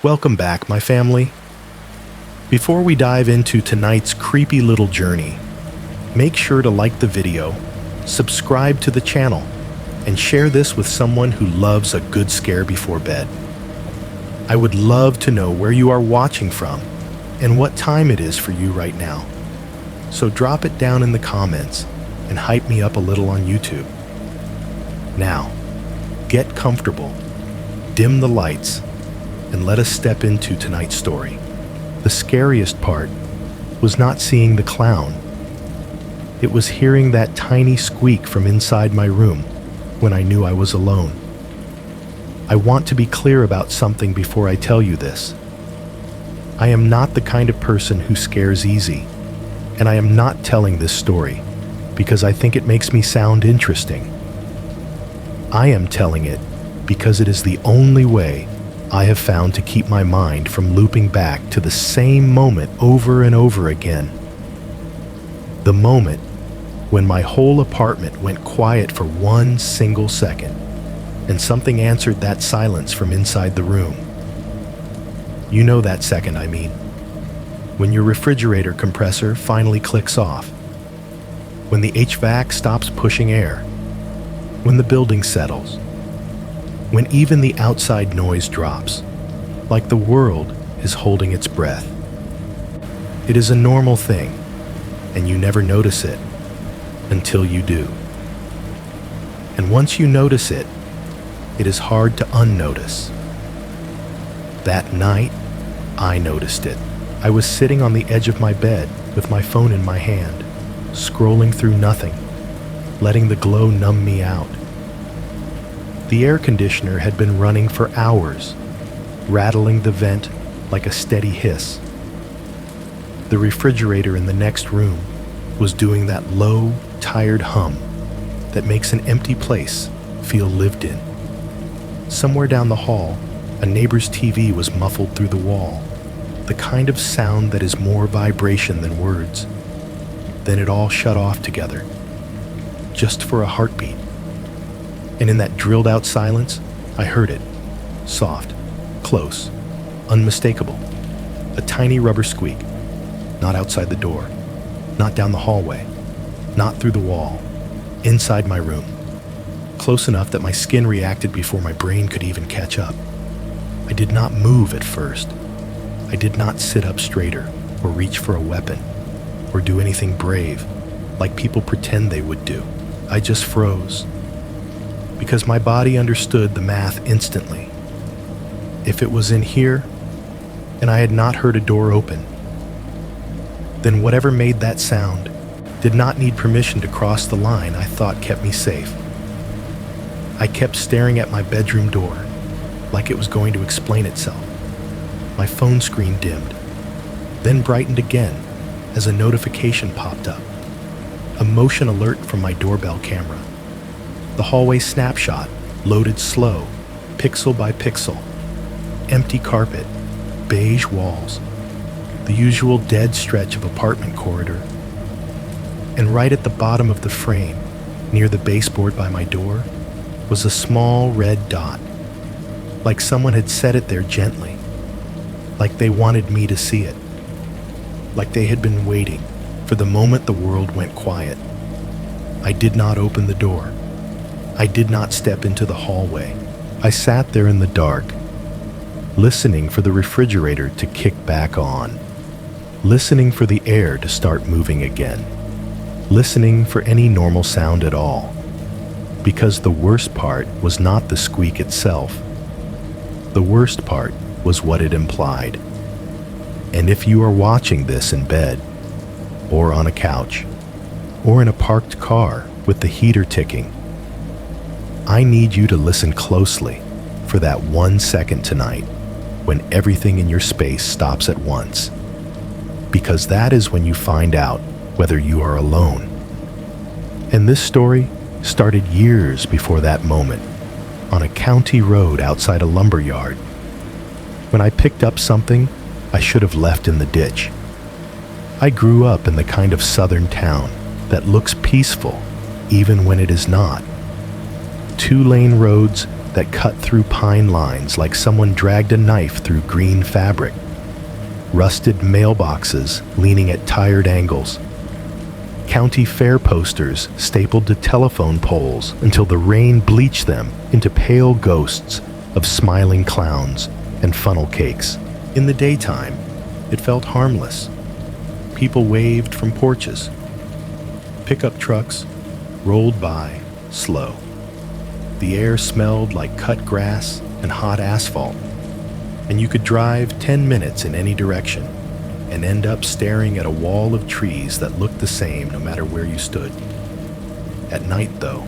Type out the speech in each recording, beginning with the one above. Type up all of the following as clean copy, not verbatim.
Welcome back, my family. Before we dive into tonight's creepy little journey, make sure to like the video, subscribe to the channel, and share this with someone who loves a good scare before bed. I would love to know where you are watching from and what time it is for you right now. So drop it down in the comments and hype me up a little on YouTube. Now, get comfortable, dim the lights, and let us step into tonight's story. The scariest part was not seeing the clown. It was hearing that tiny squeak from inside my room when I knew I was alone. I want to be clear about something before I tell you this. I am not the kind of person who scares easy, and I am not telling this story because I think it makes me sound interesting. I am telling it because it is the only way I have found to keep my mind from looping back to the same moment over and over again. The moment when my whole apartment went quiet for one single second, and something answered that silence from inside the room. You know that second I mean. When your refrigerator compressor finally clicks off. When the HVAC stops pushing air. When the building settles. When even the outside noise drops, like the world is holding its breath. It is a normal thing, and you never notice it until you do. And once you notice it, it is hard to unnotice. That night, I noticed it. I was sitting on the edge of my bed with my phone in my hand, scrolling through nothing, letting the glow numb me out. The air conditioner had been running for hours, rattling the vent like a steady hiss. The refrigerator in the next room was doing that low, tired hum that makes an empty place feel lived in. Somewhere down the hall, a neighbor's TV was muffled through the wall, the kind of sound that is more vibration than words. Then it all shut off together, just for a heartbeat. And in that drilled-out silence, I heard it, soft, close, unmistakable, a tiny rubber squeak, not outside the door, not down the hallway, not through the wall, inside my room, close enough that my skin reacted before my brain could even catch up. I did not move at first. I did not sit up straighter or reach for a weapon or do anything brave like people pretend they would do. I just froze because my body understood the math instantly. If it was in here and I had not heard a door open, then whatever made that sound did not need permission to cross the line I thought kept me safe. I kept staring at my bedroom door like it was going to explain itself. My phone screen dimmed, then brightened again as a notification popped up. A motion alert from my doorbell camera. The hallway snapshot loaded slow, pixel by pixel. Empty carpet, beige walls, the usual dead stretch of apartment corridor. And right at the bottom of the frame, near the baseboard by my door, was a small red dot, like someone had set it there gently, like they wanted me to see it, like they had been waiting for the moment the world went quiet. I did not open the door. I did not step into the hallway. I sat there in the dark, listening for the refrigerator to kick back on, listening for the air to start moving again, listening for any normal sound at all. Because the worst part was not the squeak itself. The worst part was what it implied. And if you are watching this in bed, or on a couch, or in a parked car with the heater ticking, I need you to listen closely for that 1 second tonight when everything in your space stops at once. Because that is when you find out whether you are alone. And this story started years before that moment, on a county road outside a lumber yard, when I picked up something I should have left in the ditch. I grew up in the kind of southern town that looks peaceful even when it is not. 2-lane roads that cut through pine lines like someone dragged a knife through green fabric, rusted mailboxes leaning at tired angles, county fair posters stapled to telephone poles until the rain bleached them into pale ghosts of smiling clowns and funnel cakes. In the daytime, it felt harmless. People waved from porches. Pickup trucks rolled by, slow. The air smelled like cut grass and hot asphalt, and you could drive 10 minutes in any direction and end up staring at a wall of trees that looked the same no matter where you stood. At night, though,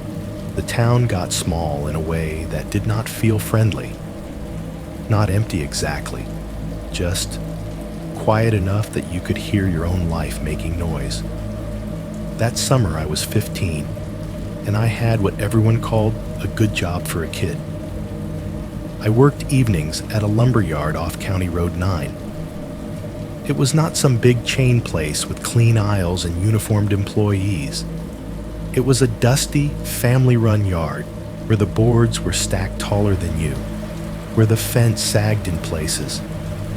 the town got small in a way that did not feel friendly. Not empty exactly, just quiet enough that you could hear your own life making noise. That summer I was 15, and I had what everyone called a good job for a kid. I worked evenings at a lumber yard off County Road 9. It was not some big chain place with clean aisles and uniformed employees. It was a dusty, family-run yard where the boards were stacked taller than you, where the fence sagged in places,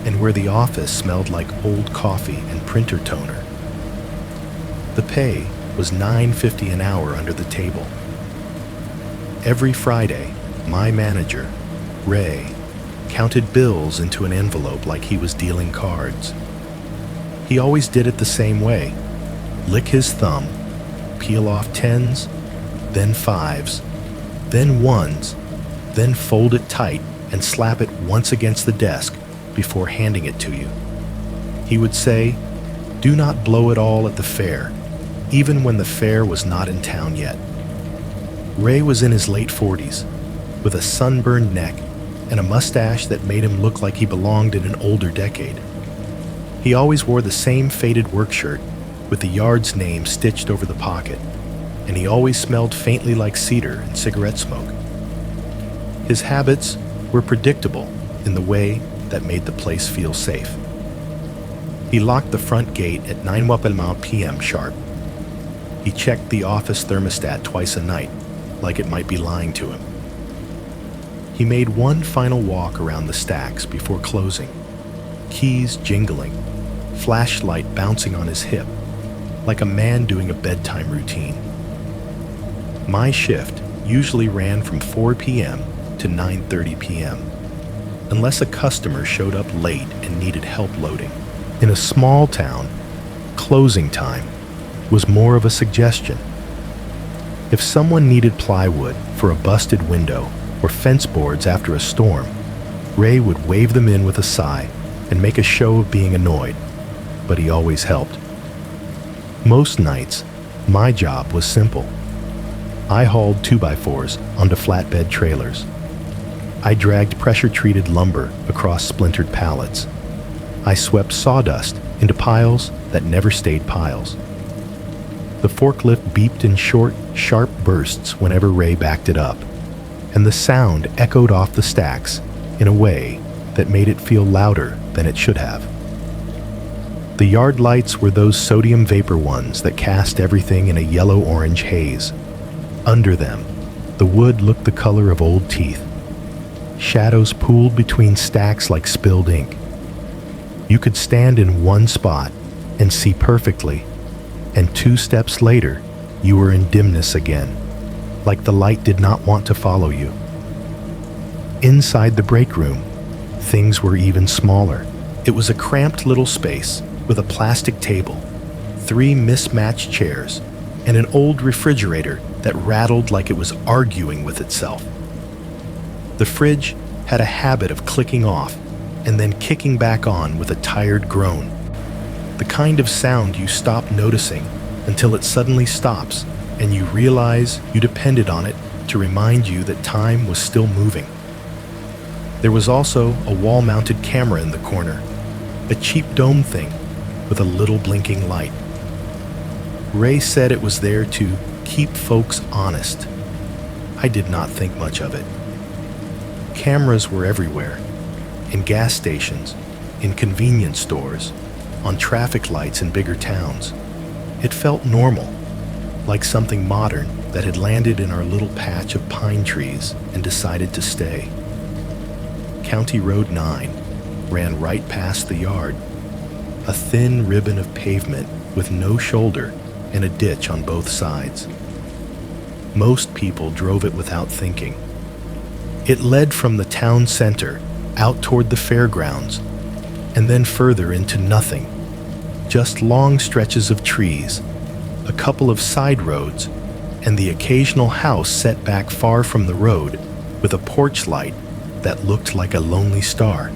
and where the office smelled like old coffee and printer toner. The pay was $9.50 an hour under the table. Every Friday, my manager, Ray, counted bills into an envelope like he was dealing cards. He always did it the same way: lick his thumb, peel off tens, then fives, then ones, then fold it tight and slap it once against the desk before handing it to you. He would say, "Do not blow it all at the fair," even when the fair was not in town yet. Ray was in his late 40s, with a sunburned neck and a mustache that made him look like he belonged in an older decade. He always wore the same faded work shirt with the yard's name stitched over the pocket, and he always smelled faintly like cedar and cigarette smoke. His habits were predictable in the way that made the place feel safe. He locked the front gate at 9 p.m. sharp. He checked the office thermostat twice a night, like it might be lying to him. He made one final walk around the stacks before closing, keys jingling, flashlight bouncing on his hip, like a man doing a bedtime routine. My shift usually ran from 4 p.m. to 9:30 p.m., unless a customer showed up late and needed help loading. In a small town, closing time was more of a suggestion. If someone needed plywood for a busted window or fence boards after a storm, Ray would wave them in with a sigh and make a show of being annoyed, but he always helped. Most nights, my job was simple. I hauled 2x4s onto flatbed trailers. I dragged pressure-treated lumber across splintered pallets. I swept sawdust into piles that never stayed piles. The forklift beeped in short, sharp bursts whenever Ray backed it up, and the sound echoed off the stacks in a way that made it feel louder than it should have. The yard lights were those sodium vapor ones that cast everything in a yellow-orange haze. Under them, the wood looked the color of old teeth. Shadows pooled between stacks like spilled ink. You could stand in one spot and see perfectly, and 2 steps later, you were in dimness again, like the light did not want to follow you. Inside the break room, things were even smaller. It was a cramped little space with a plastic table, 3 mismatched chairs, and an old refrigerator that rattled like it was arguing with itself. The fridge had a habit of clicking off and then kicking back on with a tired groan, the kind of sound you stop noticing until it suddenly stops and you realize you depended on it to remind you that time was still moving. There was also a wall-mounted camera in the corner, a cheap dome thing with a little blinking light. Ray said it was there to keep folks honest. I did not think much of it. Cameras were everywhere, in gas stations, in convenience stores, on traffic lights in bigger towns. It felt normal, like something modern that had landed in our little patch of pine trees and decided to stay. County Road 9 ran right past the yard, a thin ribbon of pavement with no shoulder and a ditch on both sides. Most people drove it without thinking. It led from the town center out toward the fairgrounds and then further into nothing, just long stretches of trees, a couple of side roads, and the occasional house set back far from the road with a porch light that looked like a lonely star.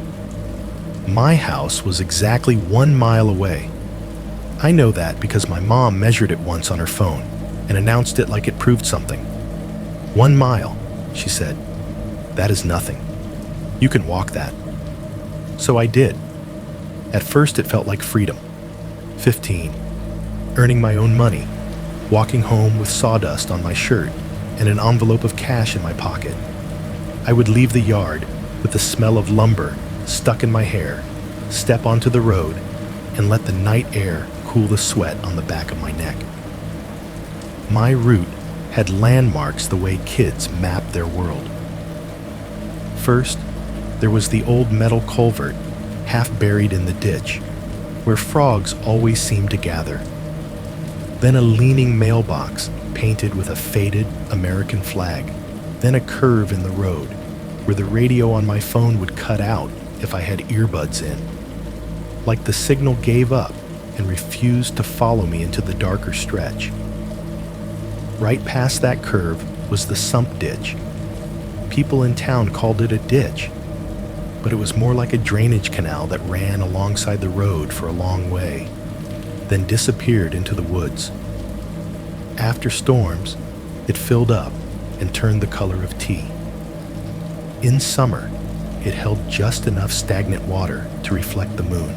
My house was exactly 1 mile away. I know that because my mom measured it once on her phone and announced it like it proved something. 1 mile, she said. That is nothing. You can walk that. So I did. At first it felt like freedom. 15, earning my own money, walking home with sawdust on my shirt and an envelope of cash in my pocket. I would leave the yard with the smell of lumber stuck in my hair, step onto the road, and let the night air cool the sweat on the back of my neck. My route had landmarks the way kids map their world. First, there was the old metal culvert, half buried in the ditch, where frogs always seemed to gather. Then a leaning mailbox painted with a faded American flag. Then a curve in the road, where the radio on my phone would cut out if I had earbuds in. Like the signal gave up and refused to follow me into the darker stretch. Right past that curve was the sump ditch. People in town called it a ditch, but it was more like a drainage canal that ran alongside the road for a long way, then disappeared into the woods. After storms, it filled up and turned the color of tea. In summer, it held just enough stagnant water to reflect the moon.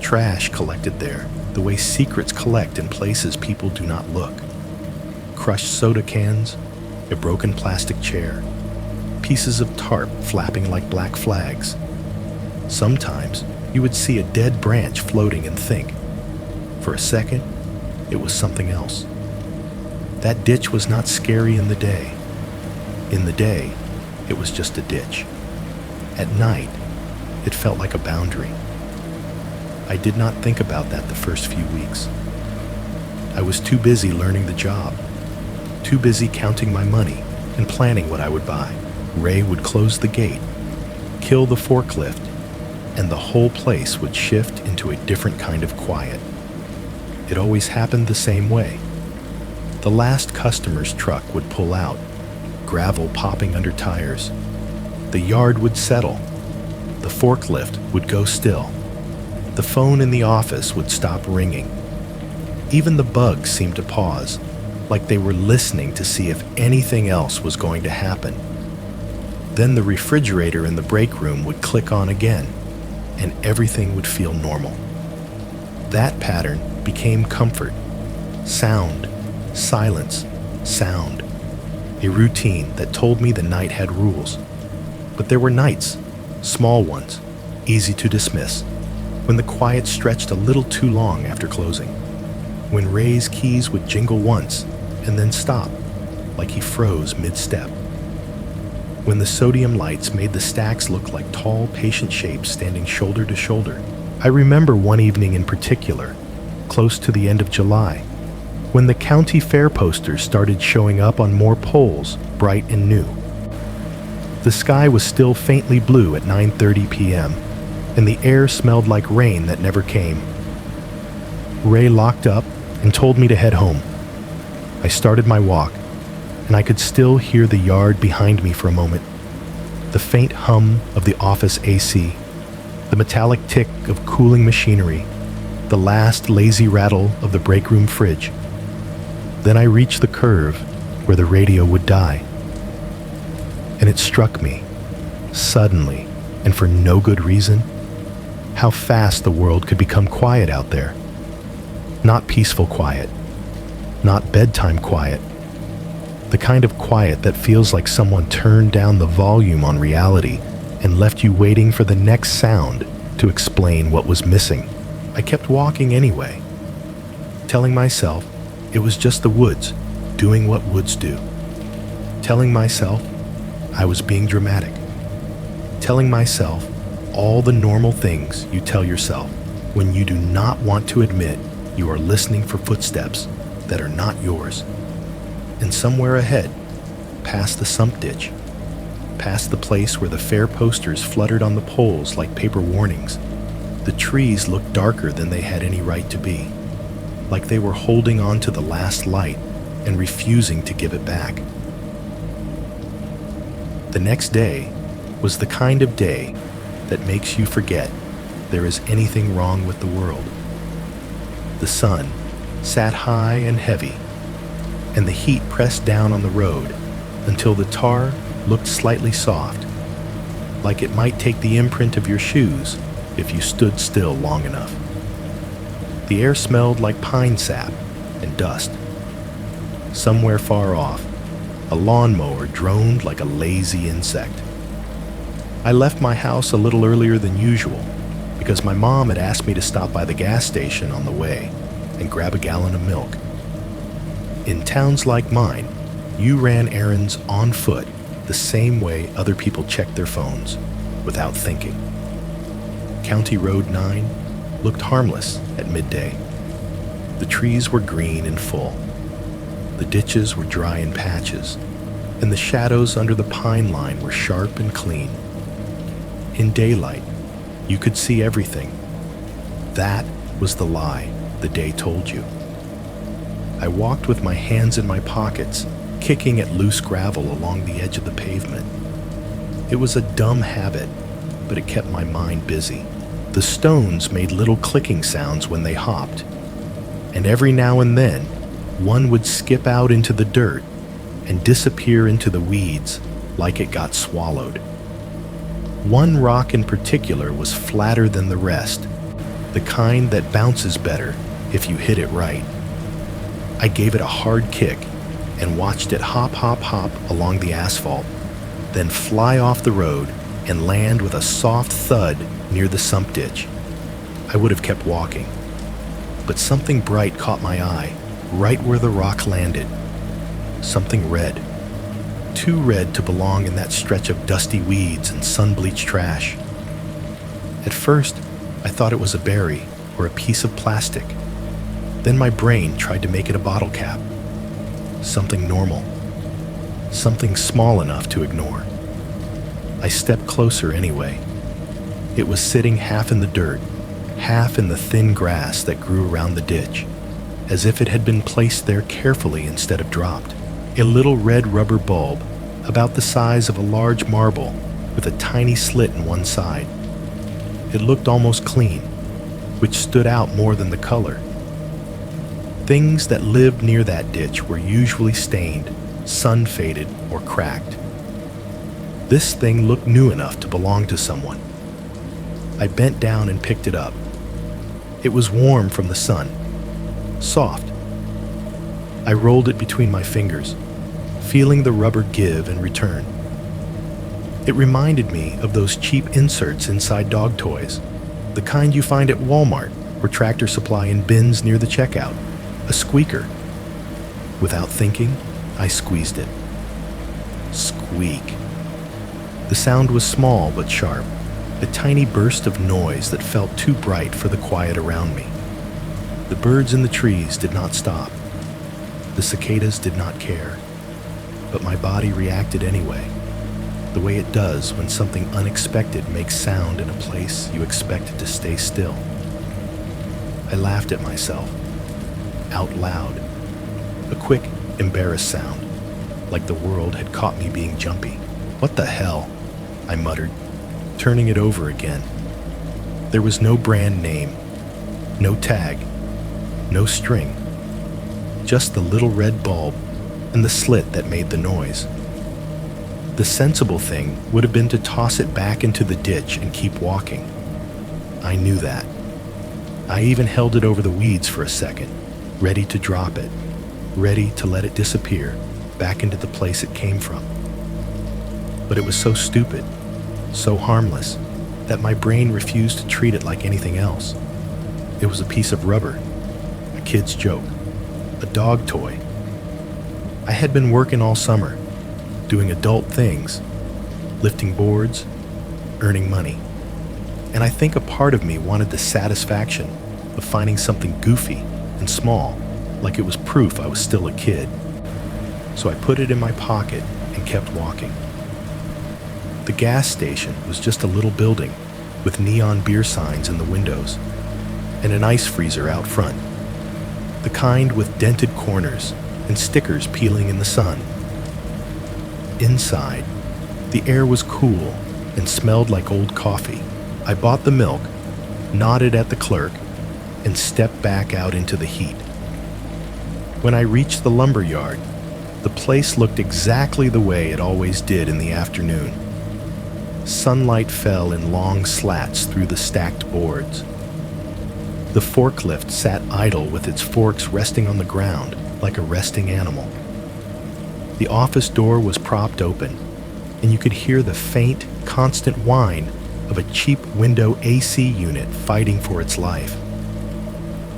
Trash collected there, the way secrets collect in places people do not look. Crushed soda cans, a broken plastic chair, pieces of tarp flapping like black flags. Sometimes you would see a dead branch floating and think, for a second, it was something else. That ditch was not scary in the day. In the day, it was just a ditch. At night, it felt like a boundary. I did not think about that the first few weeks. I was too busy learning the job, too busy counting my money and planning what I would buy. Ray would close the gate, kill the forklift, and the whole place would shift into a different kind of quiet. It always happened the same way. The last customer's truck would pull out, gravel popping under tires. The yard would settle. The forklift would go still. The phone in the office would stop ringing. Even the bugs seemed to pause, like they were listening to see if anything else was going to happen. Then the refrigerator in the break room would click on again, and everything would feel normal. That pattern became comfort. Sound, silence, sound. A routine that told me the night had rules. But there were nights, small ones, easy to dismiss, when the quiet stretched a little too long after closing. When Ray's keys would jingle once and then stop, like he froze mid-step. When the sodium lights made the stacks look like tall, patient shapes standing shoulder to shoulder. I remember one evening in particular, close to the end of July, when the county fair posters started showing up on more poles, bright and new. The sky was still faintly blue at 9:30 p.m., and the air smelled like rain that never came. Ray locked up and told me to head home. I started my walk, and I could still hear the yard behind me for a moment. The faint hum of the office AC, the metallic tick of cooling machinery, the last lazy rattle of the break room fridge. Then I reached the curve where the radio would die. And it struck me, suddenly, and for no good reason, how fast the world could become quiet out there. Not peaceful quiet, not bedtime quiet, the kind of quiet that feels like someone turned down the volume on reality and left you waiting for the next sound to explain what was missing. I kept walking anyway, telling myself It was just the woods doing what woods do. Telling myself I was being dramatic. Telling myself all the normal things you tell yourself when you do not want to admit you are listening for footsteps that are not yours. And somewhere ahead, past the sump ditch, past the place where the fair posters fluttered on the poles like paper warnings, the trees looked darker than they had any right to be, like they were holding on to the last light and refusing to give it back. The next day was the kind of day that makes you forget there is anything wrong with the world. The sun sat high and heavy, and the heat pressed down on the road until the tar looked slightly soft, like it might take the imprint of your shoes if you stood still long enough. The air smelled like pine sap and dust. Somewhere far off, a lawnmower droned like a lazy insect. I left my house a little earlier than usual because my mom had asked me to stop by the gas station on the way and grab a gallon of milk. In towns like mine, you ran errands on foot the same way other people checked their phones, without thinking. County Road 9 looked harmless at midday. The trees were green and full. The ditches were dry in patches, and the shadows under the pine line were sharp and clean. In daylight, you could see everything. That was the lie the day told you. I walked with my hands in my pockets, kicking at loose gravel along the edge of the pavement. It was a dumb habit, but it kept my mind busy. The stones made little clicking sounds when they hopped, and every now and then, one would skip out into the dirt and disappear into the weeds like it got swallowed. One rock in particular was flatter than the rest, the kind that bounces better if you hit it right. I gave it a hard kick and watched it hop, hop, hop along the asphalt, then fly off the road and land with a soft thud near the sump ditch. I would have kept walking, but something bright caught my eye right where the rock landed. Something red. Too red to belong in that stretch of dusty weeds and sun-bleached trash. At first, I thought it was a berry or a piece of plastic. Then my brain tried to make it a bottle cap. Something normal. Something small enough to ignore. I stepped closer anyway. It was sitting half in the dirt, half in the thin grass that grew around the ditch, as if it had been placed there carefully instead of dropped. A little red rubber bulb, about the size of a large marble, with a tiny slit in one side. It looked almost clean, which stood out more than the color. Things that lived near that ditch were usually stained, sun-faded, or cracked. This thing looked new enough to belong to someone. I bent down and picked it up. It was warm from the sun, soft. I rolled it between my fingers, feeling the rubber give and return. It reminded me of those cheap inserts inside dog toys, the kind you find at Walmart or Tractor Supply in bins near the checkout, a squeaker. Without thinking, I squeezed it. Squeak. The sound was small but sharp, a tiny burst of noise that felt too bright for the quiet around me. The birds in the trees did not stop. The cicadas did not care. But my body reacted anyway, the way it does when something unexpected makes sound in a place you expected to stay still. I laughed at myself, out loud, a quick, embarrassed sound, like the world had caught me being jumpy. "What the hell?" I muttered, turning it over again. There was no brand name, no tag, no string, just the little red bulb and the slit that made the noise. The sensible thing would have been to toss it back into the ditch and keep walking. I knew that. I even held it over the weeds for a second, ready to drop it, ready to let it disappear back into the place it came from. But it was so stupid, so harmless, that my brain refused to treat it like anything else. It was a piece of rubber, a kid's joke. a dog toy. I had been working all summer, doing adult things, lifting boards, earning money. And I think a part of me wanted the satisfaction of finding something goofy and small, like it was proof I was still a kid. So I put it in my pocket and kept walking. The gas station was just a little building with neon beer signs in the windows and an ice freezer out front, the kind with dented corners and stickers peeling in the sun. Inside, the air was cool and smelled like old coffee. I bought the milk, nodded at the clerk, and stepped back out into the heat. When I reached the lumber yard, the place looked exactly the way it always did in the afternoon. Sunlight fell in long slats through the stacked boards. The forklift sat idle with its forks resting on the ground like a resting animal. The office door was propped open, and you could hear the faint, constant whine of a cheap window AC unit fighting for its life.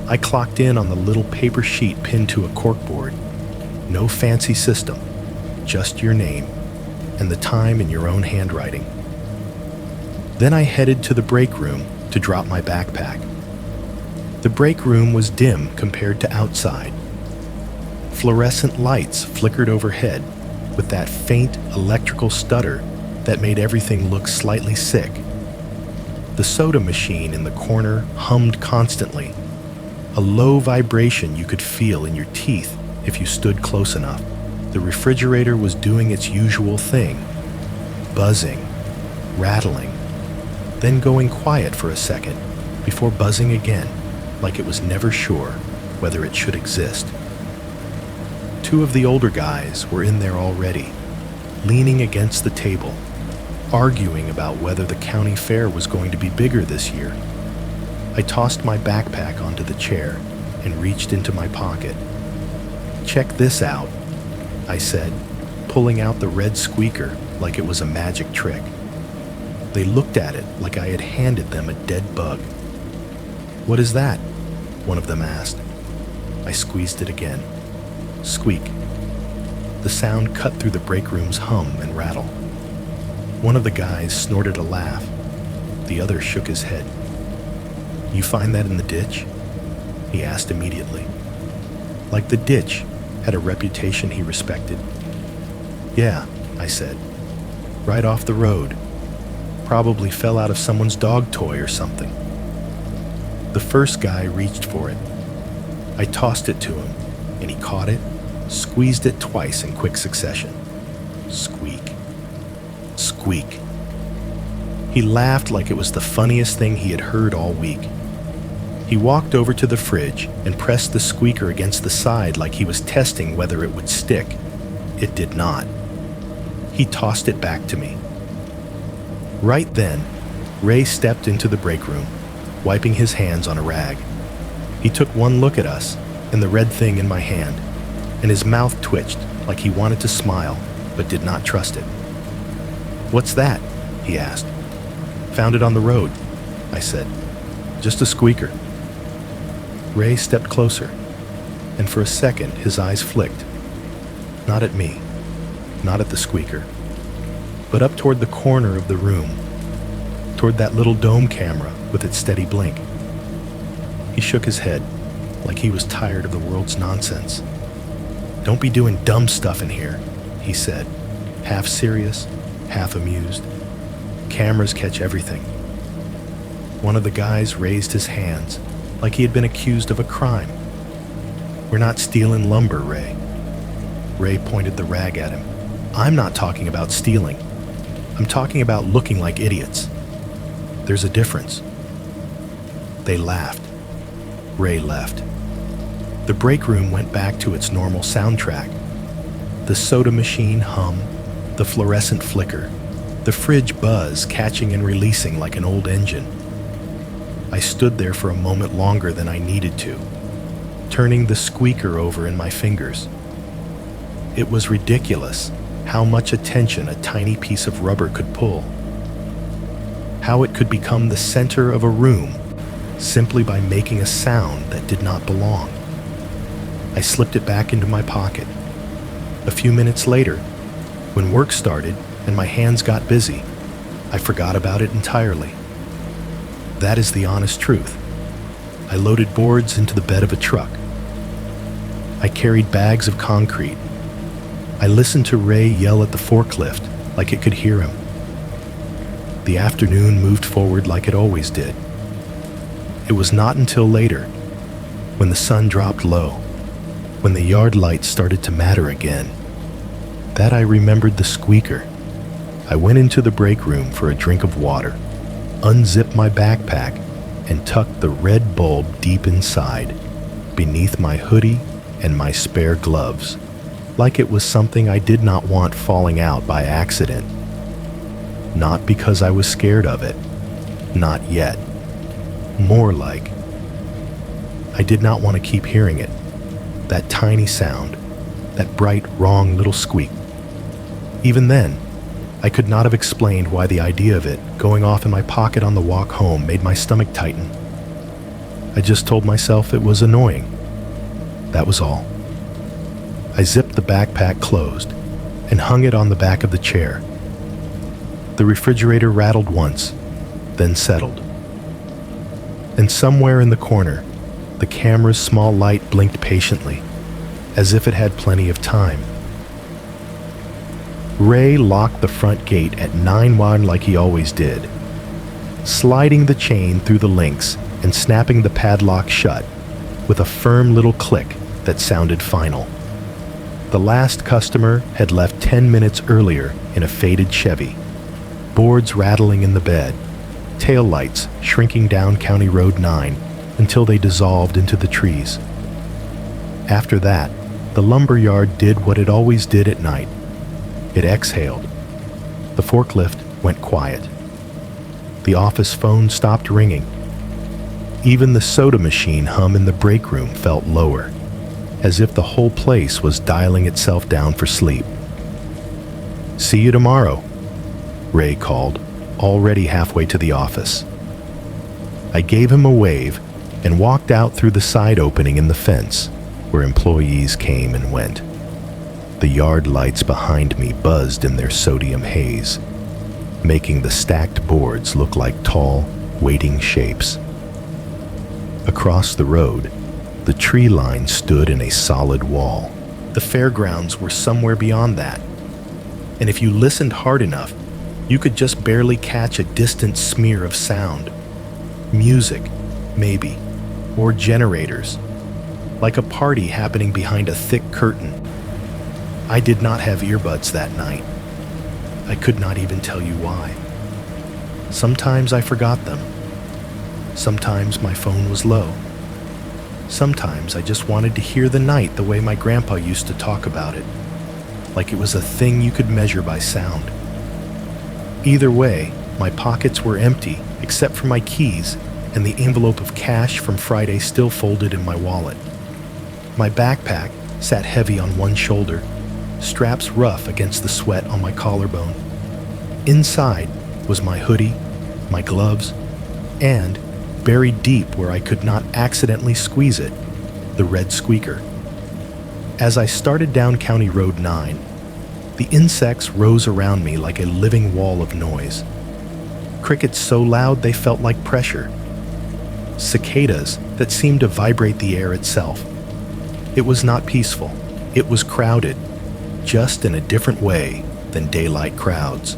I clocked in on the little paper sheet pinned to a corkboard. No fancy system, just your name and the time in your own handwriting. Then I headed to the break room to drop my backpack. The break room was dim compared to outside. Fluorescent lights flickered overhead with that faint electrical stutter that made everything look slightly sick. The soda machine in the corner hummed constantly, a low vibration you could feel in your teeth if you stood close enough. The refrigerator was doing its usual thing, buzzing, rattling, then going quiet for a second before buzzing again, like it was never sure whether it should exist. Two of the older guys were in there already, leaning against the table, arguing about whether the county fair was going to be bigger this year. I tossed my backpack onto the chair and reached into my pocket. "Check this out," I said, pulling out the red squeaker like it was a magic trick. They looked at it like I had handed them a dead bug. "What is that?" one of them asked. I squeezed it again. Squeak. The sound cut through the break room's hum and rattle. One of the guys snorted a laugh. The other shook his head. "You find that in the ditch?" he asked immediately. Like the ditch had a reputation he respected. "Yeah," I said. "Right off the road. Probably fell out of someone's dog toy or something." The first guy reached for it. I tossed it to him, and he caught it, squeezed it twice in quick succession. Squeak. Squeak. He laughed like it was the funniest thing he had heard all week. He walked over to the fridge and pressed the squeaker against the side like he was testing whether it would stick. It did not. He tossed it back to me. Right then, Ray stepped into the break room, wiping his hands on a rag. He took one look at us and the red thing in my hand, and his mouth twitched like he wanted to smile but did not trust it. "What's that?" he asked. "Found it on the road," I said. "Just a squeaker." Ray stepped closer, and for a second his eyes flicked. Not at me, not at the squeaker, but up toward the corner of the room, toward that little dome camera with its steady blink. He shook his head, like he was tired of the world's nonsense. "Don't be doing dumb stuff in here," he said, half serious, half amused. "Cameras catch everything." One of the guys raised his hands, like he had been accused of a crime. "We're not stealing lumber, Ray." Ray pointed the rag at him. "I'm not talking about stealing. I'm talking about looking like idiots. There's a difference." They laughed. Ray left. The break room went back to its normal soundtrack. The soda machine hum, the fluorescent flicker, the fridge buzz catching and releasing like an old engine. I stood there for a moment longer than I needed to, turning the squeaker over in my fingers. It was ridiculous how much attention a tiny piece of rubber could pull. How it could become the center of a room simply by making a sound that did not belong. I slipped it back into my pocket. A few minutes later, when work started and my hands got busy, I forgot about it entirely. That is the honest truth. I loaded boards into the bed of a truck. I carried bags of concrete. I listened to Ray yell at the forklift like it could hear him. The afternoon moved forward like it always did. It was not until later, when the sun dropped low, when the yard lights started to matter again, that I remembered the squeaker. I went into the break room for a drink of water, unzipped my backpack, and tucked the red bulb deep inside, beneath my hoodie and my spare gloves, like it was something I did not want falling out by accident. Not because I was scared of it. Not yet. More like I did not want to keep hearing it. That tiny sound, that bright, wrong little squeak. Even then, I could not have explained why the idea of it going off in my pocket on the walk home made my stomach tighten. I just told myself it was annoying. That was all. I zipped the backpack closed and hung it on the back of the chair. The refrigerator rattled once, then settled. And somewhere in the corner, the camera's small light blinked patiently, as if it had plenty of time. Ray locked the front gate at 9-1 like he always did, sliding the chain through the links and snapping the padlock shut with a firm little click that sounded final. The last customer had left 10 minutes earlier in a faded Chevy, boards rattling in the bed, taillights shrinking down County Road 9 until they dissolved into the trees. After that, the lumber yard did what it always did at night. It exhaled. The forklift went quiet. The office phone stopped ringing. Even the soda machine hum in the break room felt lower, as if the whole place was dialing itself down for sleep. "See you tomorrow," Ray called, already halfway to the office. I gave him a wave and walked out through the side opening in the fence, where employees came and went. The yard lights behind me buzzed in their sodium haze, making the stacked boards look like tall, waiting shapes. Across the road, the tree line stood in a solid wall. The fairgrounds were somewhere beyond that, and if you listened hard enough, you could just barely catch a distant smear of sound. Music, maybe, or generators, like a party happening behind a thick curtain. I did not have earbuds that night. I could not even tell you why. Sometimes I forgot them. Sometimes my phone was low. Sometimes I just wanted to hear the night the way my grandpa used to talk about it, like it was a thing you could measure by sound. Either way, my pockets were empty except for my keys and the envelope of cash from Friday still folded in my wallet. My backpack sat heavy on one shoulder, straps rough against the sweat on my collarbone. Inside was my hoodie, my gloves, and, buried deep where I could not accidentally squeeze it, the red squeaker. As I started down County Road 9, the insects rose around me like a living wall of noise. Crickets so loud they felt like pressure. Cicadas that seemed to vibrate the air itself. It was not peaceful. It was crowded, just in a different way than daylight crowds.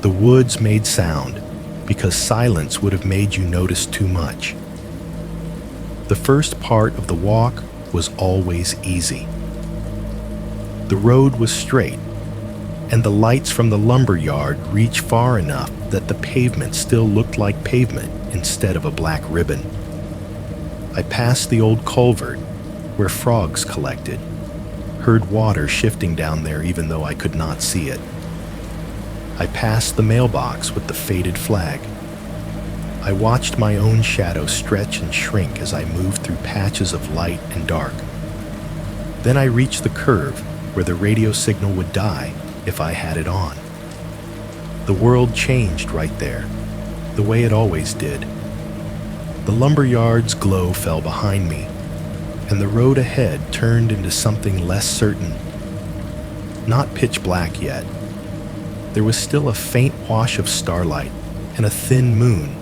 The woods made sound because silence would have made you notice too much. The first part of the walk was always easy. The road was straight, and the lights from the lumber yard reached far enough that the pavement still looked like pavement instead of a black ribbon. I passed the old culvert where frogs collected, heard water shifting down there even though I could not see it. I passed the mailbox with the faded flag. I watched my own shadow stretch and shrink as I moved through patches of light and dark. Then I reached the curve where the radio signal would die if I had it on. The world changed right there, the way it always did. The lumber yard's glow fell behind me. and the road ahead turned into something less certain. Not pitch black yet. There was still a faint wash of starlight and a thin moon,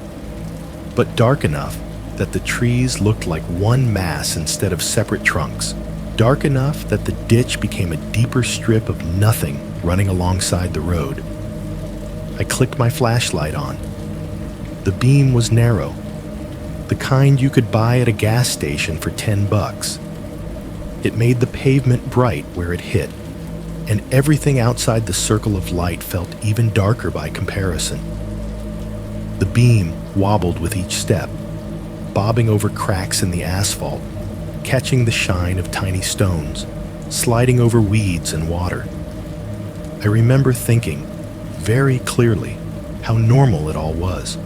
but dark enough that the trees looked like one mass instead of separate trunks. Dark enough that the ditch became a deeper strip of nothing running alongside the road. I clicked my flashlight on. The beam was narrow, the kind you could buy at a gas station for $10. It made the pavement bright where it hit, and everything outside the circle of light felt even darker by comparison. The beam wobbled with each step, bobbing over cracks in the asphalt, catching the shine of tiny stones, sliding over weeds and water. I remember thinking, very clearly, how normal it all was.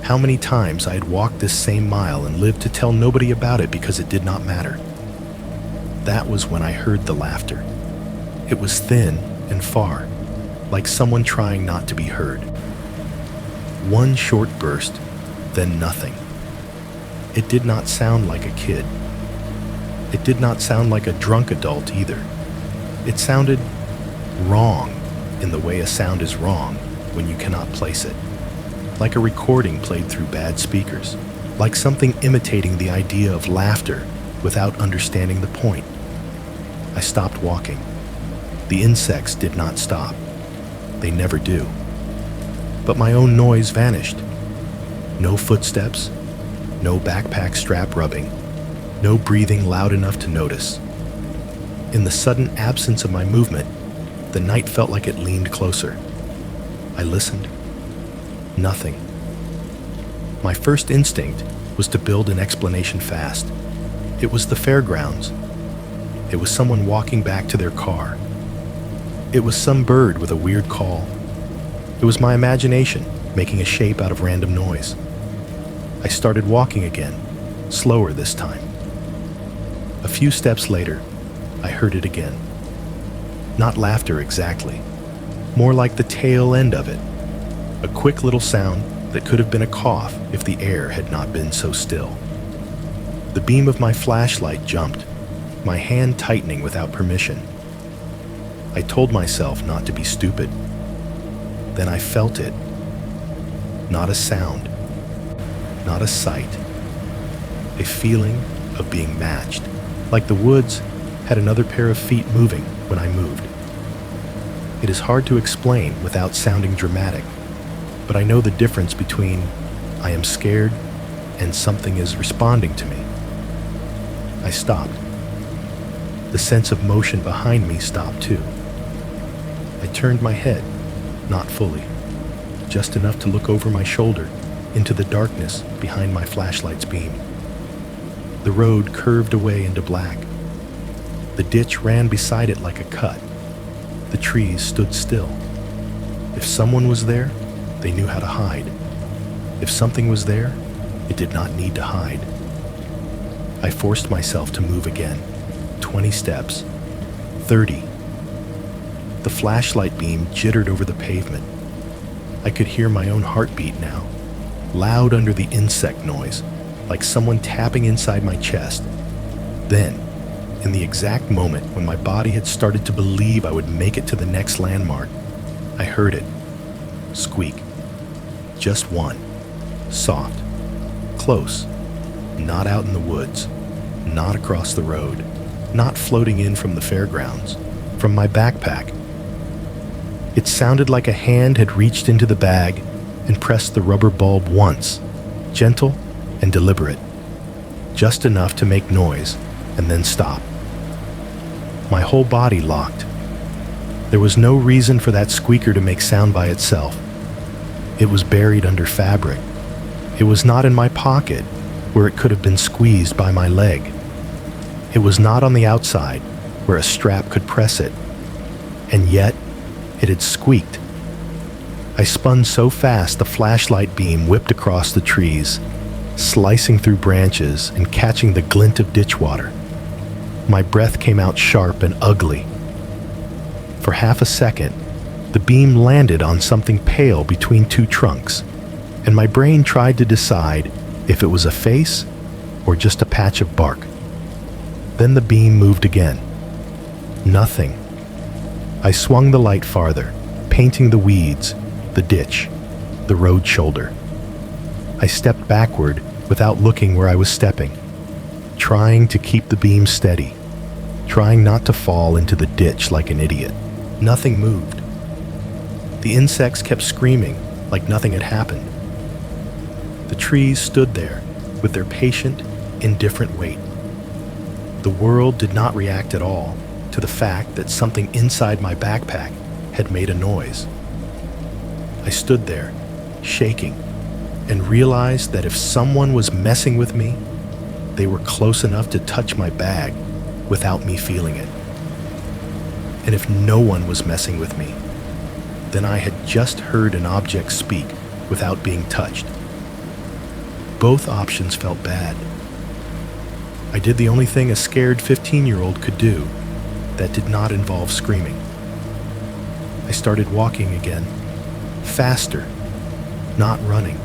How many times I had walked this same mile and lived to tell nobody about it because it did not matter. That was when I heard the laughter. It was thin and far, like someone trying not to be heard. One short burst, then nothing. It did not sound like a kid. It did not sound like a drunk adult either. It sounded wrong in the way a sound is wrong when you cannot place it. Like a recording played through bad speakers. Like something imitating the idea of laughter without understanding the point. I stopped walking. The insects did not stop. They never do. But my own noise vanished. No footsteps, no backpack strap rubbing, no breathing loud enough to notice. In the sudden absence of my movement, the night felt like it leaned closer. I listened. Nothing. My first instinct was to build an explanation fast. It was the fairgrounds. It was someone walking back to their car. It was some bird with a weird call. It was my imagination making a shape out of random noise. I started walking again, slower this time. A few steps later, I heard it again. Not laughter exactly, more like the tail end of it. A quick little sound that could have been a cough if the air had not been so still. The beam of my flashlight jumped, my hand tightening without permission. I told myself not to be stupid. Then I felt it. Not a sound, not a sight. A feeling of being matched, like the woods had another pair of feet moving when I moved. It is hard to explain without sounding dramatic, but I know the difference between I am scared and something is responding to me. I stopped. The sense of motion behind me stopped too. I turned my head, not fully, just enough to look over my shoulder into the darkness behind my flashlight's beam. The road curved away into black. The ditch ran beside it like a cut. The trees stood still. If someone was there, they knew how to hide. If something was there, it did not need to hide. I forced myself to move again. 20 steps. 30. The flashlight beam jittered over the pavement. I could hear my own heartbeat now, loud under the insect noise, like someone tapping inside my chest. Then, in the exact moment when my body had started to believe I would make it to the next landmark, I heard it. Squeak. Just one. Soft. Close. Not out in the woods. Not across the road. Not floating in from the fairgrounds. From my backpack. It sounded like a hand had reached into the bag and pressed the rubber bulb once, gentle and deliberate, just enough to make noise and then stop. My whole body locked. There was no reason for that squeaker to make sound by itself. It was buried under fabric. It was not in my pocket, where it could have been squeezed by my leg. It was not on the outside, where a strap could press it. And yet, it had squeaked. I spun so fast the flashlight beam whipped across the trees, slicing through branches and catching the glint of ditch water. My breath came out sharp and ugly. For half a second, the beam landed on something pale between two trunks, and my brain tried to decide if it was a face or just a patch of bark. Then the beam moved again. Nothing. I swung the light farther, painting the weeds, the ditch, the road shoulder. I stepped backward without looking where I was stepping, trying to keep the beam steady, trying not to fall into the ditch like an idiot. Nothing moved. The insects kept screaming like nothing had happened. The trees stood there with their patient, indifferent weight. The world did not react at all to the fact that something inside my backpack had made a noise. I stood there, shaking, and realized that if someone was messing with me, they were close enough to touch my bag without me feeling it. And if no one was messing with me, then I had just heard an object speak without being touched. Both options felt bad. I did the only thing a scared 15-year-old could do that did not involve screaming. I started walking again, faster, not running.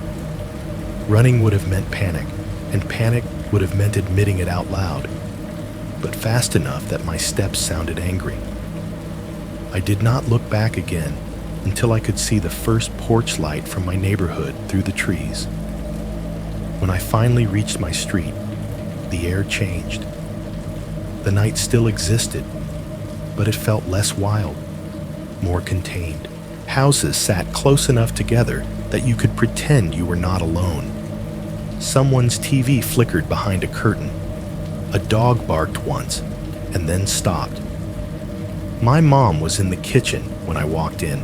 Running would have meant panic, and panic would have meant admitting it out loud, but fast enough that my steps sounded angry. I did not look back again until I could see the first porch light from my neighborhood through the trees. When I finally reached my street, the air changed. The night still existed, but it felt less wild, more contained. Houses sat close enough together that you could pretend you were not alone. Someone's TV flickered behind a curtain. A dog barked once and then stopped. My mom was in the kitchen when I walked in,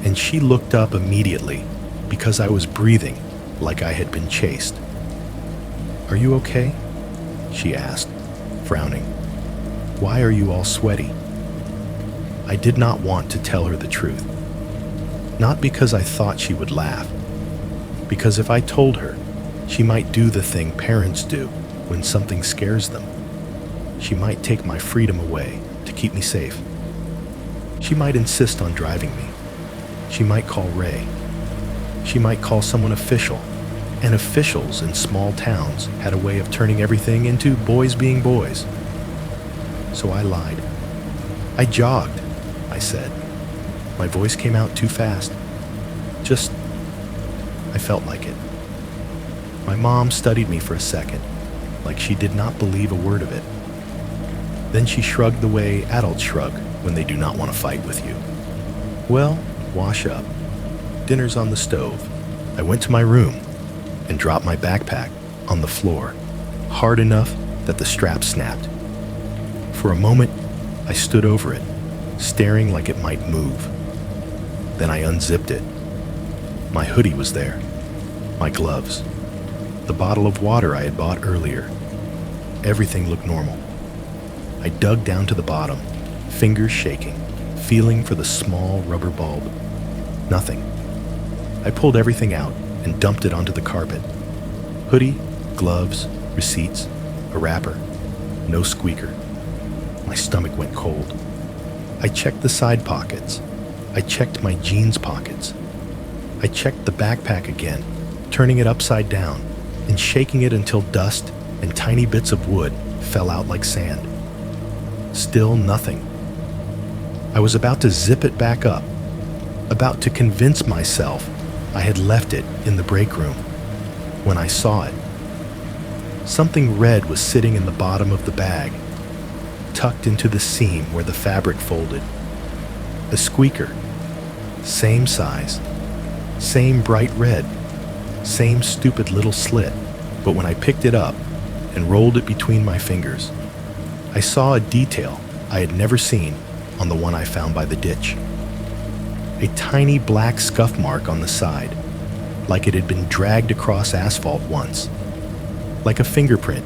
and she looked up immediately because I was breathing like I had been chased. "Are you okay?" she asked, frowning. "Why are you all sweaty?" I did not want to tell her the truth. Not because I thought she would laugh, because if I told her, she might do the thing parents do when something scares them. She might take my freedom away to keep me safe. She might insist on driving me. She might call Ray. She might call someone official, and officials in small towns had a way of turning everything into boys being boys. So I lied. "I jogged," I said. My voice came out too fast. I felt like it. My mom studied me for a second, like she did not believe a word of it. Then she shrugged the way adults shrug when they do not want to fight with you. "Well, wash up. Dinner's on the stove." I went to my room and dropped my backpack on the floor, hard enough that the strap snapped. For a moment, I stood over it, staring like it might move. Then I unzipped it. My hoodie was there, my gloves, the bottle of water I had bought earlier. Everything looked normal. I dug down to the bottom, fingers shaking, feeling for the small rubber bulb. Nothing. I pulled everything out and dumped it onto the carpet. Hoodie, gloves, receipts, a wrapper, no squeaker. My stomach went cold. I checked the side pockets. I checked my jeans pockets. I checked the backpack again, turning it upside down and shaking it until dust and tiny bits of wood fell out like sand. Still nothing. I was about to zip it back up, about to convince myself I had left it in the break room, when I saw it. Something red was sitting in the bottom of the bag, tucked into the seam where the fabric folded. A squeaker. Same size. Same bright red. Same stupid little slit. But when I picked it up and rolled it between my fingers, I saw a detail I had never seen on the one I found by the ditch. A tiny black scuff mark on the side, like it had been dragged across asphalt once. Like a fingerprint,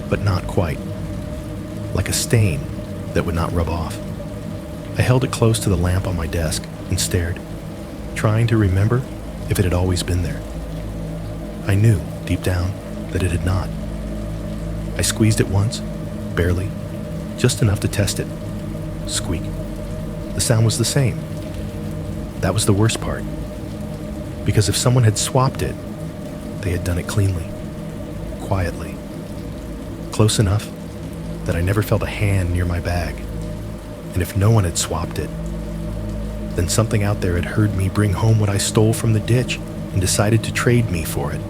but not quite. Like a stain that would not rub off. I held it close to the lamp on my desk and stared, trying to remember if it had always been there. I knew, deep down, that it had not. I squeezed it once, barely, just enough to test it. Squeak. The sound was the same. That was the worst part. Because if someone had swapped it, they had done it cleanly, quietly, close enough that I never felt a hand near my bag. And if no one had swapped it, then something out there had heard me bring home what I stole from the ditch and decided to trade me for it.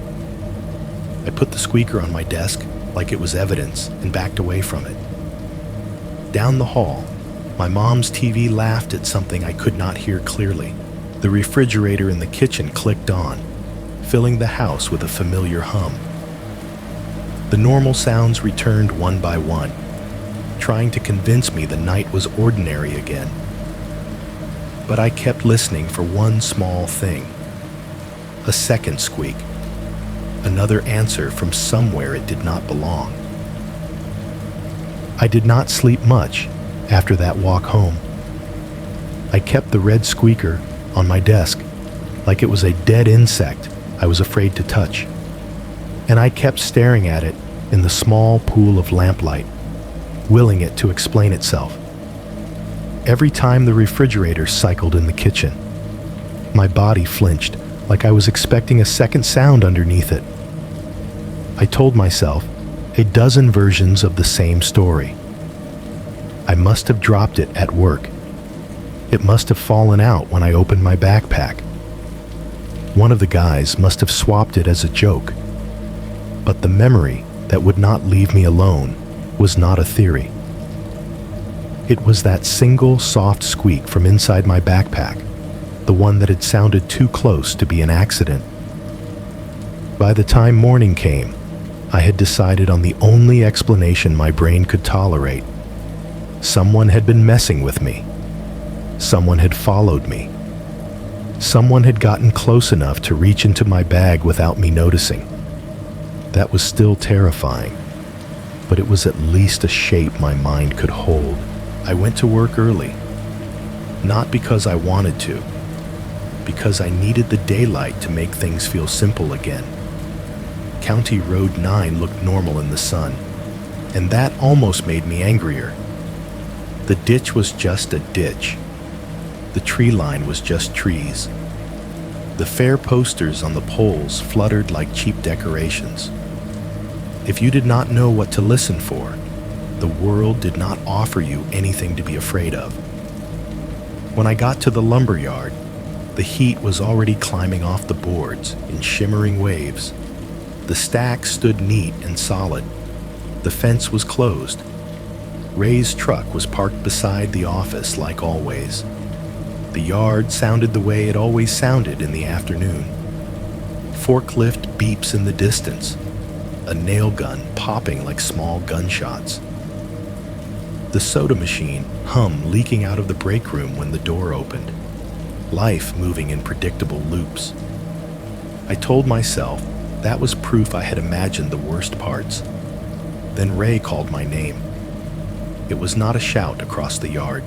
I put the squeaker on my desk like it was evidence and backed away from it. Down the hall, my mom's TV laughed at something I could not hear clearly. The refrigerator in the kitchen clicked on, filling the house with a familiar hum. The normal sounds returned one by one, trying to convince me the night was ordinary again. But I kept listening for one small thing. A second squeak. Another answer from somewhere it did not belong. I did not sleep much after that walk home. I kept the red squeaker on my desk like it was a dead insect I was afraid to touch. And I kept staring at it in the small pool of lamplight, willing it to explain itself. Every time the refrigerator cycled in the kitchen, my body flinched like I was expecting a second sound underneath it. I told myself a dozen versions of the same story. I must have dropped it at work. It must have fallen out when I opened my backpack. One of the guys must have swapped it as a joke. But the memory that would not leave me alone was not a theory. It was that single soft squeak from inside my backpack, the one that had sounded too close to be an accident. By the time morning came, I had decided on the only explanation my brain could tolerate. Someone had been messing with me. Someone had followed me. Someone had gotten close enough to reach into my bag without me noticing. That was still terrifying, but it was at least a shape my mind could hold. I went to work early, not because I wanted to, because I needed the daylight to make things feel simple again. County Road 9 looked normal in the sun, and that almost made me angrier. The ditch was just a ditch. The tree line was just trees. The fair posters on the poles fluttered like cheap decorations. If you did not know what to listen for, the world did not offer you anything to be afraid of. When I got to the lumber yard, the heat was already climbing off the boards in shimmering waves. The stacks stood neat and solid. The fence was closed. Ray's truck was parked beside the office like always. The yard sounded the way it always sounded in the afternoon. Forklift beeps in the distance, a nail gun popping like small gunshots. The soda machine hummed leaking out of the break room when the door opened, life moving in predictable loops. I told myself that was proof I had imagined the worst parts. Then Ray called my name. It was not a shout across the yard.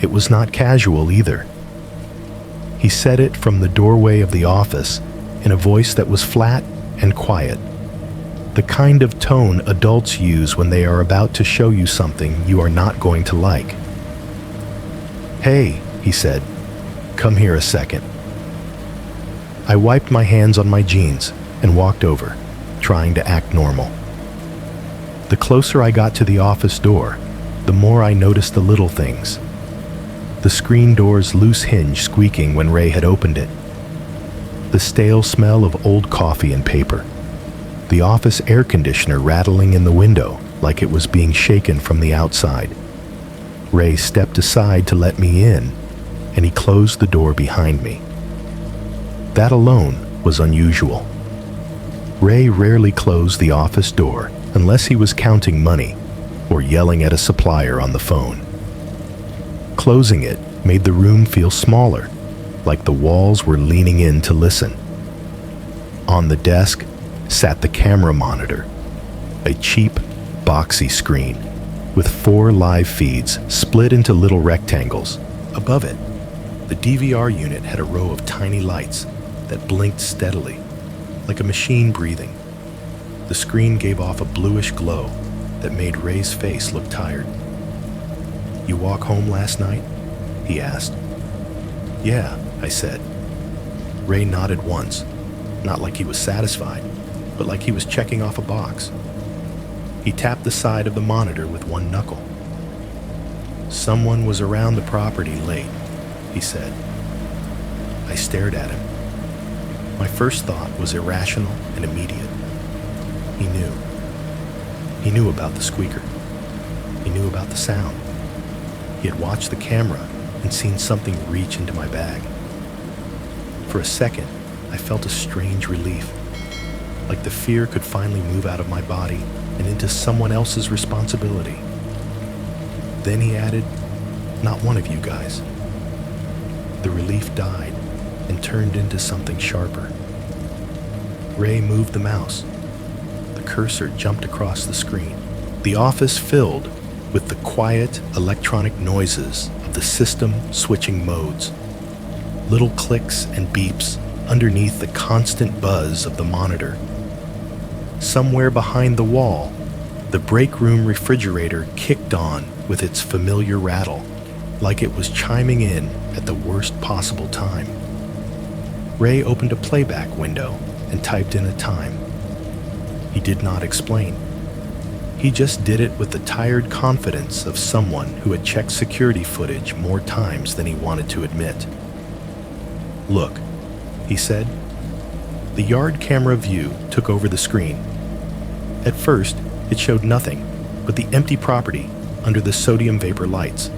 It was not casual either. He said it from the doorway of the office in a voice that was flat and quiet, the kind of tone adults use when they are about to show you something you are not going to like. "Hey," he said, "come here a second." I wiped my hands on my jeans and walked over, trying to act normal. The closer I got to the office door, the more I noticed the little things. The screen door's loose hinge squeaking when Ray had opened it. The stale smell of old coffee and paper. The office air conditioner rattling in the window like it was being shaken from the outside. Ray stepped aside to let me in, and he closed the door behind me. That alone was unusual. Ray rarely closed the office door unless he was counting money or yelling at a supplier on the phone. Closing it made the room feel smaller, like the walls were leaning in to listen. On the desk sat the camera monitor, a cheap, boxy screen with 4 live feeds split into little rectangles. Above it, the DVR unit had a row of tiny lights that blinked steadily, like a machine breathing. The screen gave off a bluish glow that made Ray's face look tired. "You walk home last night?" he asked. "Yeah," I said. Ray nodded once, not like he was satisfied, but like he was checking off a box. He tapped the side of the monitor with one knuckle. "Someone was around the property late," he said. I stared at him. My first thought was irrational and immediate. He knew. He knew about the squeaker. He knew about the sound. He had watched the camera and seen something reach into my bag. For a second, I felt a strange relief, like the fear could finally move out of my body and into someone else's responsibility. Then he added, "Not one of you guys." The relief died and turned into something sharper. Ray moved the mouse. The cursor jumped across the screen. The office filled with the quiet electronic noises of the system switching modes. Little clicks and beeps underneath the constant buzz of the monitor. Somewhere behind the wall, the break room refrigerator kicked on with its familiar rattle, like it was chiming in at the worst possible time. Ray opened a playback window and typed in a time. He did not explain. He just did it with the tired confidence of someone who had checked security footage more times than he wanted to admit. "Look," he said. The yard camera view took over the screen. At first, it showed nothing but the empty property under the sodium vapor lights.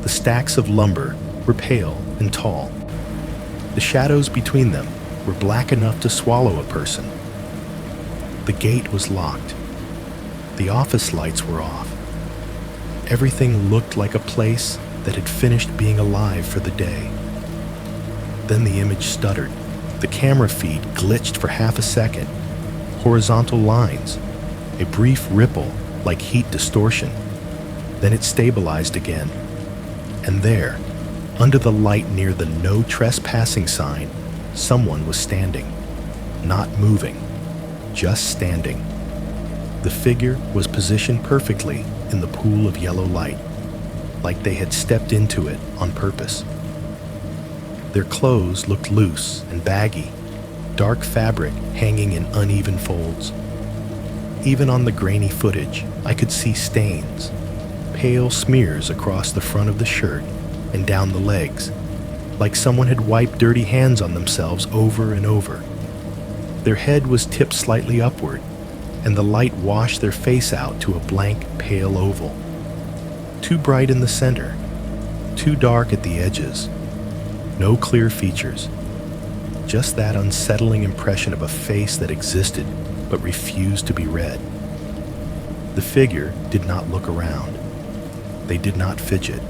The stacks of lumber were pale and tall. The shadows between them were black enough to swallow a person. The gate was locked. The office lights were off. Everything looked like a place that had finished being alive for the day. Then the image stuttered. The camera feed glitched for half a second. Horizontal lines, a brief ripple like heat distortion. Then it stabilized again. And there, under the light near the no trespassing sign, someone was standing. Not moving, just standing. The figure was positioned perfectly in the pool of yellow light, like they had stepped into it on purpose. Their clothes looked loose and baggy, dark fabric hanging in uneven folds. Even on the grainy footage, I could see stains, pale smears across the front of the shirt and down the legs, like someone had wiped dirty hands on themselves over and over. Their head was tipped slightly upward, and the light washed their face out to a blank, pale oval. Too bright in the center, too dark at the edges. No clear features, just that unsettling impression of a face that existed but refused to be read. The figure did not look around. They did not fidget.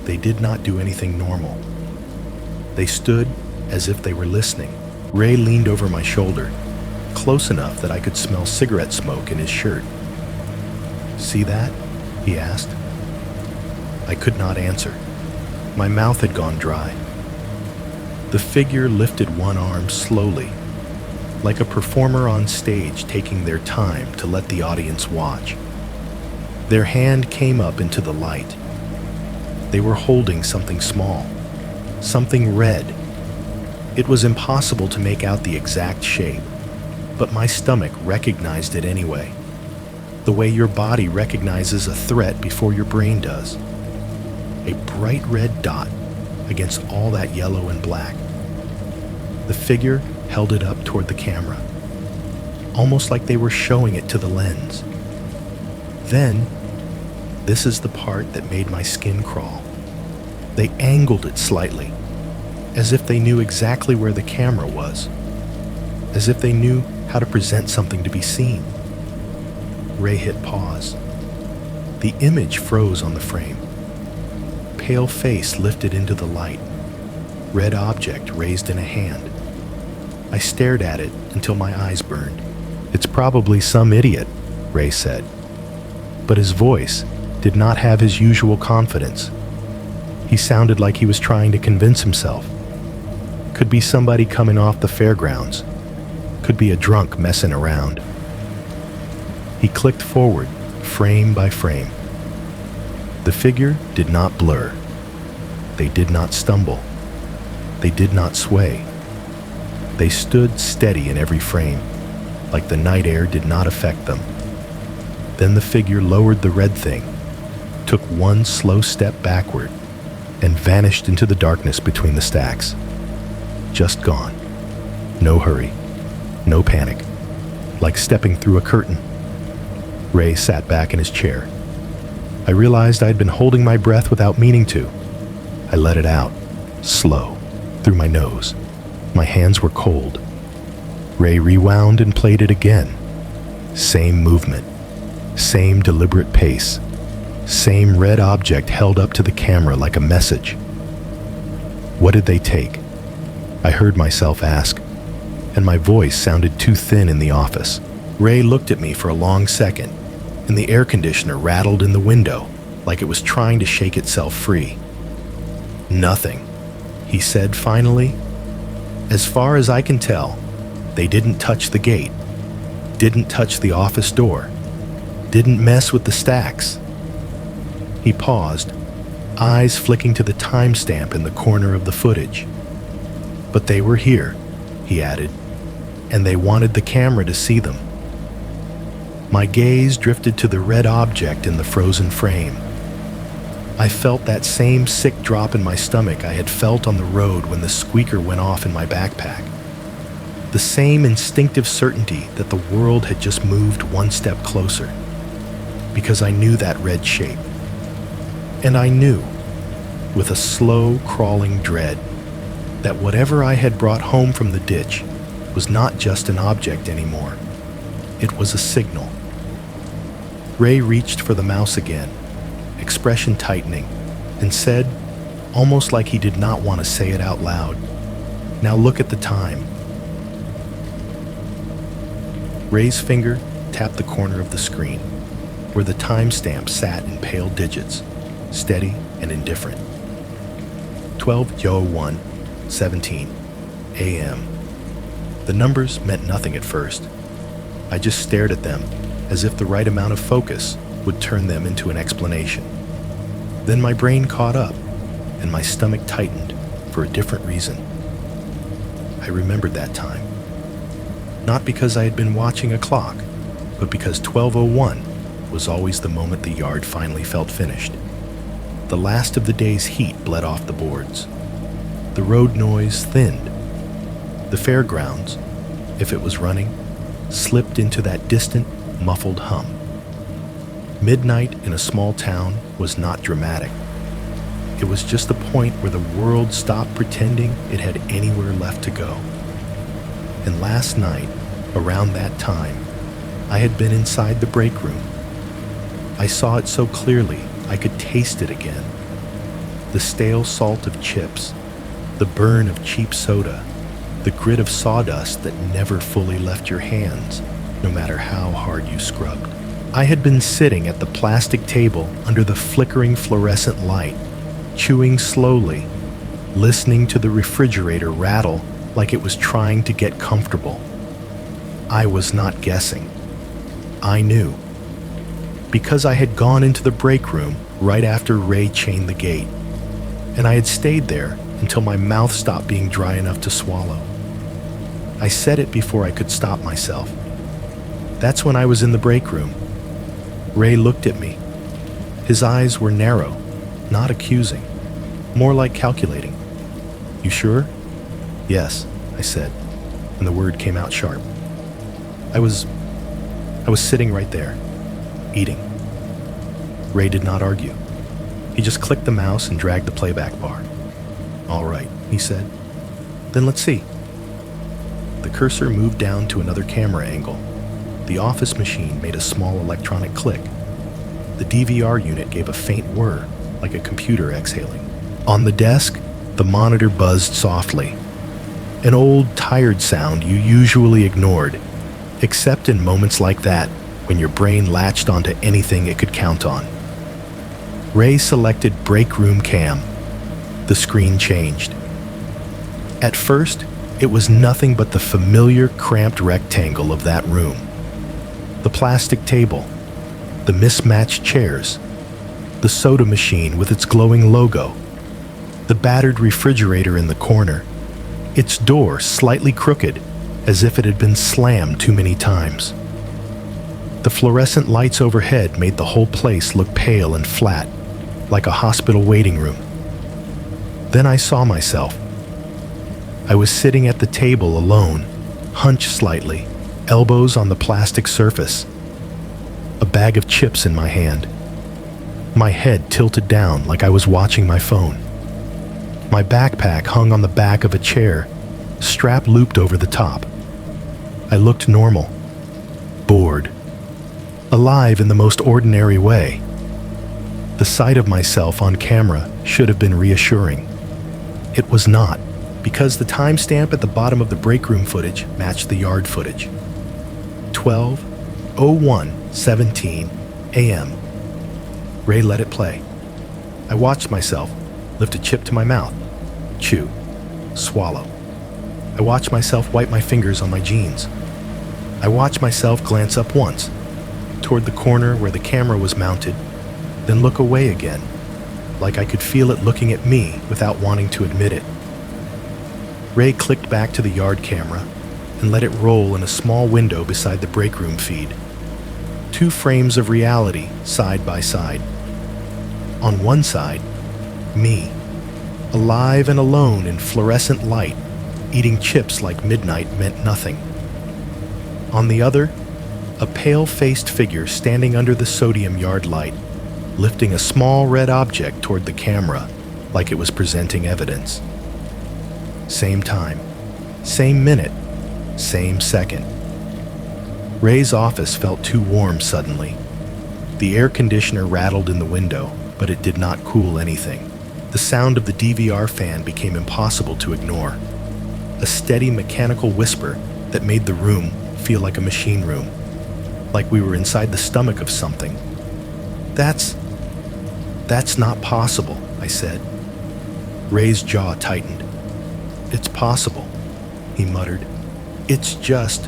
They did not do anything normal. They stood as if they were listening. Ray leaned over my shoulder, close enough that I could smell cigarette smoke in his shirt. "See that?" he asked. I could not answer. My mouth had gone dry. The figure lifted one arm slowly, like a performer on stage taking their time to let the audience watch. Their hand came up into the light. They were holding something small, something red. It was impossible to make out the exact shape, but my stomach recognized it anyway, the way your body recognizes a threat before your brain does. A bright red dot against all that yellow and black. The figure held it up toward the camera, almost like they were showing it to the lens. Then, this is the part that made my skin crawl. They angled it slightly, as if they knew exactly where the camera was, as if they knew how to present something to be seen. Ray hit pause. The image froze on the frame. Pale face lifted into the light, red object raised in a hand. I stared at it until my eyes burned. "It's probably some idiot," Ray said. But his voice did not have his usual confidence. He sounded like he was trying to convince himself. Could be somebody coming off the fairgrounds. Could be a drunk messing around. He clicked forward, frame by frame. The figure did not blur. They did not stumble. They did not sway. They stood steady in every frame, like the night air did not affect them. Then the figure lowered the red thing, took one slow step backward, and vanished into the darkness between the stacks. Just gone. No hurry. No panic. Like stepping through a curtain. Ray sat back in his chair. I realized I'd been holding my breath without meaning to. I let it out, slow, through my nose. My hands were cold. Ray rewound and played it again. Same movement. Same deliberate pace. Same red object held up to the camera like a message. What did they take? I heard myself ask, and my voice sounded too thin in the office. Ray looked at me for a long second, and the air conditioner rattled in the window like it was trying to shake itself free. Nothing, he said finally. As far as I can tell, they didn't touch the gate, didn't touch the office door, didn't mess with the stacks. He paused, eyes flicking to the timestamp in the corner of the footage. But they were here, he added, and they wanted the camera to see them. My gaze drifted to the red object in the frozen frame. I felt that same sick drop in my stomach I had felt on the road when the squeaker went off in my backpack. The same instinctive certainty that the world had just moved one step closer, because I knew that red shape. And I knew, with a slow, crawling dread, that whatever I had brought home from the ditch was not just an object anymore. It was a signal. Ray reached for the mouse again, expression tightening, and said, almost like he did not want to say it out loud, "Now look at the time." Ray's finger tapped the corner of the screen, where the timestamp sat in pale digits, steady and indifferent. 12:01:17 a.m. The numbers meant nothing at first. I just stared at them as if the right amount of focus would turn them into an explanation. Then my brain caught up, and my stomach tightened for a different reason. I remembered that time. Not because I had been watching a clock, but because 12:01 was always the moment the yard finally felt finished. The last of the day's heat bled off the boards. The road noise thinned. The fairgrounds, if it was running, slipped into that distant, muffled hum. Midnight in a small town was not dramatic. It was just the point where the world stopped pretending it had anywhere left to go. And last night, around that time, I had been inside the break room. I saw it so clearly I could taste it again. The stale salt of chips, the burn of cheap soda, the grit of sawdust that never fully left your hands, no matter how hard you scrubbed. I had been sitting at the plastic table under the flickering fluorescent light, chewing slowly, listening to the refrigerator rattle like it was trying to get comfortable. I was not guessing. I knew. Because I had gone into the break room right after Ray chained the gate, and I had stayed there until my mouth stopped being dry enough to swallow. I said it before I could stop myself. That's when I was in the break room. Ray looked at me. His eyes were narrow, not accusing, more like calculating. "You sure?" "Yes," I said, and the word came out sharp. I was sitting right there, eating. Ray did not argue. He just clicked the mouse and dragged the playback bar. "All right," he said. "Then let's see." The cursor moved down to another camera angle. The office machine made a small electronic click. The DVR unit gave a faint whir, like a computer exhaling. On the desk, the monitor buzzed softly. An old, tired sound you usually ignored, except in moments like that when your brain latched onto anything it could count on. Ray selected Break Room Cam. The screen changed. At first, it was nothing but the familiar, cramped rectangle of that room. The plastic table, the mismatched chairs, the soda machine with its glowing logo, the battered refrigerator in the corner, its door slightly crooked as if it had been slammed too many times. The The fluorescent lights overhead made the whole place look pale and flat, like a hospital waiting room. Then I saw myself. I was sitting at the table alone, hunched slightly, elbows on the plastic surface, a bag of chips in my hand. My head tilted down like I was watching my phone. My backpack hung on the back of a chair, strap looped over the top. I looked normal, bored, alive in the most ordinary way. The sight of myself on camera should have been reassuring. It was not, because the timestamp at the bottom of the break room footage matched the yard footage. 12:01:17 a.m. Ray let it play. I watched myself lift a chip to my mouth, chew, swallow. I watched myself wipe my fingers on my jeans. I watched myself glance up once, toward the corner where the camera was mounted, then look away again, like I could feel it looking at me without wanting to admit it. Ray clicked back to the yard camera and let it roll in a small window beside the break room feed. 2 frames of reality side by side. On one side, me, alive and alone in fluorescent light, eating chips like midnight meant nothing. On the other, a pale-faced figure standing under the sodium yard light, lifting a small red object toward the camera like it was presenting evidence. Same time, same minute, same second. Ray's office felt too warm suddenly. The air conditioner rattled in the window, but it did not cool anything. The sound of the DVR fan became impossible to ignore. A steady mechanical whisper that made the room feel like a machine room, like we were inside the stomach of something. That's not possible, I said. Ray's jaw tightened. It's possible, he muttered. It's just...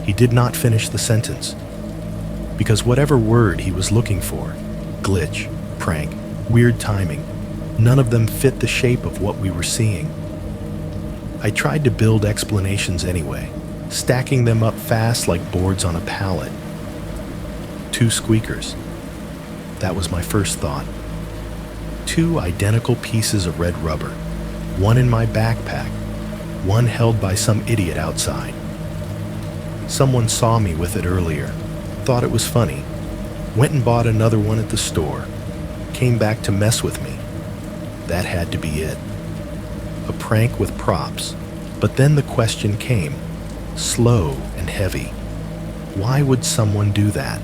He did not finish the sentence, because whatever word he was looking for, glitch, prank, weird timing, none of them fit the shape of what we were seeing. I tried to build explanations anyway, stacking them up fast like boards on a pallet. 2 squeakers. That was my first thought. 2 identical pieces of red rubber, one in my backpack, one held by some idiot outside. Someone saw me with it earlier, thought it was funny, went and bought another one at the store, came back to mess with me. That had to be it. A prank with props. But then the question came, slow and heavy. Why would someone do that?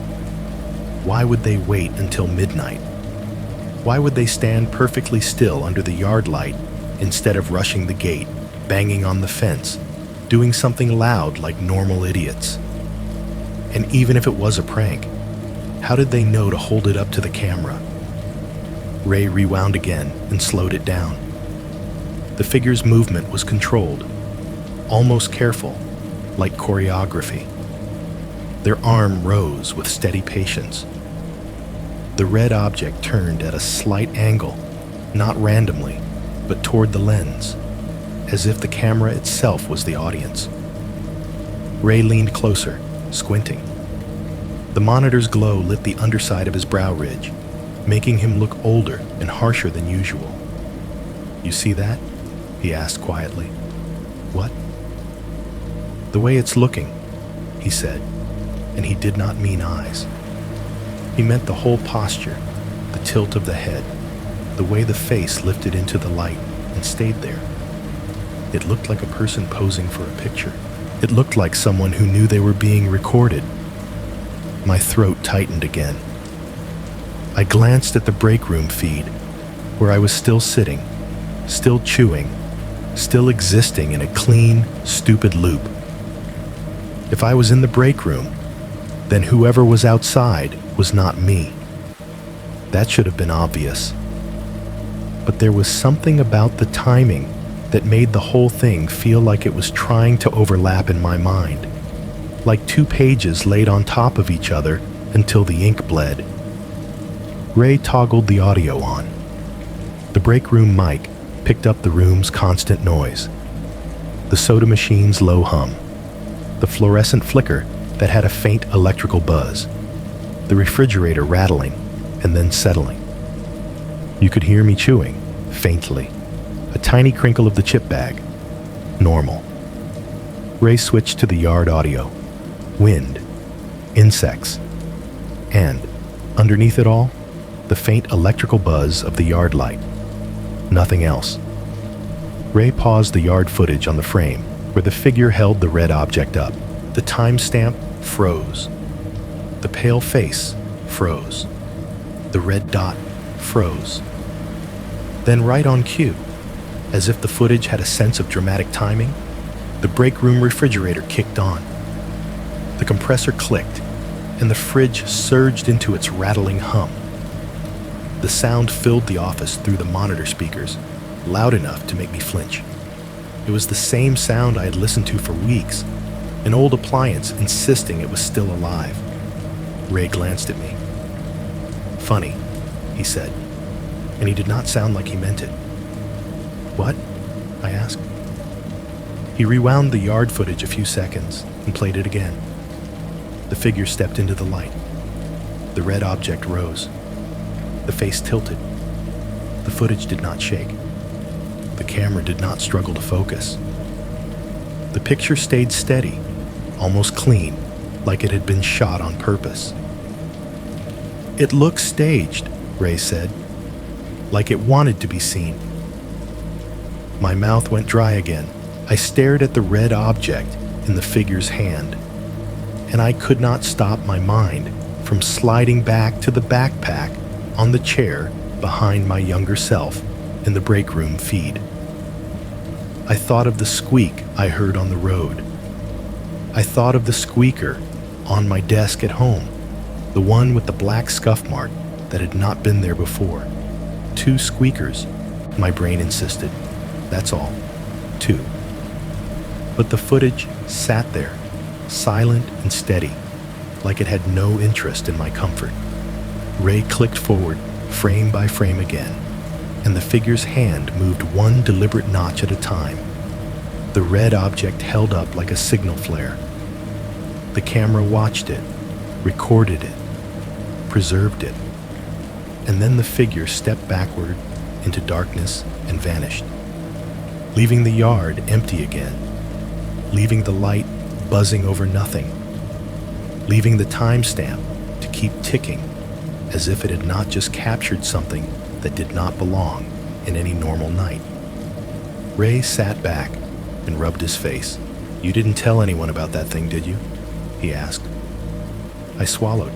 Why would they wait until midnight? Why would they stand perfectly still under the yard light instead of rushing the gate, banging on the fence, doing something loud like normal idiots? And even if it was a prank, how did they know to hold it up to the camera? Ray rewound again and slowed it down. The figure's movement was controlled, almost careful, like choreography. Their arm rose with steady patience. The red object turned at a slight angle, not randomly, but toward the lens, as if the camera itself was the audience. Ray leaned closer, squinting. The monitor's glow lit the underside of his brow ridge, making him look older and harsher than usual. "You see that?" he asked quietly. "What?" "The way it's looking," he said, and he did not mean eyes. He meant the whole posture, the tilt of the head, the way the face lifted into the light and stayed there. It looked like a person posing for a picture. It looked like someone who knew they were being recorded. My throat tightened again. I glanced at the break room feed, where I was still sitting, still chewing, still existing in a clean, stupid loop. If I was in the break room, then whoever was outside was not me. That should have been obvious. But there was something about the timing that made the whole thing feel like it was trying to overlap in my mind, like 2 pages laid on top of each other until the ink bled. Ray toggled the audio on. The break room mic picked up the room's constant noise, the soda machine's low hum, the fluorescent flicker that had a faint electrical buzz, the refrigerator rattling and then settling. You could hear me chewing, faintly, a tiny crinkle of the chip bag. Normal. Ray switched to the yard audio. Wind, insects, and, underneath it all, the faint electrical buzz of the yard light. Nothing else. Ray paused the yard footage on the frame where the figure held the red object up. The timestamp froze. The pale face froze. The red dot froze. Then right on cue, as if the footage had a sense of dramatic timing, the break room refrigerator kicked on. The compressor clicked, and the fridge surged into its rattling hum. The sound filled the office through the monitor speakers, loud enough to make me flinch. It was the same sound I had listened to for weeks, an old appliance insisting it was still alive. Ray glanced at me. "Funny," he said, and he did not sound like he meant it. "What?" I asked. He rewound the yard footage a few seconds and played it again. The figure stepped into the light. The red object rose. The face tilted. The footage did not shake. The camera did not struggle to focus. The picture stayed steady, almost clean, like it had been shot on purpose. "It looks staged," Ray said, "like it wanted to be seen." My mouth went dry again. I stared at the red object in the figure's hand, and I could not stop my mind from sliding back to the backpack on the chair behind my younger self in the break room feed. I thought of the squeak I heard on the road. I thought of the squeaker on my desk at home, the one with the black scuff mark that had not been there before. 2 squeakers, my brain insisted. That's all. 2. But the footage sat there, silent and steady, like it had no interest in my comfort. Ray clicked forward, frame by frame again, and the figure's hand moved one deliberate notch at a time. The red object held up like a signal flare. The camera watched it, recorded it, preserved it, and then the figure stepped backward into darkness and vanished, leaving the yard empty again, leaving the light buzzing over nothing, leaving the timestamp to keep ticking as if it had not just captured something that did not belong in any normal night. Ray sat back and rubbed his face. "You didn't tell anyone about that thing, did you?" he asked. I swallowed.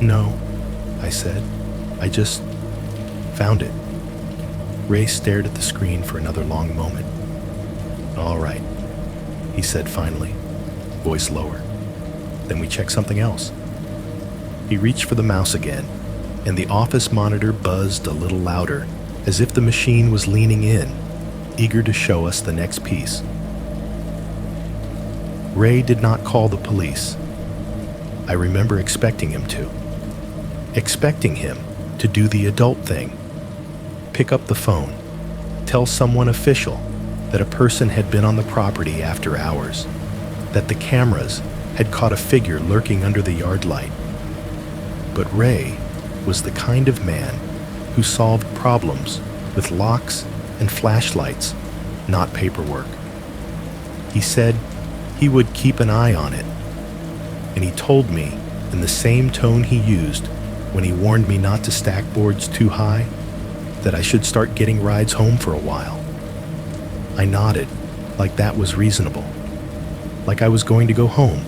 "No," I said. "I just found it." Ray stared at the screen for another long moment. "All right," he said finally, voice lower. "Then we check something else." He reached for the mouse again, and the office monitor buzzed a little louder, as if the machine was leaning in, eager to show us the next piece. Ray did not call the police. I remember expecting him to. Expecting him to do the adult thing. Pick up the phone, tell someone official that a person had been on the property after hours, that the cameras had caught a figure lurking under the yard light. But Ray was the kind of man who solved problems with locks and flashlights, not paperwork. He said he would keep an eye on it, and he told me in the same tone he used when he warned me not to stack boards too high, that I should start getting rides home for a while. I nodded, like that was reasonable, like I was going to go home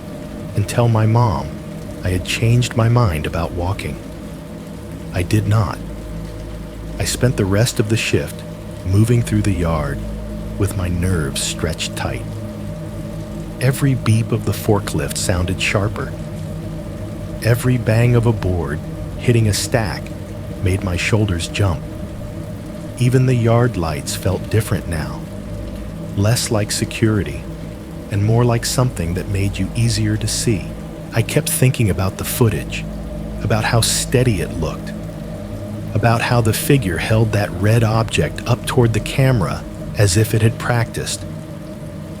and tell my mom I had changed my mind about walking. I did not. I spent the rest of the shift moving through the yard with my nerves stretched tight. Every beep of the forklift sounded sharper. Every bang of a board hitting a stack made my shoulders jump. Even the yard lights felt different now, less like security and more like something that made you easier to see. I kept thinking about the footage, about how steady it looked, about how the figure held that red object up toward the camera as if it had practiced,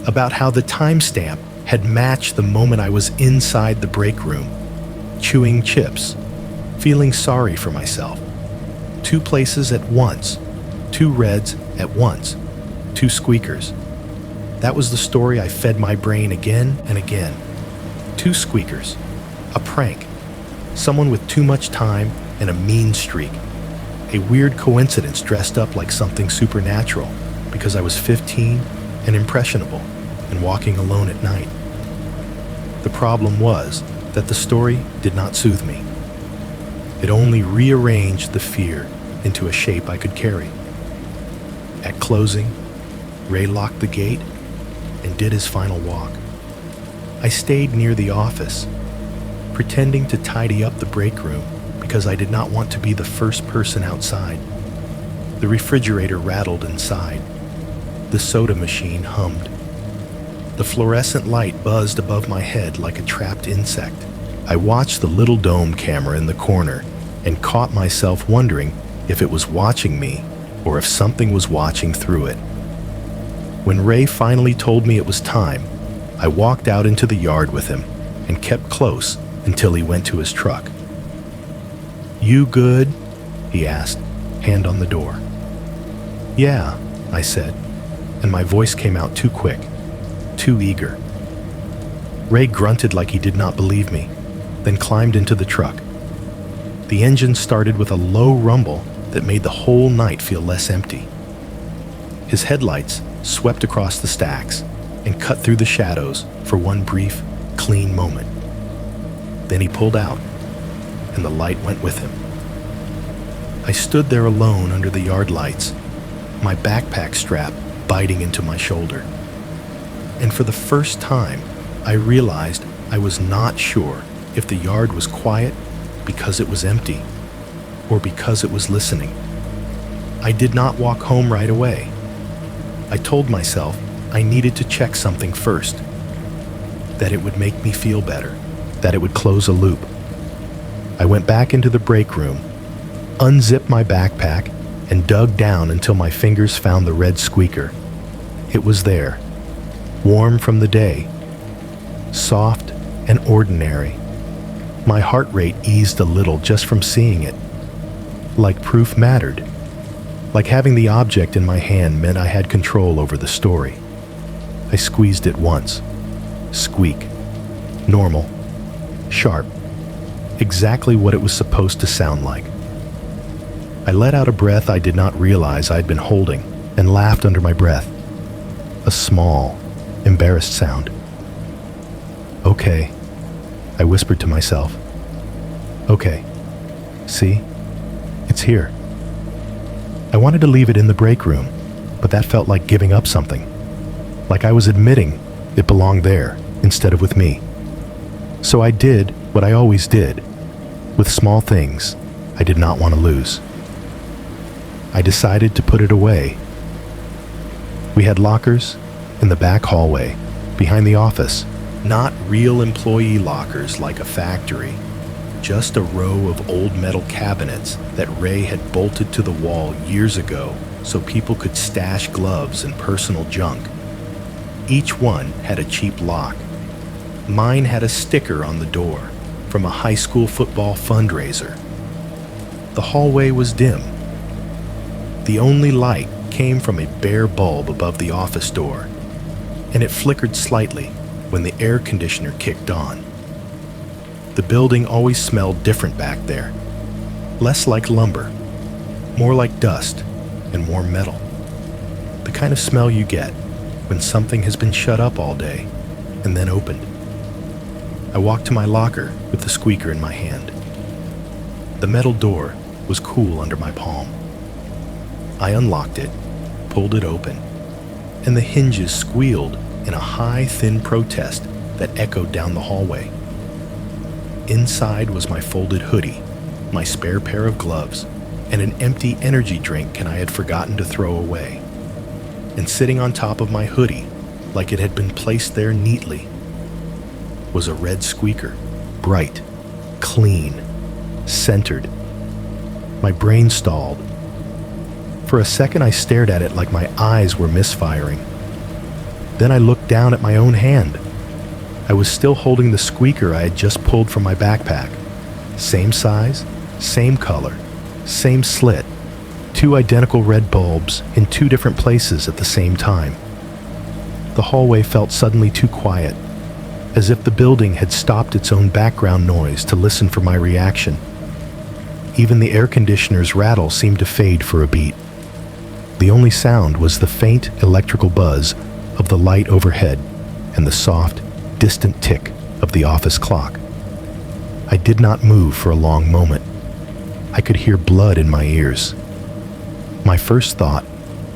about how the timestamp had matched the moment I was inside the break room, chewing chips, feeling sorry for myself. 2 places at once, 2 reds at once, 2 squeakers. That was the story I fed my brain again and again. 2 squeakers, a prank, someone with too much time and a mean streak, a weird coincidence dressed up like something supernatural because I was 15 and impressionable and walking alone at night. The problem was that the story did not soothe me. It only rearranged the fear into a shape I could carry. At closing, Ray locked the gate and did his final walk. I stayed near the office, pretending to tidy up the break room because I did not want to be the first person outside. The refrigerator rattled inside. The soda machine hummed. The fluorescent light buzzed above my head like a trapped insect. I watched the little dome camera in the corner and caught myself wondering if it was watching me or if something was watching through it. When Ray finally told me it was time, I walked out into the yard with him and kept close until he went to his truck. "You good?" he asked, hand on the door. "Yeah," I said, and my voice came out too quick, too eager. Ray grunted like he did not believe me, then climbed into the truck. The engine started with a low rumble that made the whole night feel less empty. His headlights swept across the stacks and cut through the shadows for one brief, clean moment. Then he pulled out, and the light went with him. I stood there alone under the yard lights, my backpack strap biting into my shoulder. And for the first time, I realized I was not sure if the yard was quiet because it was empty or because it was listening. I did not walk home right away. I told myself I needed to check something first, that it would make me feel better, that it would close a loop. I went back into the break room, unzipped my backpack, and dug down until my fingers found the red squeaker. It was there, warm from the day, soft and ordinary. My heart rate eased a little just from seeing it. Like proof mattered. Like having the object in my hand meant I had control over the story. I squeezed it once. Squeak. Normal. Sharp. Exactly what it was supposed to sound like. I let out a breath I did not realize I'd been holding and laughed under my breath. A small, embarrassed sound. "Okay," I whispered to myself. "Okay. See? It's here." I wanted to leave it in the break room, but that felt like giving up something. Like I was admitting it belonged there instead of with me. So I did what I always did, with small things I did not want to lose. I decided to put it away. We had lockers in the back hallway, behind the office. Not real employee lockers like a factory, just a row of old metal cabinets that Ray had bolted to the wall years ago so people could stash gloves and personal junk. Each one had a cheap lock. Mine had a sticker on the door from a high school football fundraiser. The hallway was dim. The only light came from a bare bulb above the office door, and it flickered slightly when the air conditioner kicked on. The building always smelled different back there. Less like lumber, more like dust and warm metal. The kind of smell you get when something has been shut up all day and then opened. I walked to my locker with the squeaker in my hand. The metal door was cool under my palm. I unlocked it, pulled it open, and the hinges squealed in a high, thin protest that echoed down the hallway. Inside was my folded hoodie, my spare pair of gloves, and an empty energy drink can I had forgotten to throw away. And sitting on top of my hoodie, like it had been placed there neatly, was a red squeaker, bright, clean, centered. My brain stalled. For a second I stared at it like my eyes were misfiring. Then I looked down at my own hand. I was still holding the squeaker I had just pulled from my backpack. Same size, same color, same slit, 2 identical red bulbs in 2 different places at the same time. The hallway felt suddenly too quiet, as if the building had stopped its own background noise to listen for my reaction. Even the air conditioner's rattle seemed to fade for a beat. The only sound was the faint electrical buzz of the light overhead and the soft, distant tick of the office clock. I did not move for a long moment. I could hear blood in my ears. My first thought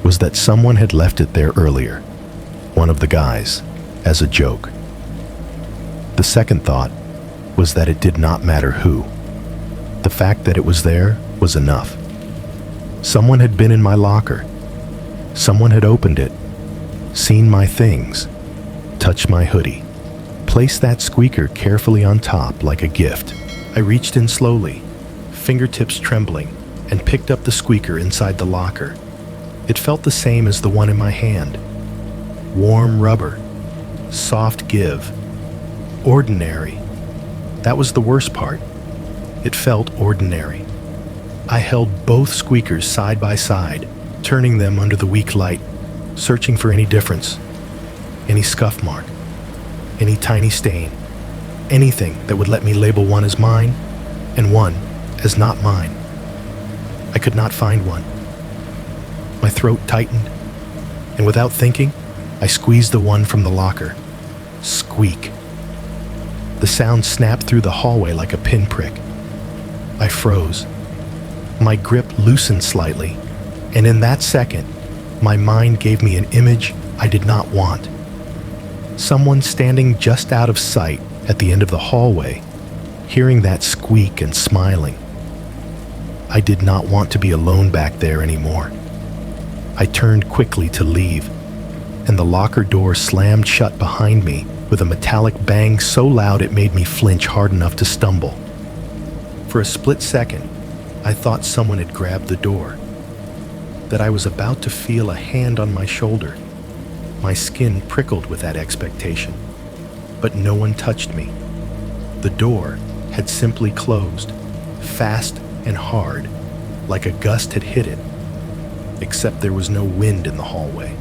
was that someone had left it there earlier, one of the guys, as a joke. The second thought was that it did not matter who. The fact that it was there was enough. Someone had been in my locker. Someone had opened it, seen my things, touched my hoodie, placed that squeaker carefully on top like a gift. I reached in slowly, fingertips trembling, and picked up the squeaker inside the locker. It felt the same as the one in my hand. Warm rubber, soft give, ordinary. That was the worst part. It felt ordinary. I held both squeakers side by side, turning them under the weak light, searching for any difference, any scuff mark, any tiny stain, anything that would let me label one as mine and one as not mine. I could not find one. My throat tightened, and without thinking, I squeezed the one from the locker. Squeak. The sound snapped through the hallway like a pinprick. I froze. My grip loosened slightly, and in that second, my mind gave me an image I did not want. Someone standing just out of sight at the end of the hallway, hearing that squeak and smiling. I did not want to be alone back there anymore. I turned quickly to leave, and the locker door slammed shut behind me with a metallic bang so loud it made me flinch hard enough to stumble. For a split second, I thought someone had grabbed the door, that I was about to feel a hand on my shoulder. My skin prickled with that expectation, but no one touched me. The door had simply closed, fast and hard, like a gust had hit it, except there was no wind in the hallway,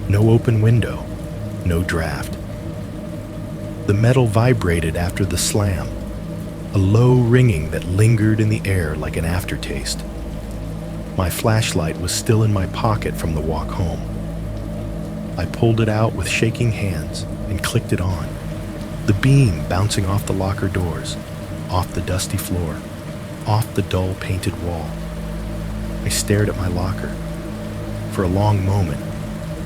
no open window, no draft. The metal vibrated after the slam, a low ringing that lingered in the air like an aftertaste. My flashlight was still in my pocket from the walk home. I pulled it out with shaking hands and clicked it on, the beam bouncing off the locker doors, off the dusty floor, off the dull painted wall. I stared at my locker. For a long moment,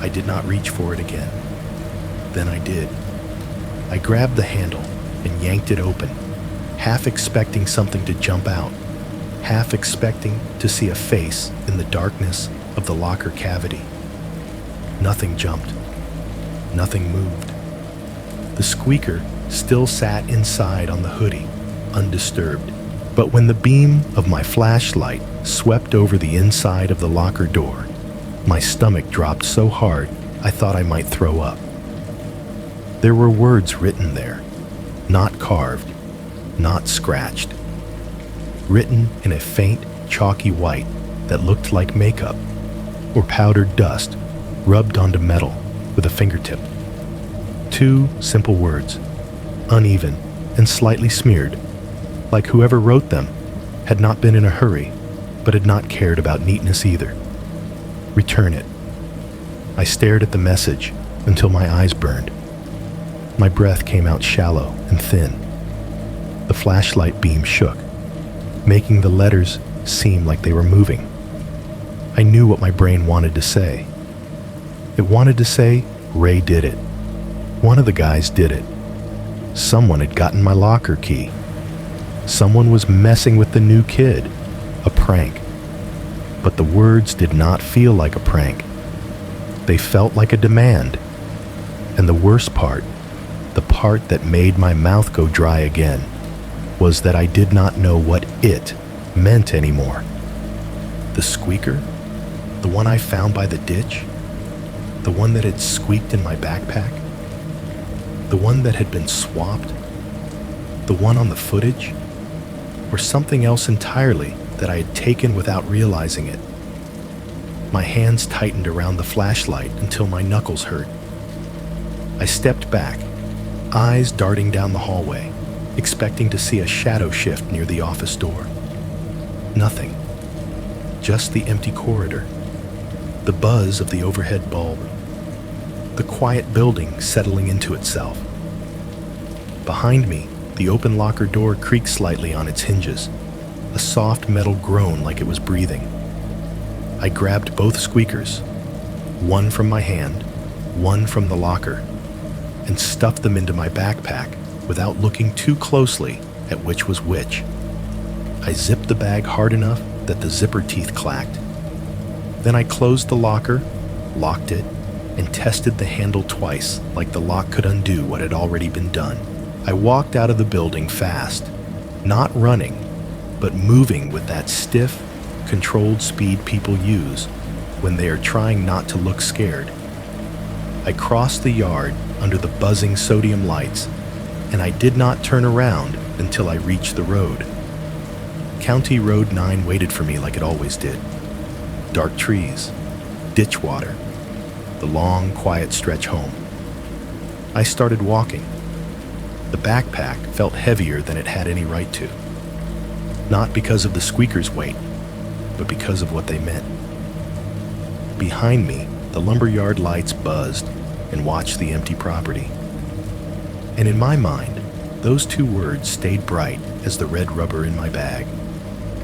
I did not reach for it again. Then I did. I grabbed the handle and yanked it open, half expecting something to jump out, half expecting to see a face in the darkness of the locker cavity. Nothing jumped. Nothing moved. The squeaker still sat inside on the hoodie, undisturbed. But when the beam of my flashlight swept over the inside of the locker door, my stomach dropped so hard I thought I might throw up. There were words written there, not carved, not scratched. Written in a faint, chalky white that looked like makeup or powdered dust rubbed onto metal with a fingertip. 2 simple words, uneven and slightly smeared, like whoever wrote them had not been in a hurry, but had not cared about neatness either. Return it. I stared at the message until my eyes burned. My breath came out shallow and thin. The flashlight beam shook, making the letters seem like they were moving. I knew what my brain wanted to say. It wanted to say, Ray did it. One of the guys did it. Someone had gotten my locker key. Someone was messing with the new kid. A prank. But the words did not feel like a prank. They felt like a demand. And the worst part, the part that made my mouth go dry again, was that I did not know what it meant anymore. The squeaker? The one I found by the ditch? The one that had squeaked in my backpack? The one that had been swapped? The one on the footage? Or something else entirely that I had taken without realizing it? My hands tightened around the flashlight until my knuckles hurt. I stepped back, eyes darting down the hallway, expecting to see a shadow shift near the office door. Nothing. Just the empty corridor, the buzz of the overhead bulb, the quiet building settling into itself. Behind me, the open locker door creaked slightly on its hinges, a soft metal groan like it was breathing. I grabbed both squeakers, one from my hand, one from the locker, and stuffed them into my backpack without looking too closely at which was which. I zipped the bag hard enough that the zipper teeth clacked. Then I closed the locker, locked it, and tested the handle twice like the lock could undo what had already been done. I walked out of the building fast, not running, but moving with that stiff, controlled speed people use when they are trying not to look scared. I crossed the yard under the buzzing sodium lights, and I did not turn around until I reached the road. County Road 9 waited for me like it always did. Dark trees, ditch water, the long, quiet stretch home. I started walking. The backpack felt heavier than it had any right to. Not because of the squeaker's weight, but because of what they meant. Behind me, the lumberyard lights buzzed and watched the empty property. And in my mind, those two words stayed bright as the red rubber in my bag.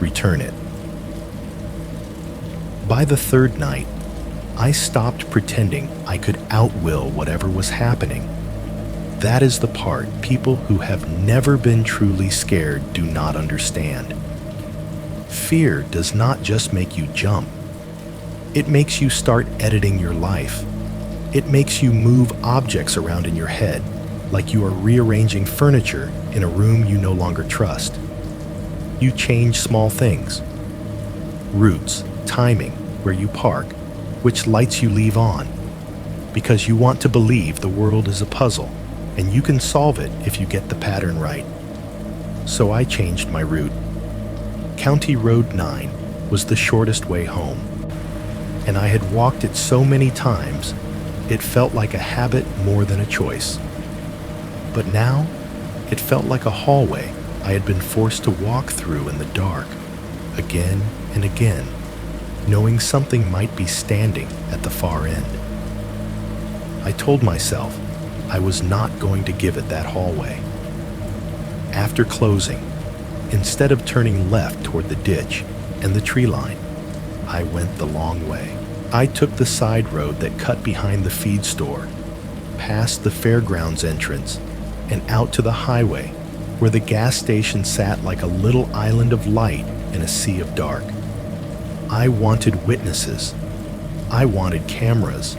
Return it. By the third night, I stopped pretending I could outwill whatever was happening. That is the part people who have never been truly scared do not understand. Fear does not just make you jump. It makes you start editing your life. It makes you move objects around in your head, like you are rearranging furniture in a room you no longer trust. You change small things. Routes, timing, where you park, which lights you leave on, because you want to believe the world is a puzzle, and you can solve it if you get the pattern right. So I changed my route. County Road 9 was the shortest way home, and I had walked it so many times, it felt like a habit more than a choice. But now, it felt like a hallway I had been forced to walk through in the dark, again and again, knowing something might be standing at the far end. I told myself I was not going to give it that hallway. After closing, instead of turning left toward the ditch and the tree line, I went the long way. I took the side road that cut behind the feed store, past the fairgrounds entrance, and out to the highway, where the gas station sat like a little island of light in a sea of dark. I wanted witnesses. I wanted cameras.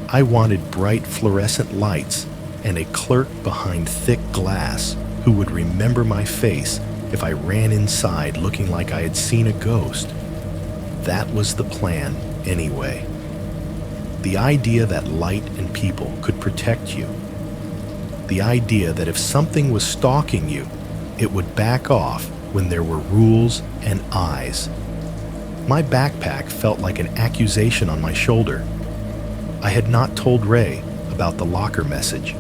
I wanted bright fluorescent lights and a clerk behind thick glass who would remember my face if I ran inside looking like I had seen a ghost. That was the plan anyway. The idea that light and people could protect you. The idea that if something was stalking you, it would back off when there were rules and eyes. My backpack felt like an accusation on my shoulder. I had not told Ray about the locker message.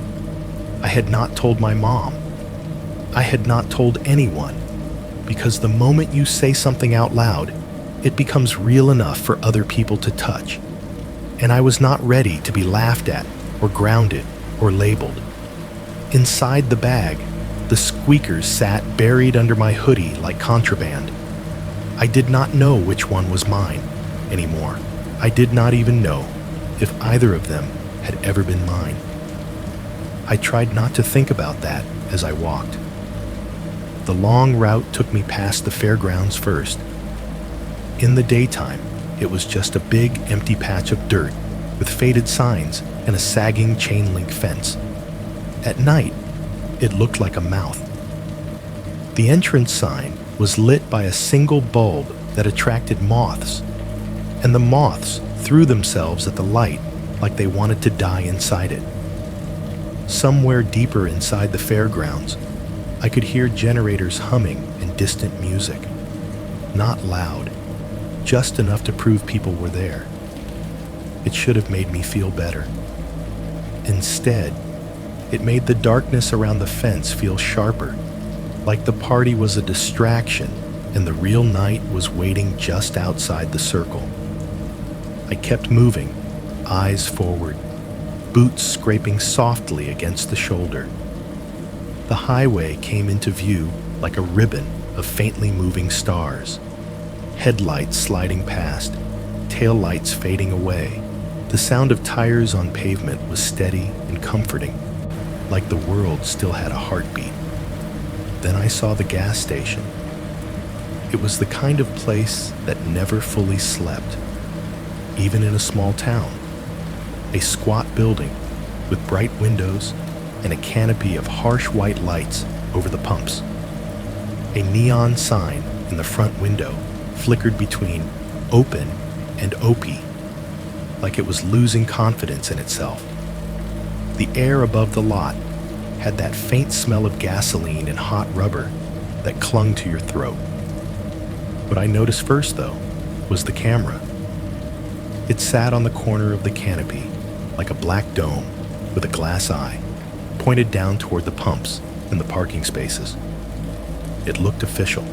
I had not told my mom. I had not told anyone, because the moment you say something out loud, it becomes real enough for other people to touch. And I was not ready to be laughed at or grounded or labeled. Inside the bag, the squeakers sat buried under my hoodie like contraband. I did not know which one was mine anymore. I did not even know if either of them had ever been mine. I tried not to think about that as I walked. The long route took me past the fairgrounds first. In the daytime, it was just a big, empty patch of dirt with faded signs and a sagging chain-link fence. At night, it looked like a mouth. The entrance sign was lit by a single bulb that attracted moths, and the moths threw themselves at the light like they wanted to die inside it. Somewhere deeper inside the fairgrounds, I could hear generators humming and distant music. Not loud, just enough to prove people were there. It should have made me feel better. Instead, it made the darkness around the fence feel sharper, like the party was a distraction and the real night was waiting just outside the circle. I kept moving, eyes forward, boots scraping softly against the shoulder. The highway came into view like a ribbon of faintly moving stars. Headlights sliding past, taillights fading away. The sound of tires on pavement was steady and comforting, like the world still had a heartbeat. Then I saw the gas station. It was the kind of place that never fully slept, even in a small town. A squat building with bright windows and a canopy of harsh white lights over the pumps. A neon sign in the front window flickered between open and OP, like it was losing confidence in itself. The air above the lot had that faint smell of gasoline and hot rubber that clung to your throat. What I noticed first, though, was the camera. It sat on the corner of the canopy, like a black dome with a glass eye, pointed down toward the pumps and the parking spaces. It looked official.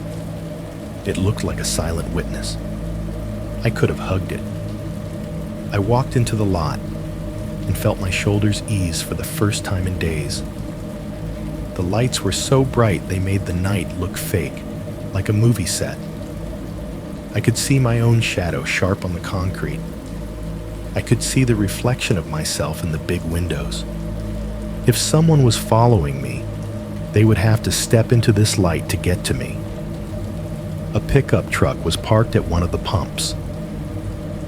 It looked like a silent witness. I could have hugged it. I walked into the lot and felt my shoulders ease for the first time in days. The lights were so bright they made the night look fake, like a movie set. I could see my own shadow sharp on the concrete. I could see the reflection of myself in the big windows. If someone was following me, they would have to step into this light to get to me. A pickup truck was parked at one of the pumps.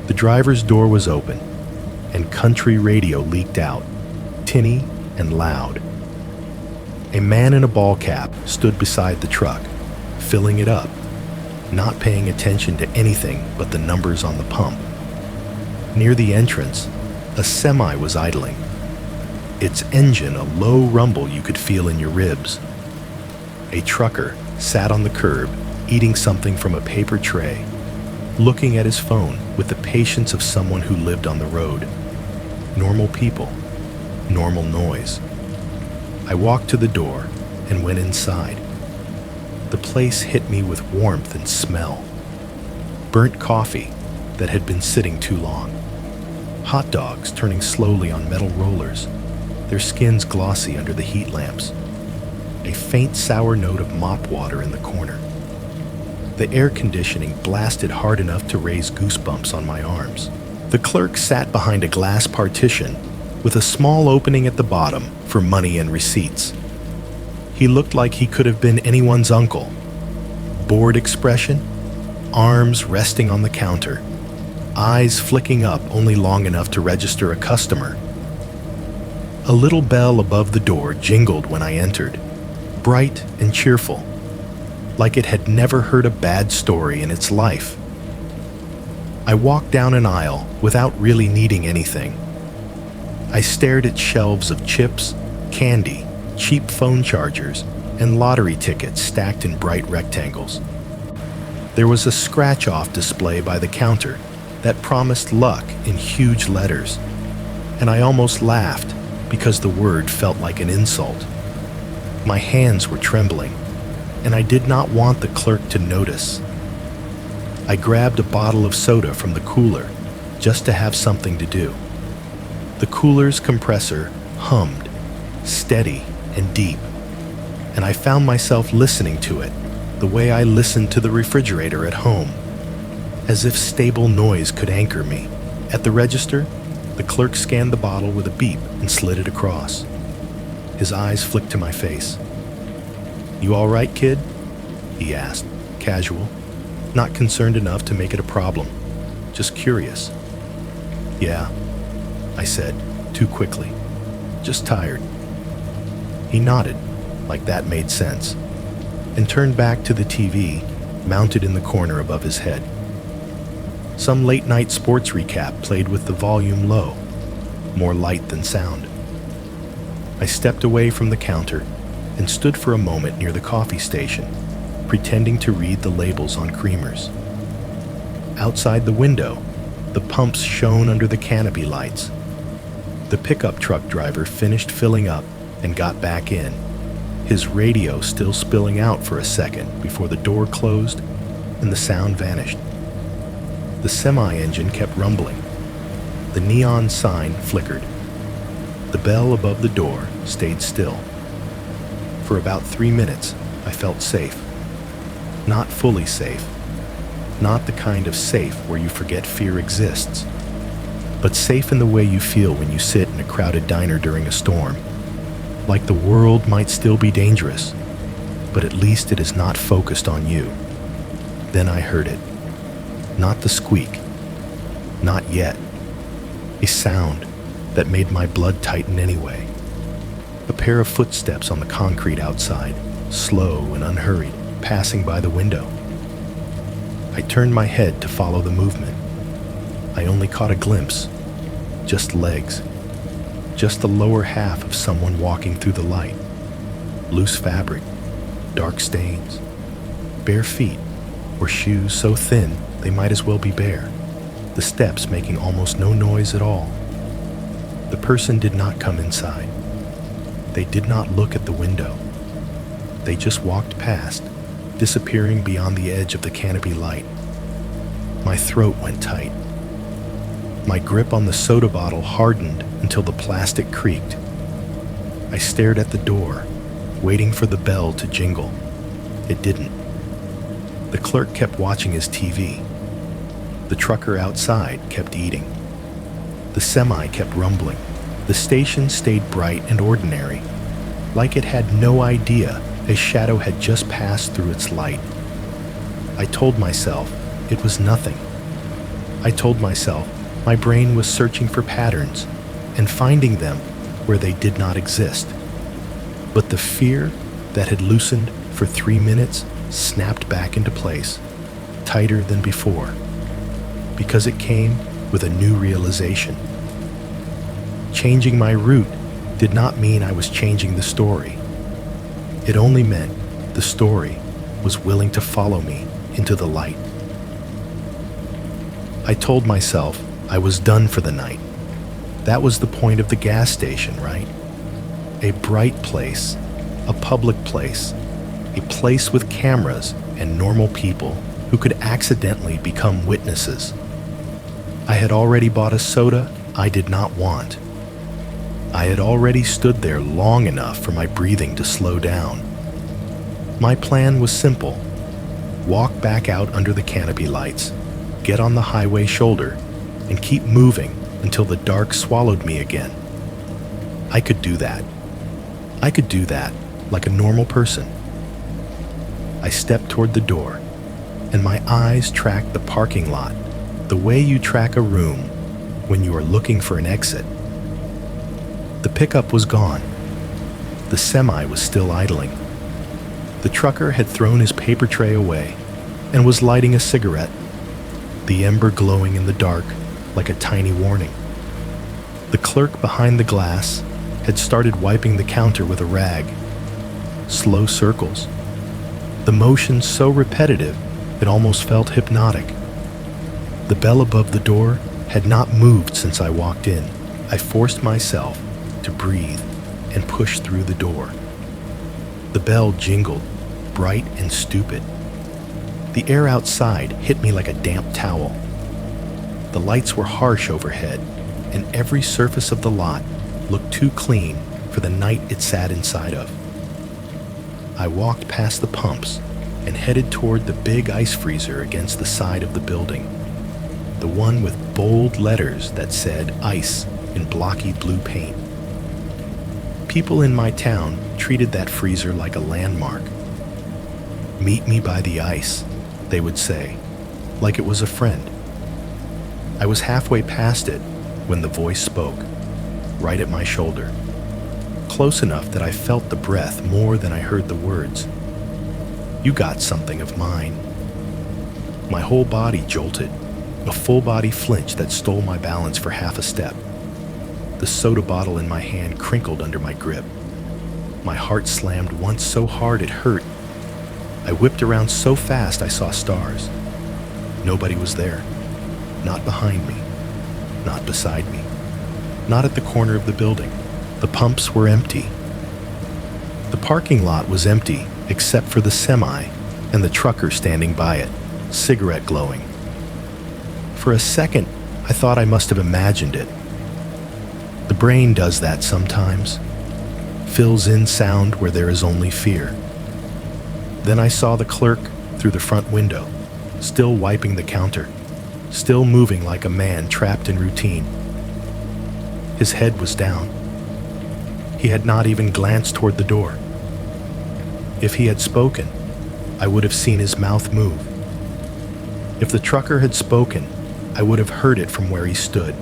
The driver's door was open, and country radio leaked out, tinny and loud. A man in a ball cap stood beside the truck, filling it up, not paying attention to anything but the numbers on the pump. Near the entrance, a semi was idling, its engine a low rumble you could feel in your ribs. A trucker sat on the curb, eating something from a paper tray, looking at his phone with the patience of someone who lived on the road. Normal people, normal noise. I walked to the door and went inside. The place hit me with warmth and smell. Burnt coffee that had been sitting too long. Hot dogs turning slowly on metal rollers, their skins glossy under the heat lamps. A faint sour note of mop water in the corner. The air conditioning blasted hard enough to raise goosebumps on my arms. The clerk sat behind a glass partition with a small opening at the bottom for money and receipts. He looked like he could have been anyone's uncle. Bored expression, arms resting on the counter, eyes flicking up only long enough to register a customer. A little bell above the door jingled when I entered, bright and cheerful, like it had never heard a bad story in its life. I walked down an aisle without really needing anything. I stared at shelves of chips, candy, cheap phone chargers, and lottery tickets stacked in bright rectangles. There was a scratch-off display by the counter that promised luck in huge letters, and I almost laughed because the word felt like an insult. My hands were trembling, and I did not want the clerk to notice. I grabbed a bottle of soda from the cooler just to have something to do. The cooler's compressor hummed, steady and deep, and I found myself listening to it the way I listened to the refrigerator at home, as if stable noise could anchor me. At the register, the clerk scanned the bottle with a beep and slid it across. His eyes flicked to my face. "You all right, kid?" he asked, casual, not concerned enough to make it a problem, just curious. "Yeah," I said, too quickly. "Just tired." He nodded, like that made sense, and turned back to the TV mounted in the corner above his head. Some late-night sports recap played with the volume low, more light than sound. I stepped away from the counter and stood for a moment near the coffee station, pretending to read the labels on creamers. Outside the window, the pumps shone under the canopy lights. The pickup truck driver finished filling up and got back in, his radio still spilling out for a second before the door closed and the sound vanished. The semi-engine kept rumbling. The neon sign flickered. The bell above the door stayed still. For about 3 minutes, I felt safe. Not fully safe. Not the kind of safe where you forget fear exists, but safe in the way you feel when you sit in a crowded diner during a storm. Like the world might still be dangerous, but at least it is not focused on you. Then I heard it. Not the squeak. Not yet. A sound that made my blood tighten anyway. A pair of footsteps on the concrete outside, slow and unhurried, passing by the window. I turned my head to follow the movement. I only caught a glimpse. Just legs. Just the lower half of someone walking through the light. Loose fabric. Dark stains. Bare feet, or shoes so thin they might as well be bare. The steps making almost no noise at all. The person did not come inside. They did not look at the window. They just walked past, disappearing beyond the edge of the canopy light. My throat went tight. My grip on the soda bottle hardened until the plastic creaked. I stared at the door, waiting for the bell to jingle. It didn't. The clerk kept watching his TV. The trucker outside kept eating. The semi kept rumbling. The station stayed bright and ordinary, like it had no idea a shadow had just passed through its light. I told myself it was nothing. I told myself my brain was searching for patterns and finding them where they did not exist. But the fear that had loosened for 3 minutes snapped back into place, tighter than before, because it came with a new realization. Changing my route did not mean I was changing the story. It only meant the story was willing to follow me into the light. I told myself I was done for the night. That was the point of the gas station, right? A bright place, a public place, a place with cameras and normal people who could accidentally become witnesses. I had already bought a soda I did not want. I had already stood there long enough for my breathing to slow down. My plan was simple. Walk back out under the canopy lights, get on the highway shoulder, and keep moving until the dark swallowed me again. I could do that. I could do that like a normal person. I stepped toward the door, and my eyes tracked the parking lot the way you track a room when you are looking for an exit. The pickup was gone. The semi was still idling. The trucker had thrown his paper tray away and was lighting a cigarette, the ember glowing in the dark like a tiny warning. The clerk behind the glass had started wiping the counter with a rag. Slow circles. The motion so repetitive it almost felt hypnotic. The bell above the door had not moved since I walked in. I forced myself to breathe and push through the door. The bell jingled, bright and stupid. The air outside hit me like a damp towel. The lights were harsh overhead, and every surface of the lot looked too clean for the night it sat inside of. I walked past the pumps and headed toward the big ice freezer against the side of the building, the one with bold letters that said ice in blocky blue paint. People in my town treated that freezer like a landmark. "Meet me by the ice," they would say, like it was a friend. I was halfway past it when the voice spoke, right at my shoulder, close enough that I felt the breath more than I heard the words. "You got something of mine." My whole body jolted, a full-body flinch that stole my balance for half a step. The soda bottle in my hand crinkled under my grip. My heart slammed once so hard it hurt. I whipped around so fast I saw stars. Nobody was there. Not behind me. Not beside me. Not at the corner of the building. The pumps were empty. The parking lot was empty except for the semi and the trucker standing by it, cigarette glowing. For a second, I thought I must have imagined it. The brain does that sometimes. Fills in sound where there is only fear. Then I saw the clerk through the front window, still wiping the counter, still moving like a man trapped in routine. His head was down. He had not even glanced toward the door. If he had spoken, I would have seen his mouth move. If the trucker had spoken, I would have heard it from where he stood.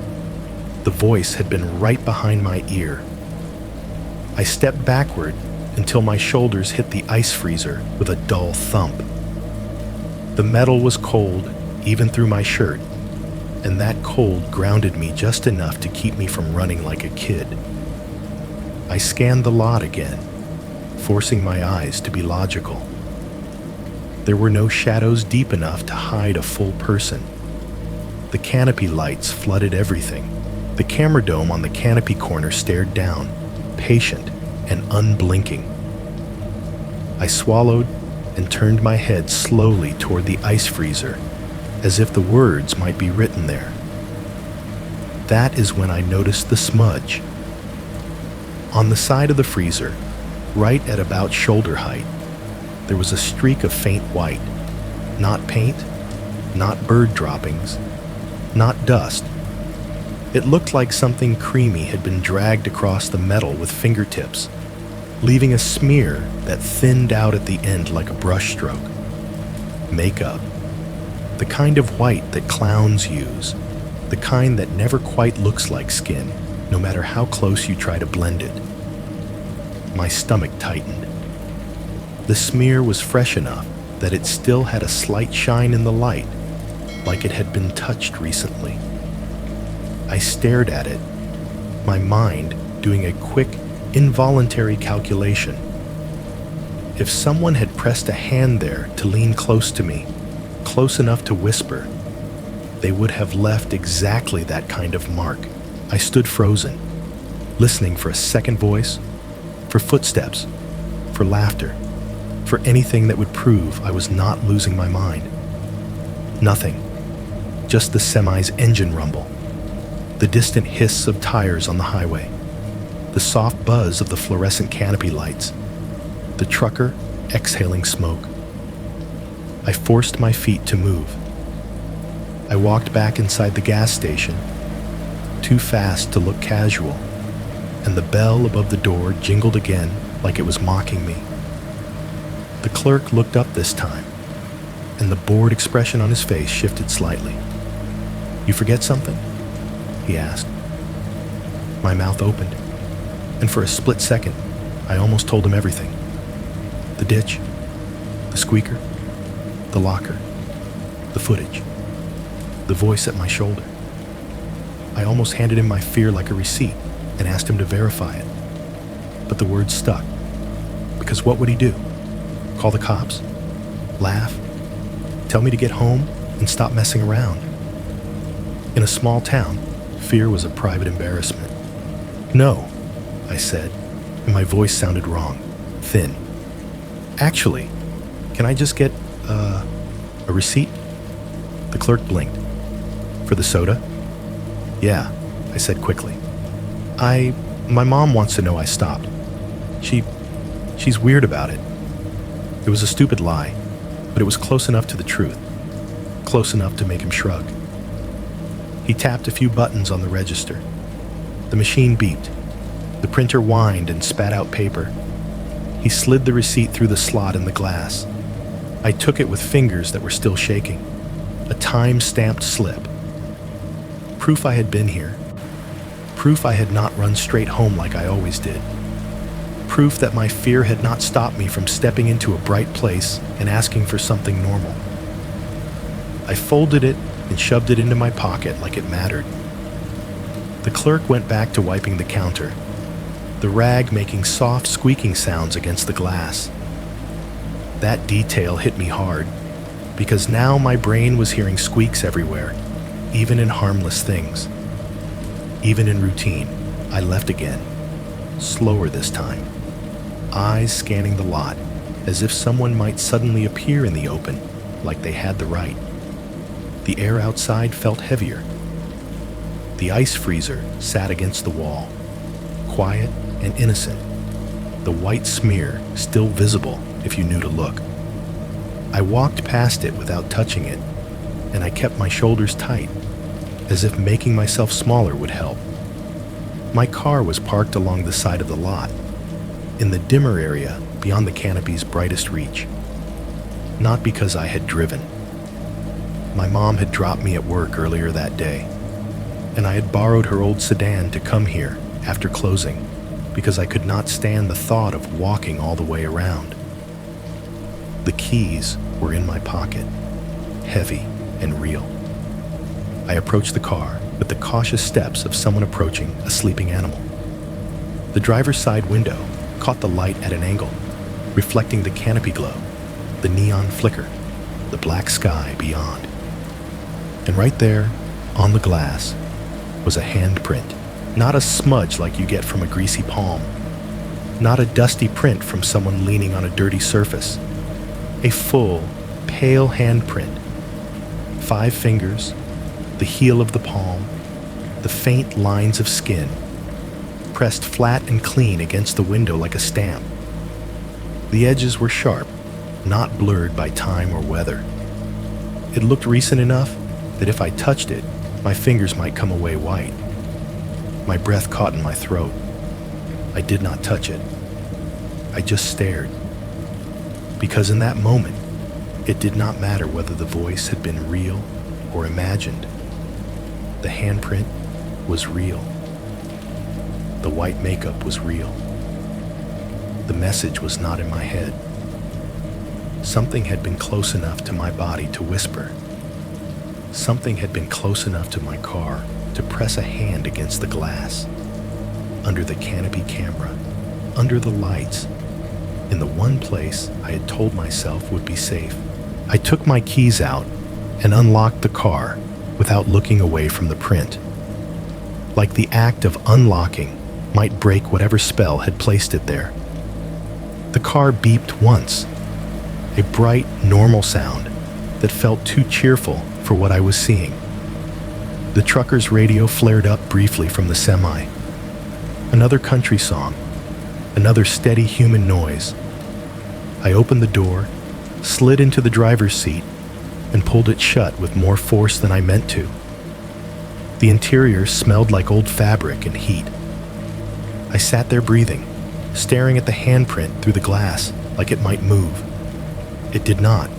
The voice had been right behind my ear. I stepped backward until my shoulders hit the ice freezer with a dull thump. The metal was cold, even through my shirt, and that cold grounded me just enough to keep me from running like a kid. I scanned the lot again, forcing my eyes to be logical. There were no shadows deep enough to hide a full person. The canopy lights flooded everything. The camera dome on the canopy corner stared down, patient and unblinking. I swallowed and turned my head slowly toward the ice freezer, as if the words might be written there. That is when I noticed the smudge. On the side of the freezer, right at about shoulder height, there was a streak of faint white. Not paint, not bird droppings, not dust. It looked like something creamy had been dragged across the metal with fingertips, leaving a smear that thinned out at the end like a brushstroke. Makeup. The kind of white that clowns use. The kind that never quite looks like skin, no matter how close you try to blend it. My stomach tightened. The smear was fresh enough that it still had a slight shine in the light, like it had been touched recently. I stared at it, my mind doing a quick, involuntary calculation. If someone had pressed a hand there to lean close to me, close enough to whisper, they would have left exactly that kind of mark. I stood frozen, listening for a second voice, for footsteps, for laughter, for anything that would prove I was not losing my mind. Nothing. Just the semi's engine rumble, the distant hiss of tires on the highway, the soft buzz of the fluorescent canopy lights, the trucker exhaling smoke. I forced my feet to move. I walked back inside the gas station, too fast to look casual, and the bell above the door jingled again like it was mocking me. The clerk looked up this time, and the bored expression on his face shifted slightly. "You forget something?" he asked. My mouth opened, and for a split second, I almost told him everything. The ditch, the squeaker, the locker, the footage, the voice at my shoulder. I almost handed him my fear like a receipt and asked him to verify it. But the words stuck, because what would he do? Call the cops? Laugh? Tell me to get home and stop messing around? In a small town, fear was a private embarrassment. "No," I said, and my voice sounded wrong, thin. "Actually, can I just get, a receipt?" The clerk blinked. "For the soda?" "Yeah," I said quickly. My mom wants to know I stopped. She's weird about it. It was a stupid lie, but it was close enough to the truth. Close enough to make him shrug. He tapped a few buttons on the register. The machine beeped. The printer whined and spat out paper. He slid the receipt through the slot in the glass. I took it with fingers that were still shaking. A time-stamped slip. Proof I had been here. Proof I had not run straight home like I always did. Proof that my fear had not stopped me from stepping into a bright place and asking for something normal. I folded it and shoved it into my pocket like it mattered. The clerk went back to wiping the counter, the rag making soft squeaking sounds against the glass. That detail hit me hard, because now my brain was hearing squeaks everywhere, even in harmless things. Even in routine, I left again, slower this time, eyes scanning the lot, as if someone might suddenly appear in the open, like they had the right. The air outside felt heavier. The ice freezer sat against the wall, quiet and innocent, the white smear still visible if you knew to look. I walked past it without touching it, and I kept my shoulders tight, as if making myself smaller would help. My car was parked along the side of the lot, in the dimmer area beyond the canopy's brightest reach. Not because I had driven. My mom had dropped me at work earlier that day, and I had borrowed her old sedan to come here after closing because I could not stand the thought of walking all the way around. The keys were in my pocket, heavy and real. I approached the car with the cautious steps of someone approaching a sleeping animal. The driver's side window caught the light at an angle, reflecting the canopy glow, the neon flicker, the black sky beyond. And right there, on the glass, was a handprint, not a smudge like you get from a greasy palm, not a dusty print from someone leaning on a dirty surface. A full, pale handprint. 5 fingers, the heel of the palm, the faint lines of skin, pressed flat and clean against the window like a stamp. The edges were sharp, not blurred by time or weather. It looked recent enough that if I touched it, my fingers might come away white. My breath caught in my throat. I did not touch it. I just stared. Because in that moment, it did not matter whether the voice had been real or imagined. The handprint was real. The white makeup was real. The message was not in my head. Something had been close enough to my body to whisper. Something had been close enough to my car to press a hand against the glass. Under the canopy camera, under the lights, in the one place I had told myself would be safe. I took my keys out and unlocked the car without looking away from the print. Like the act of unlocking might break whatever spell had placed it there. The car beeped once, a bright, normal sound that felt too cheerful for what I was seeing. The trucker's radio flared up briefly from the semi. Another country song, another steady human noise. I opened the door, slid into the driver's seat, and pulled it shut with more force than I meant to. The interior smelled like old fabric and heat. I sat there breathing, staring at the handprint through the glass like it might move. It did not.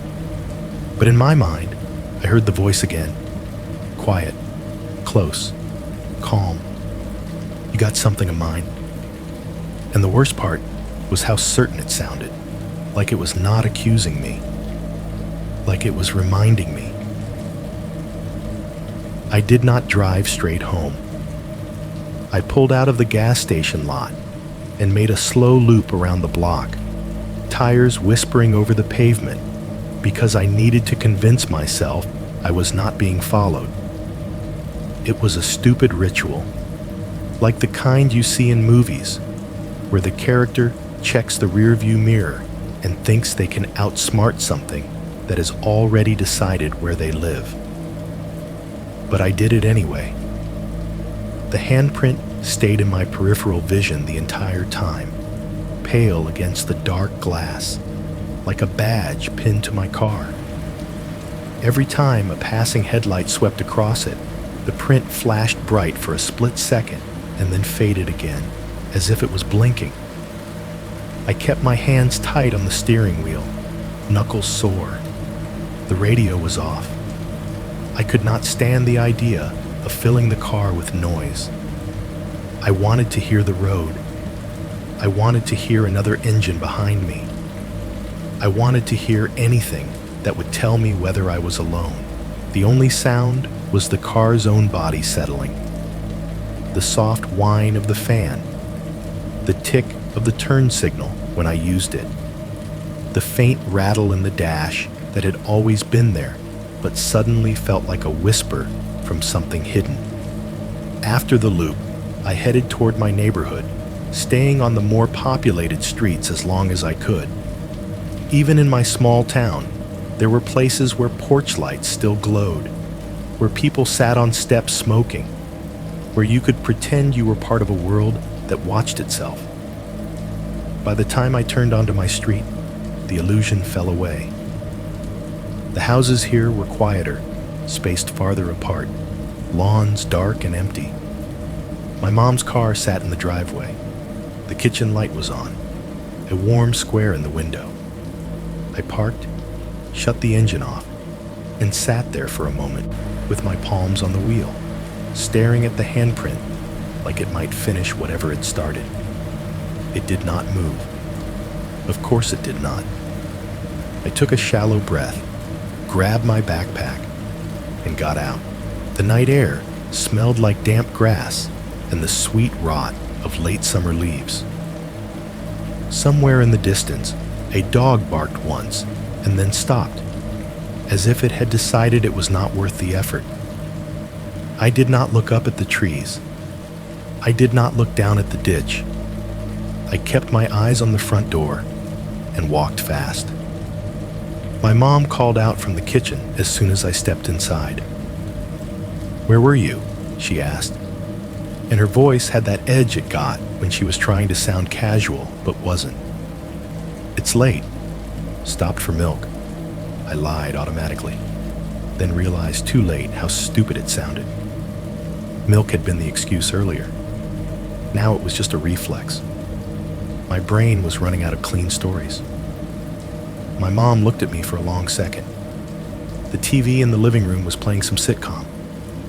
But in my mind, I heard the voice again. Quiet, close, calm. You got something of mine. And the worst part was how certain it sounded, like it was not accusing me, like it was reminding me. I did not drive straight home. I pulled out of the gas station lot and made a slow loop around the block, tires whispering over the pavement, because I needed to convince myself I was not being followed. It was a stupid ritual, like the kind you see in movies, where the character checks the rearview mirror and thinks they can outsmart something that has already decided where they live. But I did it anyway. The handprint stayed in my peripheral vision the entire time, pale against the dark glass, like a badge pinned to my car. Every time a passing headlight swept across it, the print flashed bright for a split second and then faded again, as if it was blinking. I kept my hands tight on the steering wheel, knuckles sore. The radio was off. I could not stand the idea of filling the car with noise. I wanted to hear the road. I wanted to hear another engine behind me. I wanted to hear anything that would tell me whether I was alone. The only sound was the car's own body settling. the soft whine of the fan, the tick of the turn signal when I used it, the faint rattle in the dash that had always been there but suddenly felt like a whisper from something hidden. After the loop, I headed toward my neighborhood, staying on the more populated streets as long as I could. Even in my small town, there were places where porch lights still glowed, where people sat on steps smoking, where you could pretend you were part of a world that watched itself. By the time I turned onto my street, the illusion fell away. The houses here were quieter, spaced farther apart, lawns dark and empty. My mom's car sat in the driveway. The kitchen light was on, a warm square in the window. I parked, shut the engine off, and sat there for a moment with my palms on the wheel, staring at the handprint like it might finish whatever it started. It did not move. Of course it did not. I took a shallow breath, grabbed my backpack, and got out. The night air smelled like damp grass and the sweet rot of late summer leaves. Somewhere in the distance, a dog barked once and then stopped, as if it had decided it was not worth the effort. I did not look up at the trees. I did not look down at the ditch. I kept my eyes on the front door and walked fast. My mom called out from the kitchen as soon as I stepped inside. "Where were you?" she asked, and her voice had that edge it got when she was trying to sound casual but wasn't. "It's late. Stopped for milk." I lied automatically, then realized too late how stupid it sounded. Milk had been the excuse earlier. Now it was just a reflex. My brain was running out of clean stories. My mom looked at me for a long second. The TV in the living room was playing some sitcom,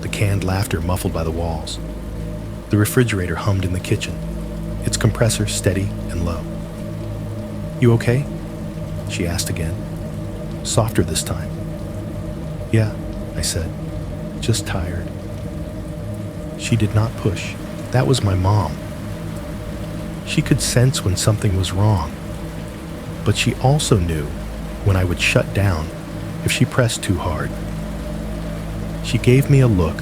the canned laughter muffled by the walls. The refrigerator hummed in the kitchen, its compressor steady and low. "You okay?" she asked again, softer this time. "Yeah," I said, "just tired." She did not push. That was my mom. She could sense when something was wrong, but she also knew when I would shut down if she pressed too hard. She gave me a look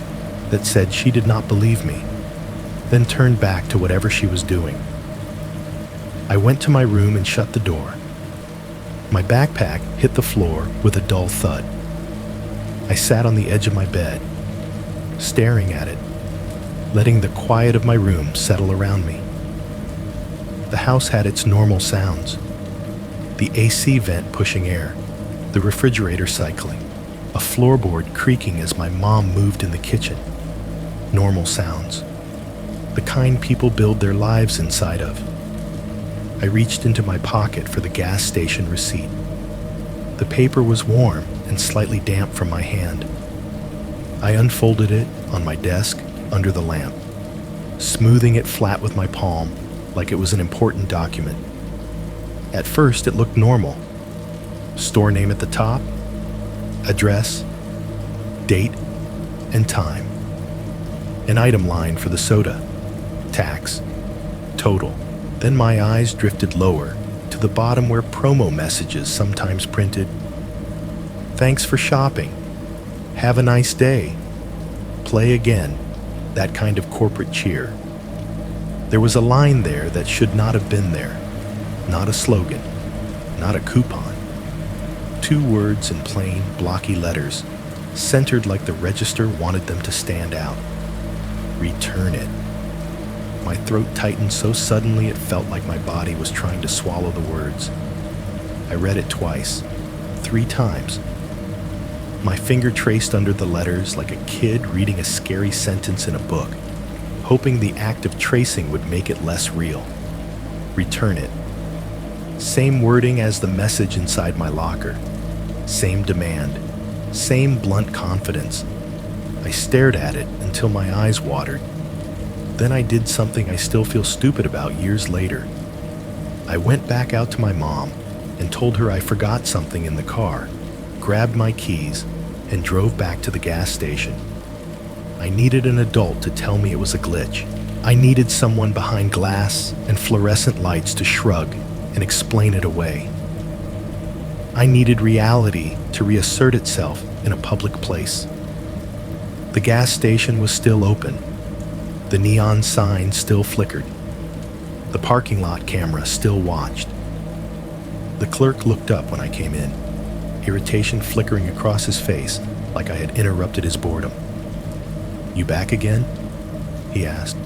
that said she did not believe me, then turned back to whatever she was doing. I went to my room and shut the door. My backpack hit the floor with a dull thud. I sat on the edge of my bed, staring at it, letting the quiet of my room settle around me. The house had its normal sounds. The AC vent pushing air, the refrigerator cycling, a floorboard creaking as my mom moved in the kitchen. Normal sounds. The kind people build their lives inside of. I reached into my pocket for the gas station receipt. The paper was warm and slightly damp from my hand. I unfolded it on my desk under the lamp, smoothing it flat with my palm like it was an important document. At first, it looked normal. Store name at the top, address, date, and time. An item line for the soda, tax, total. Then my eyes drifted lower to the bottom where promo messages sometimes printed, "Thanks for shopping. Have a nice day. Play again." That kind of corporate cheer. There was a line there that should not have been there. Not a slogan, not a coupon. 2 words in plain, blocky letters, centered like the register wanted them to stand out. Return it. My throat tightened so suddenly it felt like my body was trying to swallow the words. I read it twice, 3 times. My finger traced under the letters like a kid reading a scary sentence in a book, hoping the act of tracing would make it less real. Return it. Same wording as the message inside my locker. Same demand. Same blunt confidence. I stared at it until my eyes watered. Then I did something I still feel stupid about years later. I went back out to my mom and told her I forgot something in the car, grabbed my keys, and drove back to the gas station. I needed an adult to tell me it was a glitch. I needed someone behind glass and fluorescent lights to shrug and explain it away. I needed reality to reassert itself in a public place. The gas station was still open. The neon sign still flickered. The parking lot camera still watched. The clerk looked up when I came in, irritation flickering across his face like I had interrupted his boredom. "You back again?" he asked.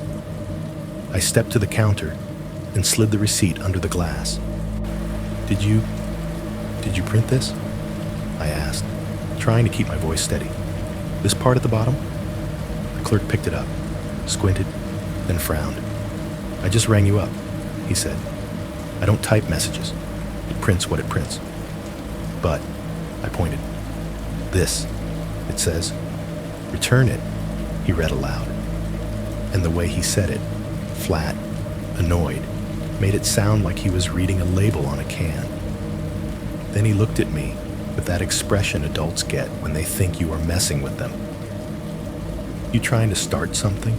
I stepped to the counter and slid the receipt under the glass. Did you print this?" I asked, trying to keep my voice steady. "This part at the bottom?" The clerk picked it up, squinted, then frowned. "I just rang you up," he said. "I don't type messages. It prints what it prints." "But," I pointed. "This, it says, return it," he read aloud. And the way he said it, flat, annoyed, made it sound like he was reading a label on a can. Then he looked at me with that expression adults get when they think you are messing with them. "You trying to start something?"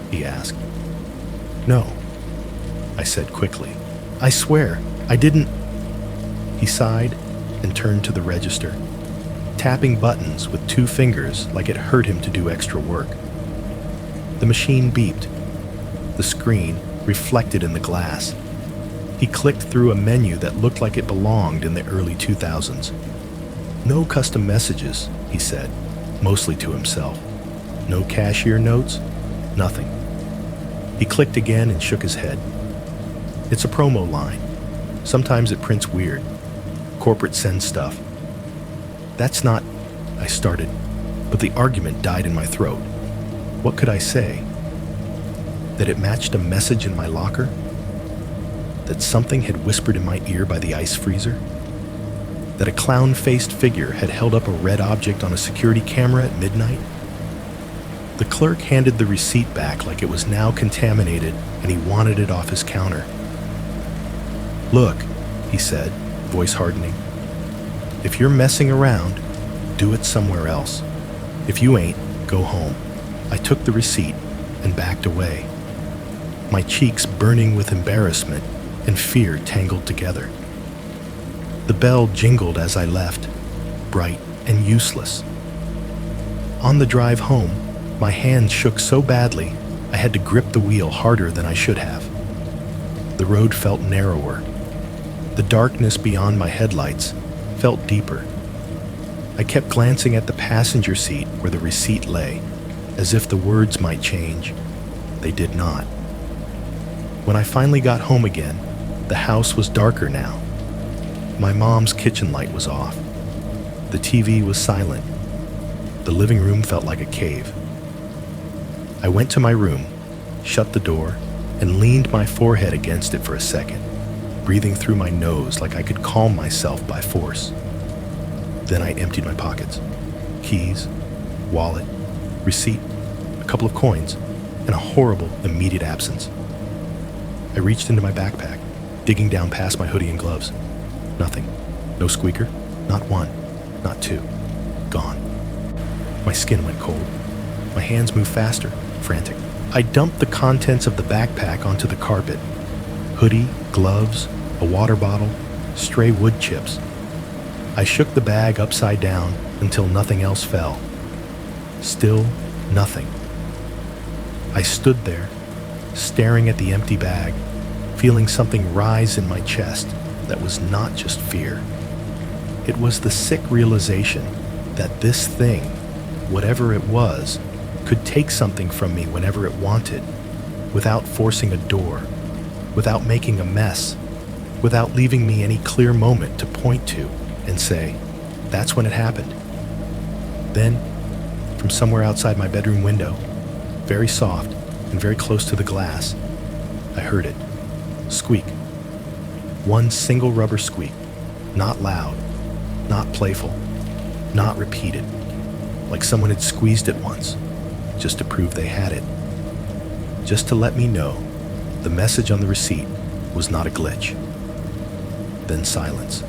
he asked. "No," I said quickly. "I swear, I didn't." He sighed and turned to the register, tapping buttons with 2 fingers like it hurt him to do extra work. The machine beeped. The screen reflected in the glass. He clicked through a menu that looked like it belonged in the early 2000s. "No custom messages," he said, mostly to himself. "No cashier notes, nothing." He clicked again and shook his head. "It's a promo line. Sometimes it prints weird. Corporate sends stuff." "That's not," I started, but the argument died in my throat. What could I say? That it matched a message in my locker? That something had whispered in my ear by the ice freezer? That a clown-faced figure had held up a red object on a security camera at midnight? The clerk handed the receipt back like it was now contaminated and he wanted it off his counter. "Look," he said, voice hardening. "If you're messing around, do it somewhere else. If you ain't, go home." I took the receipt and backed away, my cheeks burning with embarrassment and fear tangled together. The bell jingled as I left, bright and useless. On the drive home, my hands shook so badly I had to grip the wheel harder than I should have. The road felt narrower. The darkness beyond my headlights felt deeper. I kept glancing at the passenger seat where the receipt lay, as if the words might change. They did not. When I finally got home again, the house was darker now. My mom's kitchen light was off. The TV was silent. The living room felt like a cave. I went to my room, shut the door, and leaned my forehead against it for a second, breathing through my nose like I could calm myself by force. Then I emptied my pockets. Keys, wallet, receipt, a couple of coins, and a horrible, immediate absence. I reached into my backpack, digging down past my hoodie and gloves. Nothing. No squeaker. Not one. Not 2. Gone. My skin went cold. My hands moved faster, frantic. I dumped the contents of the backpack onto the carpet. Hoodie, gloves, a water bottle, stray wood chips. I shook the bag upside down until nothing else fell. Still nothing. I stood there, staring at the empty bag, feeling something rise in my chest that was not just fear. It was the sick realization that this thing, whatever it was, could take something from me whenever it wanted, without forcing a door, without making a mess, without leaving me any clear moment to point to and say, "That's when it happened." Then, from somewhere outside my bedroom window, very soft and very close to the glass, I heard it. Squeak. One single rubber squeak. Not loud, not playful, not repeated, like someone had squeezed it once, just to prove they had it. Just to let me know the message on the receipt was not a glitch. Then silence.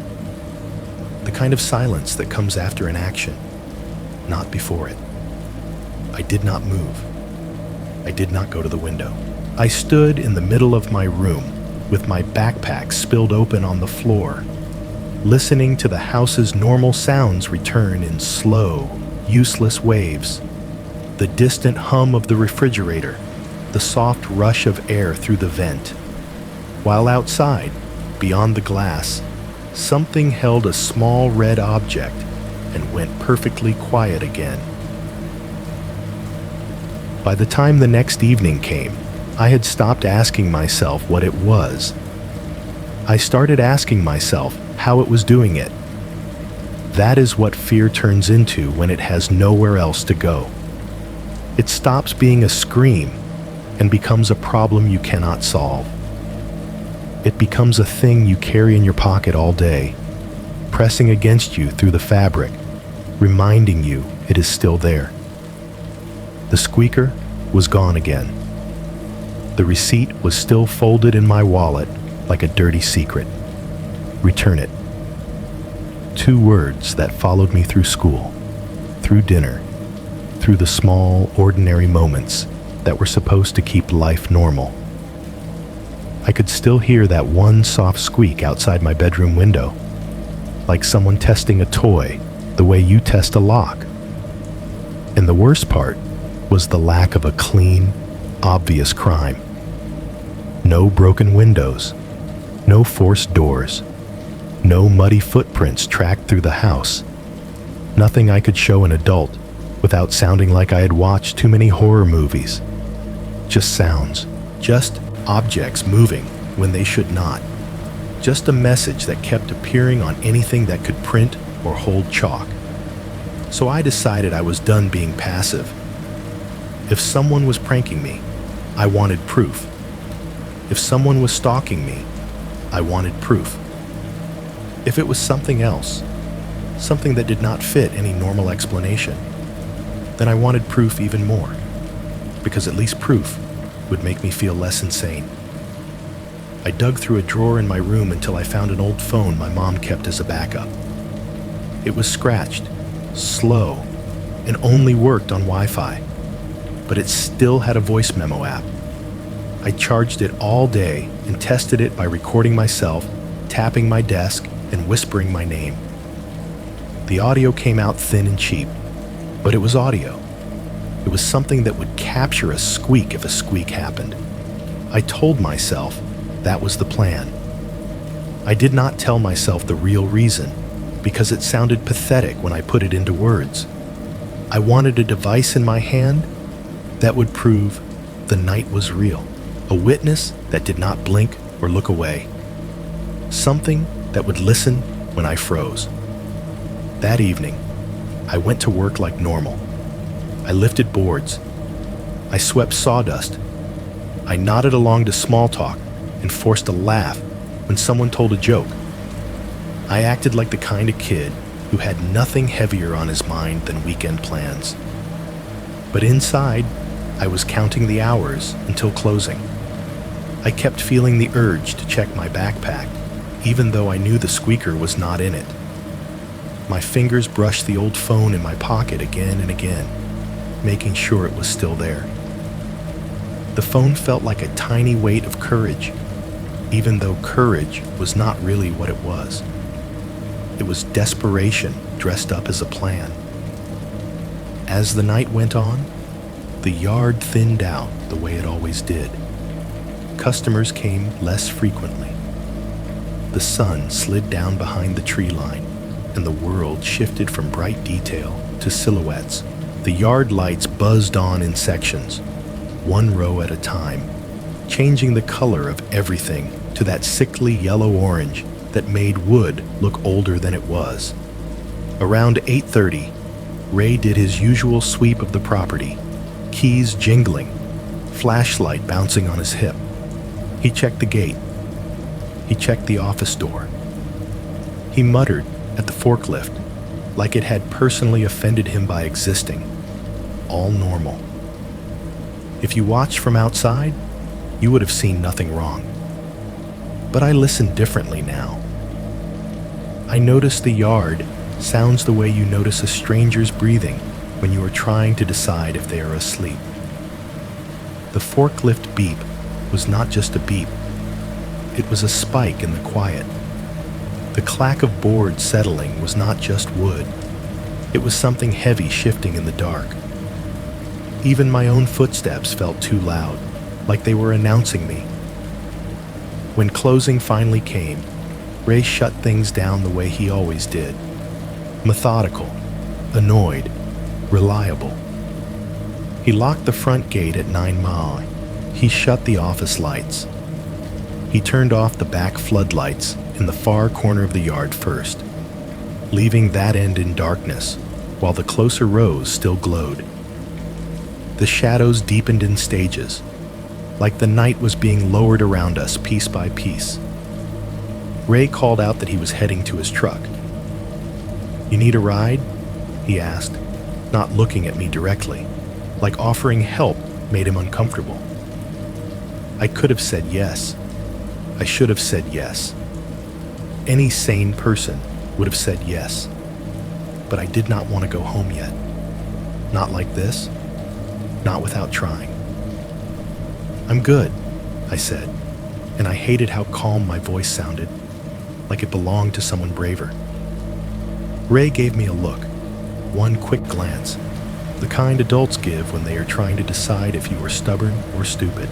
The kind of silence that comes after an action, not before it. I did not move. I did not go to the window. I stood in the middle of my room with my backpack spilled open on the floor, listening to the house's normal sounds return in slow, useless waves. The distant hum of the refrigerator, the soft rush of air through the vent. While outside, beyond the glass, something held a small red object and went perfectly quiet again. By the time the next evening came, I had stopped asking myself what it was. I started asking myself how it was doing it. That is what fear turns into when it has nowhere else to go. It stops being a scream and becomes a problem you cannot solve. It becomes a thing you carry in your pocket all day, pressing against you through the fabric, reminding you it is still there. The squeaker was gone again. The receipt was still folded in my wallet like a dirty secret. Return it. 2 words that followed me through school, through dinner, through the small, ordinary moments that were supposed to keep life normal. I could still hear that one soft squeak outside my bedroom window, like someone testing a toy the way you test a lock. And the worst part was the lack of a clean, obvious crime. No broken windows, no forced doors, no muddy footprints tracked through the house. Nothing I could show an adult without sounding like I had watched too many horror movies. Just sounds, just objects moving when they should not. Just a message that kept appearing on anything that could print or hold chalk. So I decided I was done being passive. If someone was pranking me, I wanted proof. If someone was stalking me, I wanted proof. If it was something else, something that did not fit any normal explanation, then I wanted proof even more, because at least proof would make me feel less insane. I dug through a drawer in my room until I found an old phone my mom kept as a backup. It was scratched, slow, and only worked on Wi-Fi, but it still had a voice memo app. I charged it all day and tested it by recording myself, tapping my desk, and whispering my name. The audio came out thin and cheap, but it was audio. It was something that would capture a squeak if a squeak happened. I told myself that was the plan. I did not tell myself the real reason, because it sounded pathetic when I put it into words. I wanted a device in my hand that would prove the night was real, a witness that did not blink or look away, something that would listen when I froze. That evening, I went to work like normal. I lifted boards. I swept sawdust. I nodded along to small talk and forced a laugh when someone told a joke. I acted like the kind of kid who had nothing heavier on his mind than weekend plans. But inside, I was counting the hours until closing. I kept feeling the urge to check my backpack, even though I knew the squeaker was not in it. My fingers brushed the old phone in my pocket again and again, making sure it was still there. The phone felt like a tiny weight of courage, even though courage was not really what it was. It was desperation dressed up as a plan. As the night went on, the yard thinned out the way it always did. Customers came less frequently. The sun slid down behind the tree line, and the world shifted from bright detail to silhouettes. The yard lights buzzed on in sections, one row at a time, changing the color of everything to that sickly yellow-orange that made wood look older than it was. Around 8:30, Ray did his usual sweep of the property, keys jingling, flashlight bouncing on his hip. He checked the gate. He checked the office door. He muttered at the forklift, like it had personally offended him by existing. All normal. If you watched from outside, you would have seen nothing wrong. But I listen differently now. I notice the yard sounds the way you notice a stranger's breathing when you are trying to decide if they are asleep. The forklift beep was not just a beep. It was a spike in the quiet. The clack of boards settling was not just wood. It was something heavy shifting in the dark. Even my own footsteps felt too loud, like they were announcing me. When closing finally came, Ray shut things down the way he always did. Methodical, annoyed, reliable. He locked the front gate at 9 Mile. He shut the office lights. He turned off the back floodlights in the far corner of the yard first, leaving that end in darkness while the closer rows still glowed. The shadows deepened in stages, like the night was being lowered around us piece by piece. Ray called out that he was heading to his truck. "You need a ride?" he asked, not looking at me directly, like offering help made him uncomfortable. I could have said yes. I should have said yes. Any sane person would have said yes. But I did not want to go home yet. Not like this. Not without trying. "I'm good," I said, and I hated how calm my voice sounded, like it belonged to someone braver. Ray gave me a look, one quick glance, the kind adults give when they are trying to decide if you are stubborn or stupid.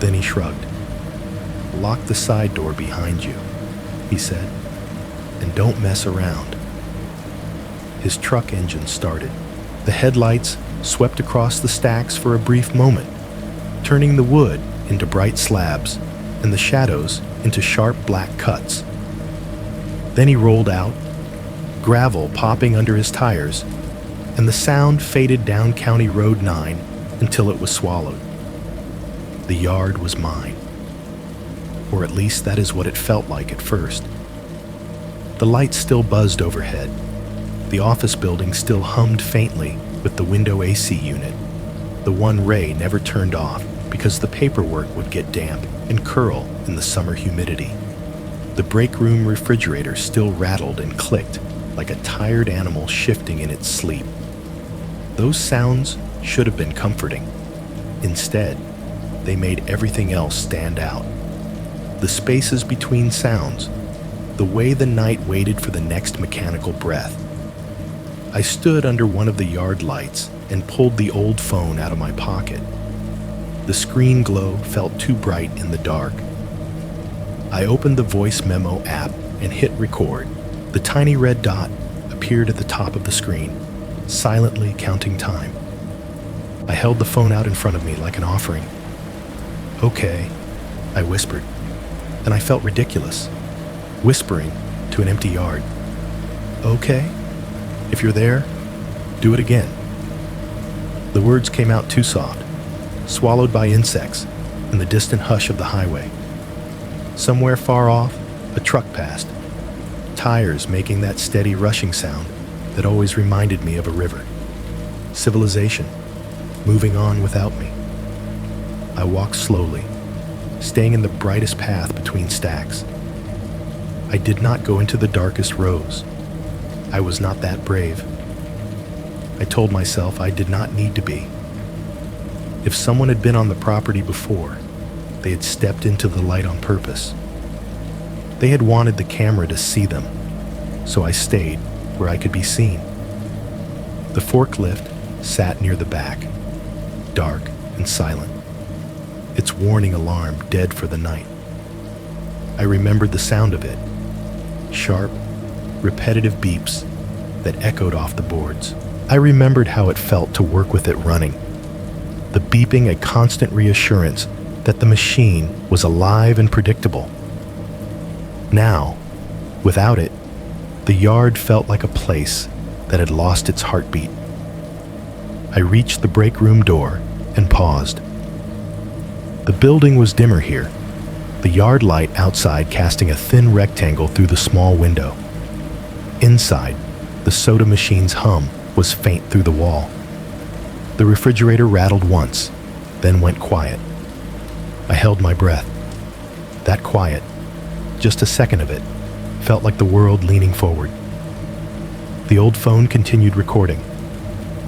Then he shrugged. "Lock the side door behind you," he said, "and don't mess around." His truck engine started. The headlights swept across the stacks for a brief moment, turning the wood into bright slabs and the shadows into sharp black cuts. Then he rolled out, gravel popping under his tires, and the sound faded down County Road 9 until it was swallowed. The yard was mine. Or at least that is what it felt like at first. The lights still buzzed overhead. The office building still hummed faintly with the window AC unit, the one Ray never turned off because the paperwork would get damp and curl in the summer humidity. The break room refrigerator still rattled and clicked like a tired animal shifting in its sleep. Those sounds should have been comforting. Instead, they made everything else stand out. The spaces between sounds, the way the night waited for the next mechanical breath. I stood under one of the yard lights and pulled the old phone out of my pocket. The screen glow felt too bright in the dark. I opened the voice memo app and hit record. The tiny red dot appeared at the top of the screen, silently counting time. I held the phone out in front of me like an offering. "Okay," I whispered, and I felt ridiculous, whispering to an empty yard. "Okay? If you're there, do it again." The words came out too soft, swallowed by insects in the distant hush of the highway. Somewhere far off, a truck passed, tires making that steady rushing sound that always reminded me of a river. Civilization, moving on without me. I walked slowly, staying in the brightest path between stacks. I did not go into the darkest rows. I was not that brave. I told myself I did not need to be. If someone had been on the property before, they had stepped into the light on purpose. They had wanted the camera to see them, so I stayed where I could be seen. The forklift sat near the back, dark and silent, its warning alarm dead for the night. I remembered the sound of it, sharp, repetitive beeps that echoed off the boards. I remembered how it felt to work with it running, the beeping a constant reassurance that the machine was alive and predictable. Now, without it, the yard felt like a place that had lost its heartbeat. I reached the break room door and paused. The building was dimmer here, the yard light outside casting a thin rectangle through the small window. Inside, the soda machine's hum was faint through the wall. The refrigerator rattled once, then went quiet. I held my breath. That quiet, just a second of it, felt like the world leaning forward. The old phone continued recording.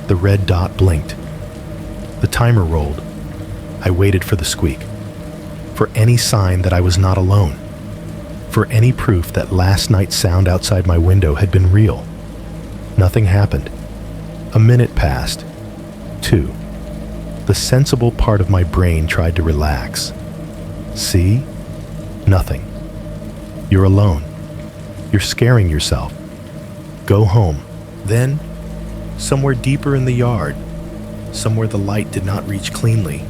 The red dot blinked. The timer rolled. I waited for the squeak, for any sign that I was not alone, for any proof that last night's sound outside my window had been real. Nothing happened. A minute passed. 2. The sensible part of my brain tried to relax. See? Nothing. You're alone. You're scaring yourself. Go home. Then, somewhere deeper in the yard, somewhere the light did not reach cleanly,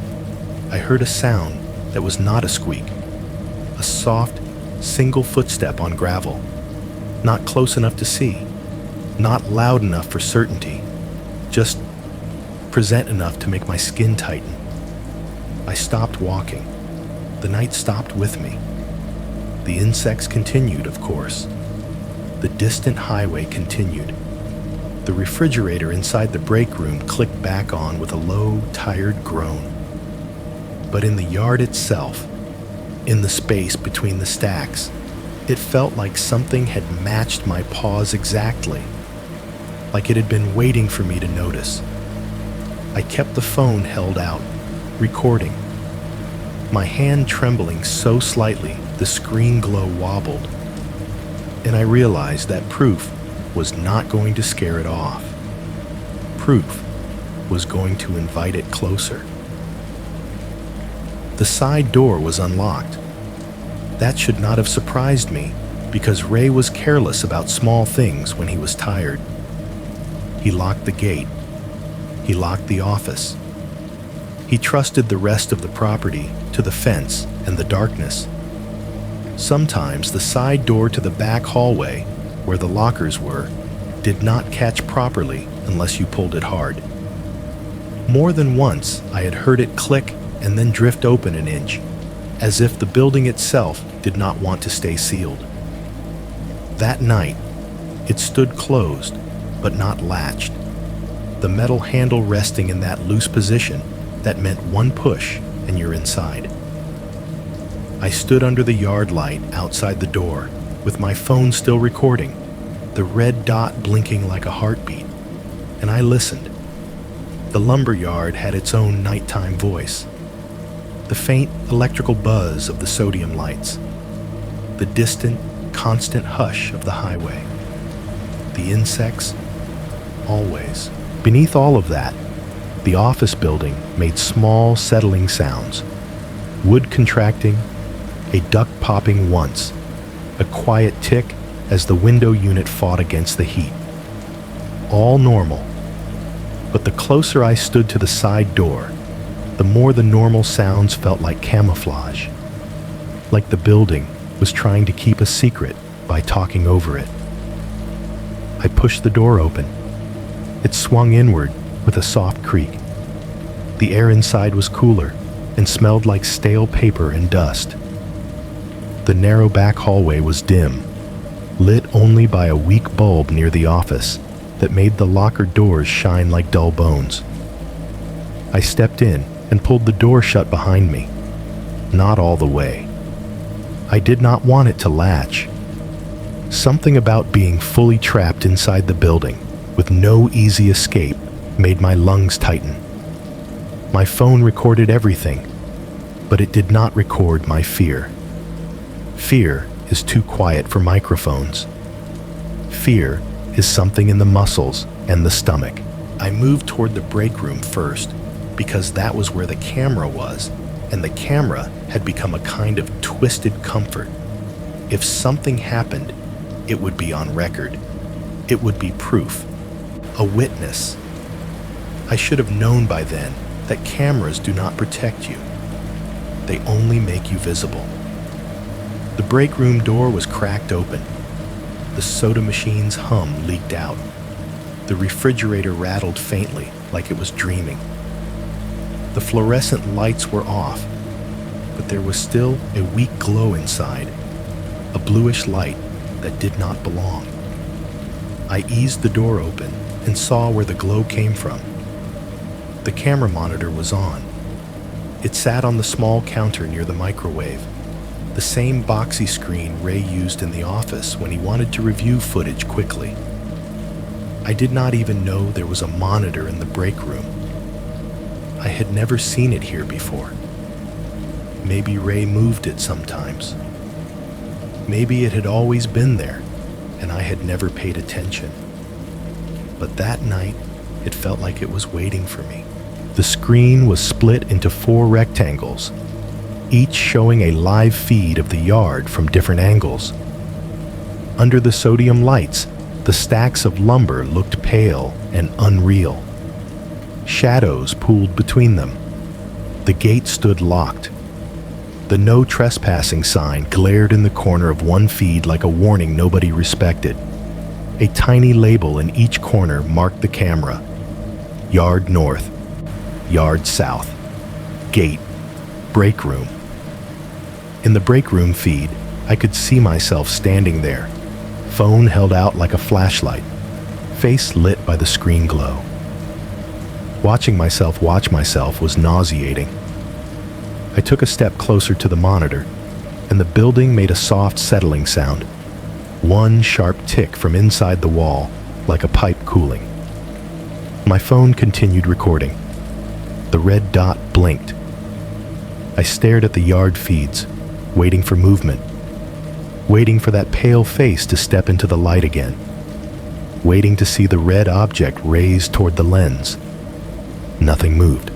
I heard a sound that was not a squeak. A soft, single footstep on gravel. Not close enough to see. Not loud enough for certainty. Just present enough to make my skin tighten. I stopped walking. The night stopped with me. The insects continued, of course. The distant highway continued. The refrigerator inside the break room clicked back on with a low, tired groan. But in the yard itself, in the space between the stacks, it felt like something had matched my pause exactly, like it had been waiting for me to notice. I kept the phone held out, recording. My hand trembling so slightly, the screen glow wobbled. And I realized that proof was not going to scare it off. Proof was going to invite it closer. The side door was unlocked. That should not have surprised me, because Ray was careless about small things when he was tired. He locked the gate. He locked the office. He trusted the rest of the property to the fence and the darkness. Sometimes the side door to the back hallway, where the lockers were, did not catch properly unless you pulled it hard. More than once, I had heard it click and then drift open an inch, as if the building itself did not want to stay sealed. That night, it stood closed, but not latched. The metal handle resting in that loose position that meant one push and you're inside. I stood under the yard light outside the door, with my phone still recording, the red dot blinking like a heartbeat, and I listened. The lumber yard had its own nighttime voice. The faint electrical buzz of the sodium lights. The distant, constant hush of the highway. The insects, always. Beneath all of that, the office building made small, settling sounds. Wood contracting, a duct popping once, a quiet tick as the window unit fought against the heat. All normal. But the closer I stood to the side door, the more the normal sounds felt like camouflage. Like the building was trying to keep a secret by talking over it. I pushed the door open. It swung inward with a soft creak. The air inside was cooler and smelled like stale paper and dust. The narrow back hallway was dim, lit only by a weak bulb near the office that made the locker doors shine like dull bones. I stepped in and pulled the door shut behind me. Not all the way. I did not want it to latch. Something about being fully trapped inside the building with no easy escape made my lungs tighten. My phone recorded everything, but it did not record my fear. Fear is too quiet for microphones. Fear is something in the muscles and the stomach. I moved toward the break room first because that was where the camera was, and the camera had become a kind of twisted comfort. If something happened, it would be on record. It would be proof. A witness. I should have known by then that cameras do not protect you. They only make you visible. The break room door was cracked open. The soda machine's hum leaked out. The refrigerator rattled faintly, like it was dreaming. The fluorescent lights were off, but there was still a weak glow inside, a bluish light that did not belong. I eased the door open and saw where the glow came from. The camera monitor was on. It sat on the small counter near the microwave, the same boxy screen Ray used in the office when he wanted to review footage quickly. I did not even know there was a monitor in the break room. I had never seen it here before. Maybe Ray moved it sometimes. Maybe it had always been there, and I had never paid attention. But that night, it felt like it was waiting for me. The screen was split into 4 rectangles, each showing a live feed of the yard from different angles. Under the sodium lights, the stacks of lumber looked pale and unreal. Shadows pooled between them. The gate stood locked. The no trespassing sign glared in the corner of one feed like a warning nobody respected. A tiny label in each corner marked the camera. Yard north, yard south, gate, break room. In the break room feed, I could see myself standing there, phone held out like a flashlight, face lit by the screen glow. Watching myself watch myself was nauseating. I took a step closer to the monitor, and the building made a soft settling sound. One sharp tick from inside the wall, like a pipe cooling. My phone continued recording. The red dot blinked. I stared at the yard feeds, waiting for movement, waiting for that pale face to step into the light again, waiting to see the red object raised toward the lens. Nothing moved.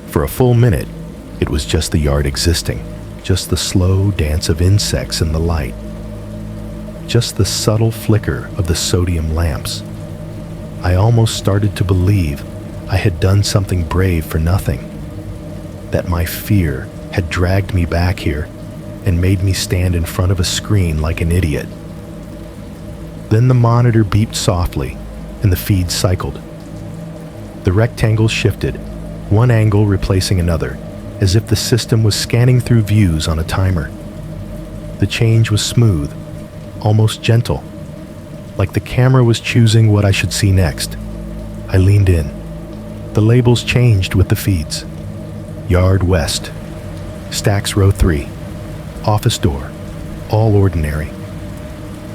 For a full minute, it was just the yard existing, just the slow dance of insects in the light, just the subtle flicker of the sodium lamps. I almost started to believe I had done something brave for nothing, that my fear had dragged me back here and made me stand in front of a screen like an idiot. Then the monitor beeped softly and the feed cycled. The rectangles shifted, one angle replacing another, as if the system was scanning through views on a timer. The change was smooth, almost gentle, like the camera was choosing what I should see next. I leaned in. The labels changed with the feeds. Yard west, stacks row 3, office door, all ordinary.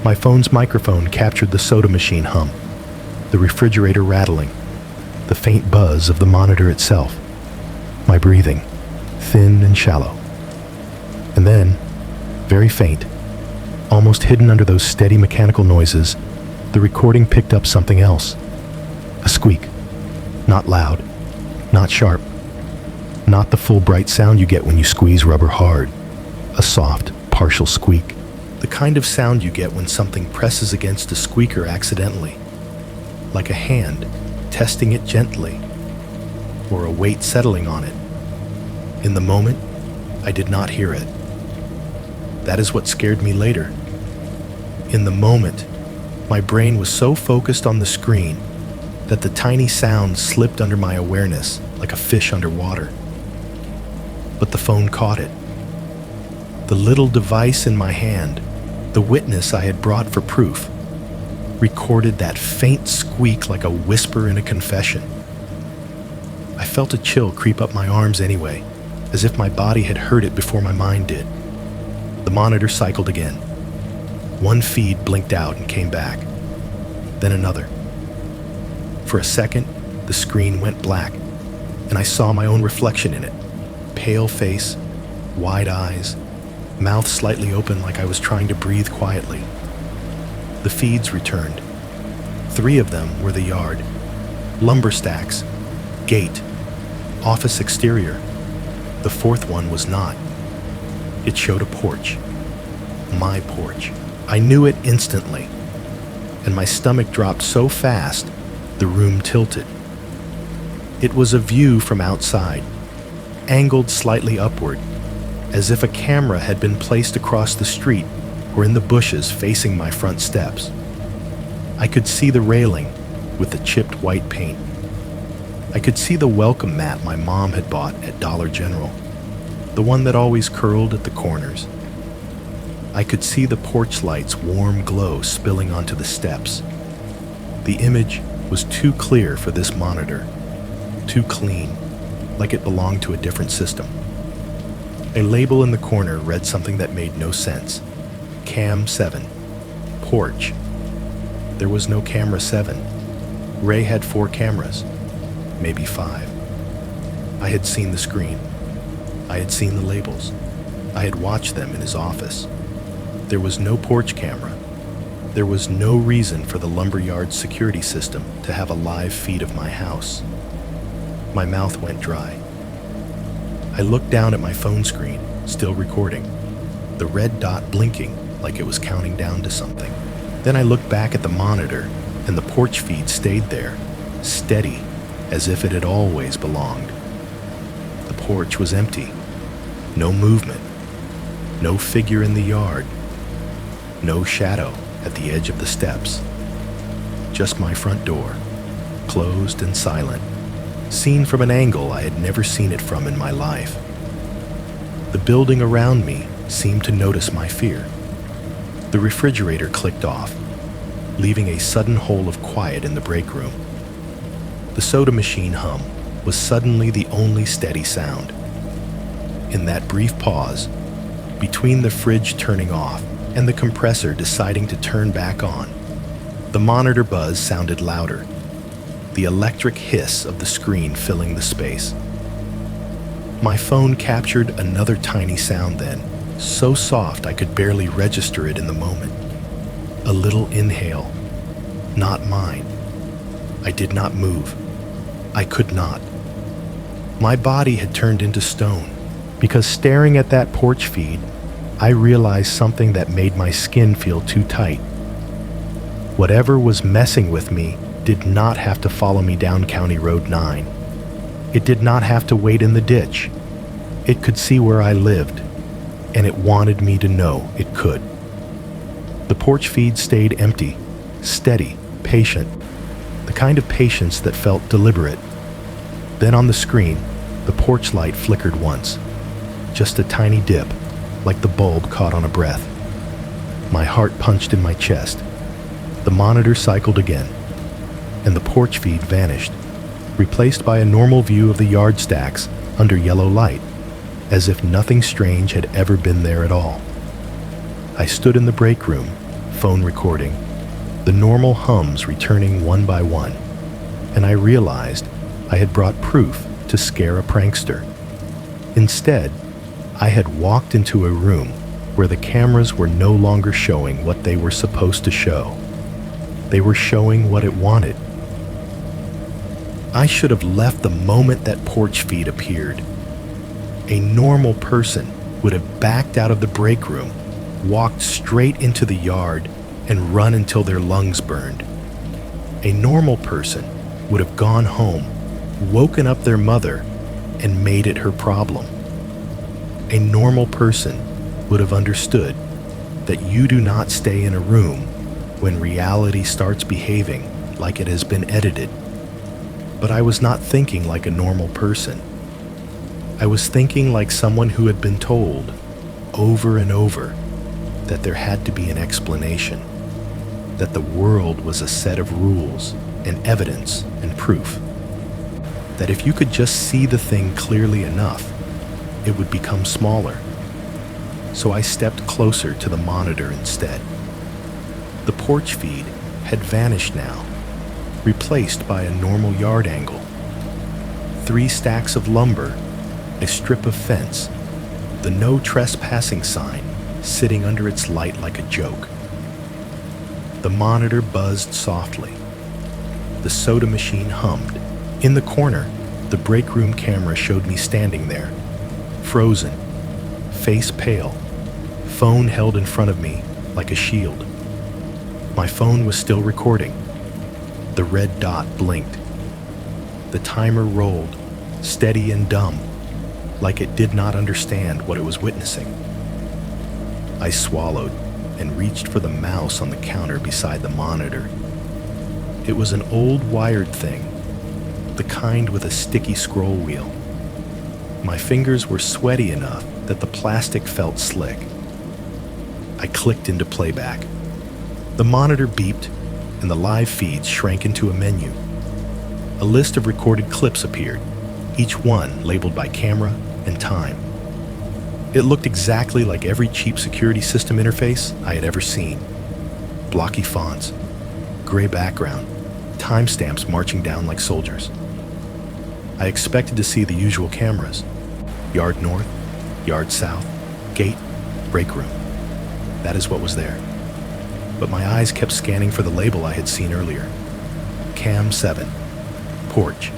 My phone's microphone captured the soda machine hum, the refrigerator rattling, the faint buzz of the monitor itself, my breathing, thin and shallow. And then, very faint, almost hidden under those steady mechanical noises, the recording picked up something else. A squeak. Not loud, not sharp, not the full bright sound you get when you squeeze rubber hard. A soft, partial squeak. The kind of sound you get when something presses against a squeaker accidentally, like a hand testing it gently, or a weight settling on it. In the moment, I did not hear it. That is what scared me later. In the moment, my brain was so focused on the screen that the tiny sound slipped under my awareness like a fish underwater. But the phone caught it. The little device in my hand, the witness I had brought for proof, recorded that faint squeak like a whisper in a confession. I felt a chill creep up my arms anyway, as if my body had heard it before my mind did. The monitor cycled again. One feed blinked out and came back, then another. For a second, the screen went black, and I saw my own reflection in it. Pale face, wide eyes, mouth slightly open like I was trying to breathe quietly. The feeds returned. 3 of them were the yard, lumber stacks, gate, office exterior. The 4th one was not. It showed a porch. My porch. I knew it instantly, and my stomach dropped so fast, the room tilted. It was a view from outside, angled slightly upward, as if a camera had been placed across the street or in the bushes facing my front steps. I could see the railing with the chipped white paint. I could see the welcome mat my mom had bought at Dollar General, the one that always curled at the corners. I could see the porch light's warm glow spilling onto the steps. The image was too clear for this monitor, too clean, like it belonged to a different system. A label in the corner read something that made no sense. Cam 7, porch. There was no camera 7. Ray had 4 cameras, maybe 5. I had seen the screen. I had seen the labels. I had watched them in his office. There was no porch camera. There was no reason for the lumberyard security system to have a live feed of my house. My mouth went dry. I looked down at my phone screen, still recording, the red dot blinking like it was counting down to something. Then I looked back at the monitor, and the porch feed stayed there, steady, as if it had always belonged. The porch was empty. No movement. No figure in the yard. No shadow at the edge of the steps. Just my front door, closed and silent, seen from an angle I had never seen it from in my life. The building around me seemed to notice my fear. The refrigerator clicked off, leaving a sudden hole of quiet in the break room. The soda machine hum was suddenly the only steady sound. In that brief pause, between the fridge turning off and the compressor deciding to turn back on, the monitor buzz sounded louder, the electric hiss of the screen filling the space. My phone captured another tiny sound then, so soft I could barely register it in the moment. A little inhale. Not mine. I did not move. I could not. My body had turned into stone, because staring at that porch feed, I realized something that made my skin feel too tight. Whatever was messing with me did not have to follow me down County Road 9. It did not have to wait in the ditch. It could see where I lived, and it wanted me to know it could. The porch feed stayed empty, steady, patient, the kind of patience that felt deliberate. Then on the screen, the porch light flickered once, just a tiny dip, like the bulb caught on a breath. My heart punched in my chest. The monitor cycled again, and the porch feed vanished, replaced by a normal view of the yard stacks under yellow light, as if nothing strange had ever been there at all. I stood in the break room, phone recording, the normal hums returning one by one, and I realized I had brought proof to scare a prankster. Instead, I had walked into a room where the cameras were no longer showing what they were supposed to show. They were showing what it wanted. I should have left the moment that porch feed appeared. A normal person would have backed out of the break room, walked straight into the yard, and run until their lungs burned. A normal person would have gone home, woken up their mother, and made it her problem. A normal person would have understood that you do not stay in a room when reality starts behaving like it has been edited. But I was not thinking like a normal person. I was thinking like someone who had been told, over and over, that there had to be an explanation, that the world was a set of rules and evidence and proof, that if you could just see the thing clearly enough, it would become smaller. So I stepped closer to the monitor instead. The porch feed had vanished now, replaced by a normal yard angle. 3 stacks of lumber, a strip of fence, the no trespassing sign sitting under its light like a joke. The monitor buzzed softly. The soda machine hummed. In the corner, the break room camera showed me standing there, frozen, face pale, phone held in front of me like a shield. My phone was still recording. The red dot blinked. The timer rolled, steady and dumb, like it did not understand what it was witnessing. I swallowed and reached for the mouse on the counter beside the monitor. It was an old wired thing, the kind with a sticky scroll wheel. My fingers were sweaty enough that the plastic felt slick. I clicked into playback. The monitor beeped, and the live feeds shrank into a menu. A list of recorded clips appeared, each one labeled by camera and time. It looked exactly like every cheap security system interface I had ever seen. Blocky fonts, gray background, timestamps marching down like soldiers. I expected to see the usual cameras: yard north, yard south, gate, break room. That is what was there. But my eyes kept scanning for the label I had seen earlier. Cam 7. Porch.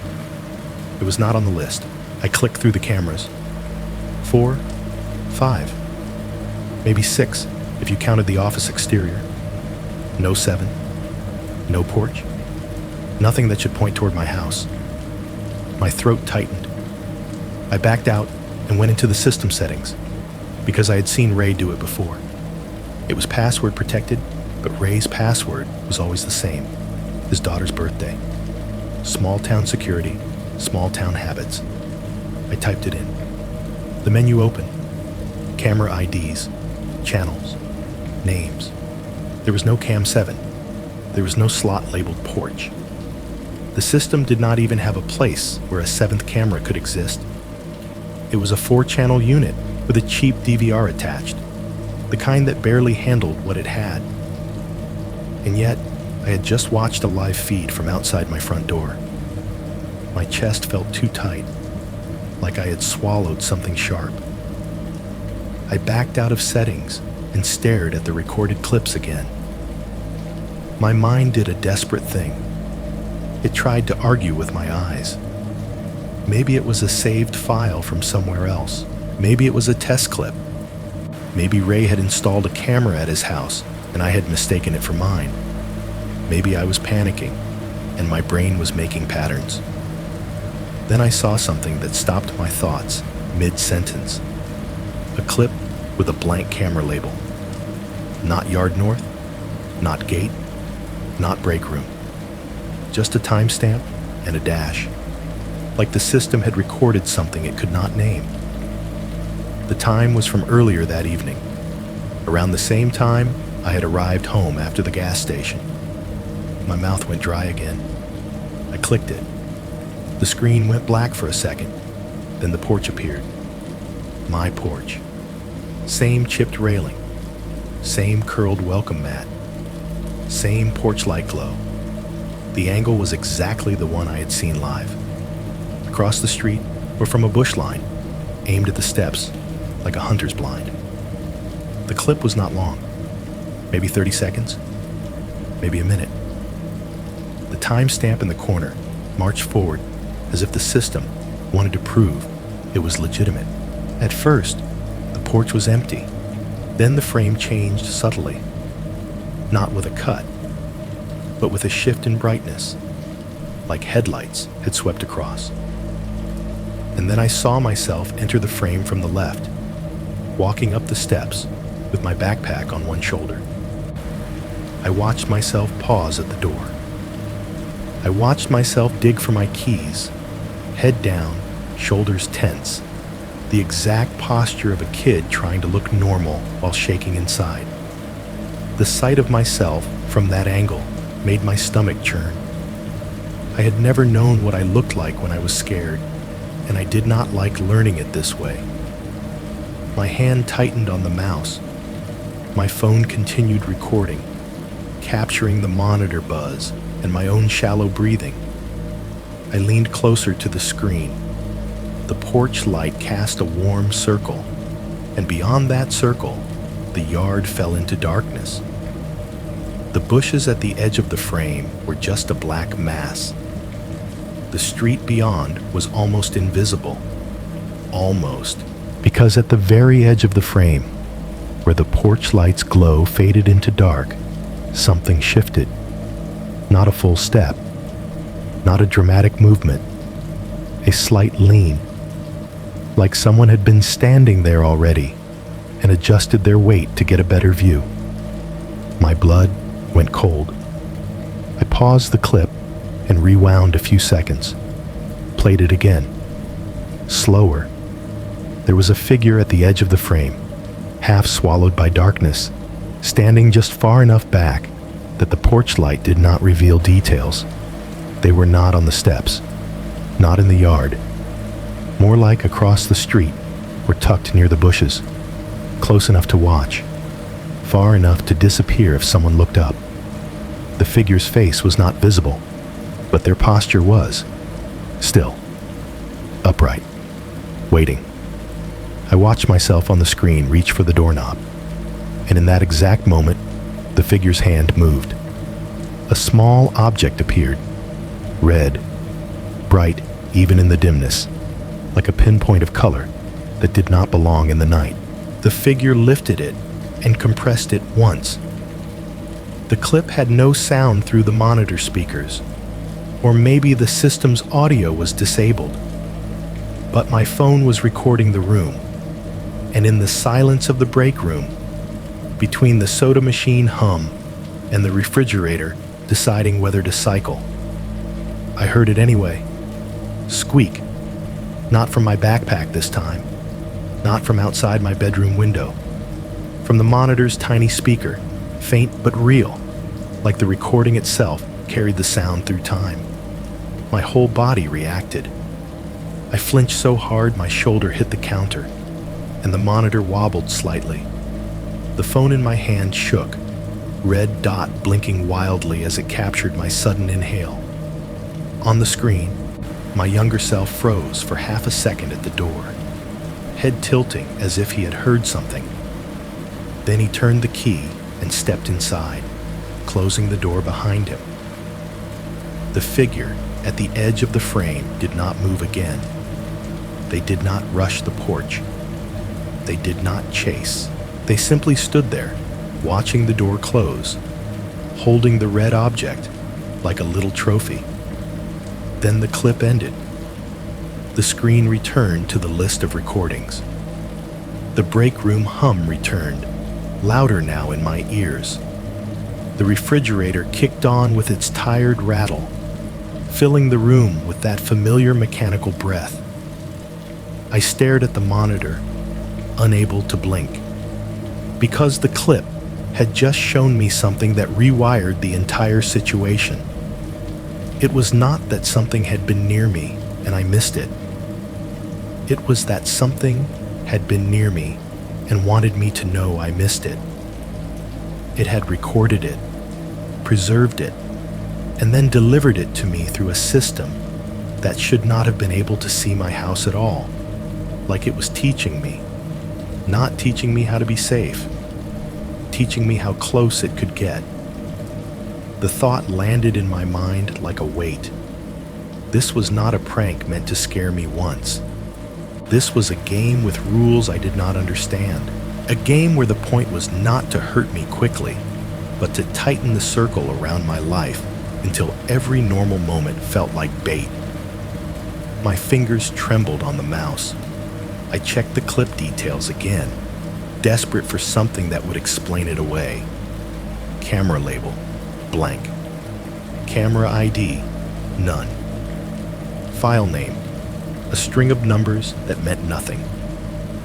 It was not on the list. I clicked through the cameras. 4, 5, maybe 6 if you counted the office exterior. No 7. No porch. Nothing that should point toward my house. My throat tightened. I backed out and went into the system settings because I had seen Ray do it before. It was password protected, but Ray's password was always the same: his daughter's birthday. Small town security, small town habits. I typed it in. The menu opened. Camera IDs, channels, names. There was no Cam 7. There was no slot labeled porch. The system did not even have a place where a 7th camera could exist. It was a 4-channel unit with a cheap DVR attached, the kind that barely handled what it had. And yet, I had just watched a live feed from outside my front door. My chest felt too tight, like I had swallowed something sharp. I backed out of settings and stared at the recorded clips again. My mind did a desperate thing. It tried to argue with my eyes. Maybe it was a saved file from somewhere else. Maybe it was a test clip. Maybe Ray had installed a camera at his house and I had mistaken it for mine. Maybe I was panicking and my brain was making patterns. Then I saw something that stopped my thoughts mid-sentence. A clip with a blank camera label. Not yard north, not gate, not break room. Just a timestamp and a dash, like the system had recorded something it could not name. The time was from earlier that evening. Around the same time, I had arrived home after the gas station. My mouth went dry again. I clicked it. The screen went black for a second. Then the porch appeared. My porch. Same chipped railing. Same curled welcome mat. Same porch light glow. The angle was exactly the one I had seen live. Across the street or from a bush line, aimed at the steps like a hunter's blind. The clip was not long. Maybe 30 seconds. Maybe a minute. The timestamp in the corner marched forward as if the system wanted to prove it was legitimate. At first, the porch was empty. Then the frame changed subtly. Not with a cut, but with a shift in brightness, like headlights had swept across. And then I saw myself enter the frame from the left, walking up the steps with my backpack on one shoulder. I watched myself pause at the door. I watched myself dig for my keys, head down, shoulders tense, the exact posture of a kid trying to look normal while shaking inside. The sight of myself from that angle made my stomach churn. I had never known what I looked like when I was scared, and I did not like learning it this way. My hand tightened on the mouse. My phone continued recording, capturing the monitor buzz and my own shallow breathing. I leaned closer to the screen. The porch light cast a warm circle, and beyond that circle, the yard fell into darkness. The bushes at the edge of the frame were just a black mass. The street beyond was almost invisible. Almost. Because at the very edge of the frame, where the porch light's glow faded into dark, something shifted. Not a full step. Not a dramatic movement. A slight lean. Like someone had been standing there already and adjusted their weight to get a better view. My blood went cold. I paused the clip and rewound a few seconds. Played it again. Slower. There was a figure at the edge of the frame, half swallowed by darkness, standing just far enough back that the porch light did not reveal details. They were not on the steps, not in the yard, more like across the street or tucked near the bushes, close enough to watch, far enough to disappear if someone looked up. The figure's face was not visible, but their posture was. Still. Upright. Waiting. I watched myself on the screen reach for the doorknob, and in that exact moment, the figure's hand moved. A small object appeared, red, bright even in the dimness, like a pinpoint of color that did not belong in the night. The figure lifted it and compressed it once. The clip had no sound through the monitor speakers, or maybe the system's audio was disabled. But my phone was recording the room, and in the silence of the break room, between the soda machine hum and the refrigerator deciding whether to cycle, I heard it anyway. Squeak. Not from my backpack this time. Not from outside my bedroom window. From the monitor's tiny speaker, faint but real, like the recording itself carried the sound through time. My whole body reacted. I flinched so hard my shoulder hit the counter, and the monitor wobbled slightly. The phone in my hand shook, red dot blinking wildly as it captured my sudden inhale. On the screen, my younger self froze for half a second at the door, head tilting as if he had heard something. Then he turned the key and stepped inside, closing the door behind him. The figure at the edge of the frame did not move again. They did not rush the porch. They did not chase. They simply stood there, watching the door close, holding the red object like a little trophy. Then the clip ended. The screen returned to the list of recordings. The break room hum returned, louder now in my ears. The refrigerator kicked on with its tired rattle, filling the room with that familiar mechanical breath. I stared at the monitor, unable to blink, because the clip had just shown me something that rewired the entire situation. It was not that something had been near me and I missed it. It was that something had been near me and wanted me to know I missed it. It had recorded it, preserved it, and then delivered it to me through a system that should not have been able to see my house at all, like it was teaching me, not teaching me how to be safe, teaching me how close it could get. The thought landed in my mind like a weight. This was not a prank meant to scare me once. This was a game with rules I did not understand. A game where the point was not to hurt me quickly, but to tighten the circle around my life until every normal moment felt like bait. My fingers trembled on the mouse. I checked the clip details again, desperate for something that would explain it away. Camera label, blank. Camera ID, none. File name, a string of numbers that meant nothing,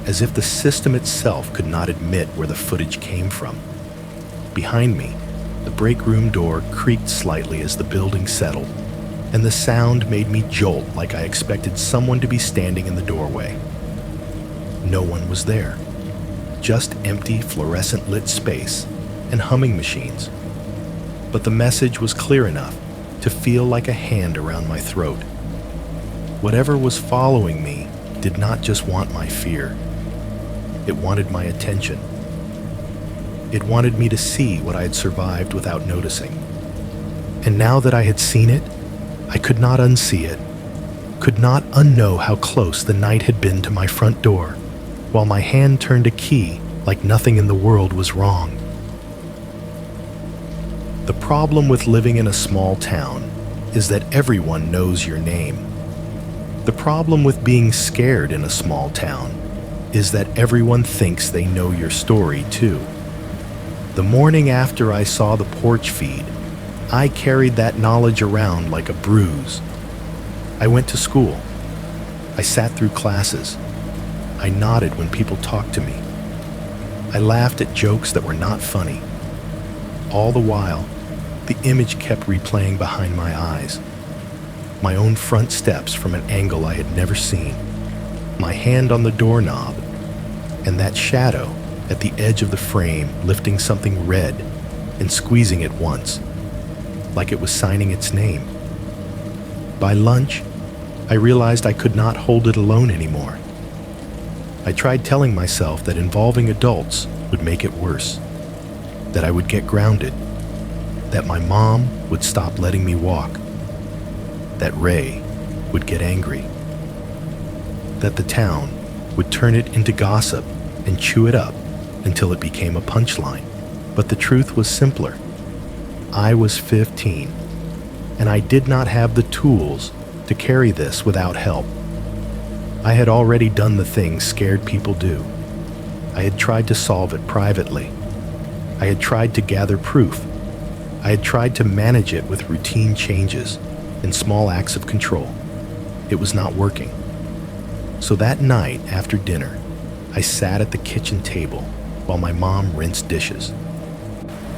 as if the system itself could not admit where the footage came from. Behind me, the break room door creaked slightly as the building settled, and the sound made me jolt like I expected someone to be standing in the doorway. No one was there, just empty fluorescent lit space and humming machines. But the message was clear enough to feel like a hand around my throat. Whatever was following me did not just want my fear. It wanted my attention. It wanted me to see what I had survived without noticing. And now that I had seen it, I could not unsee it, could not unknow how close the night had been to my front door, while my hand turned a key like nothing in the world was wrong. The problem with living in a small town is that everyone knows your name. The problem with being scared in a small town is that everyone thinks they know your story too. The morning after I saw the porch feed, I carried that knowledge around like a bruise. I went to school. I sat through classes. I nodded when people talked to me. I laughed at jokes that were not funny. All the while, the image kept replaying behind my eyes. My own front steps from an angle I had never seen, my hand on the doorknob, and that shadow at the edge of the frame lifting something red and squeezing it once. like it was signing its name. By lunch, I realized I could not hold it alone anymore. I tried telling myself that involving adults would make it worse, that I would get grounded, that my mom would stop letting me walk, that Ray would get angry, that the town would turn it into gossip and chew it up until it became a punchline. But the truth was simpler. I was 15, and I did not have the tools to carry this without help. I had already done the things scared people do. I had tried to solve it privately. I had tried to gather proof. I had tried to manage it with routine changes and small acts of control. It was not working. So that night after dinner, I sat at the kitchen table while my mom rinsed dishes.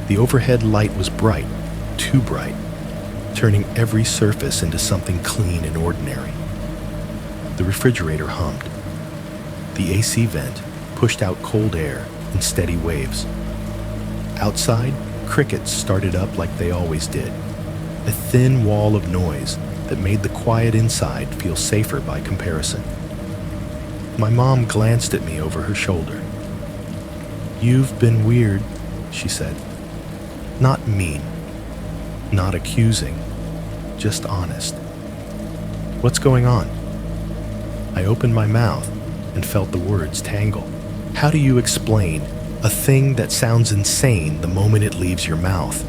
The overhead light was bright, too bright, turning every surface into something clean and ordinary. The refrigerator hummed. The AC vent pushed out cold air in steady waves. Outside, crickets started up like they always did, a thin wall of noise that made the quiet inside feel safer by comparison. My mom glanced at me over her shoulder. "You've been weird," she said. Not mean, not accusing, just honest. "What's going on?" I opened my mouth and felt the words tangle. How do you explain a thing that sounds insane the moment it leaves your mouth?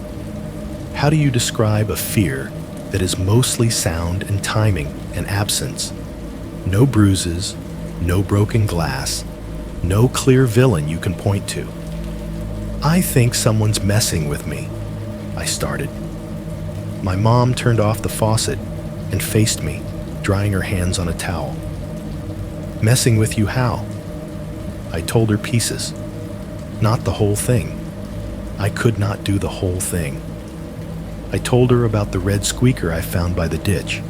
How do you describe a fear that is mostly sound and timing and absence? No bruises, no broken glass, no clear villain you can point to. "I think someone's messing with me," I started. My mom turned off the faucet and faced me, drying her hands on a towel. "Messing with you how?" I told her pieces, not the whole thing. I could not do the whole thing. I told her about the red squeaker I found by the ditch.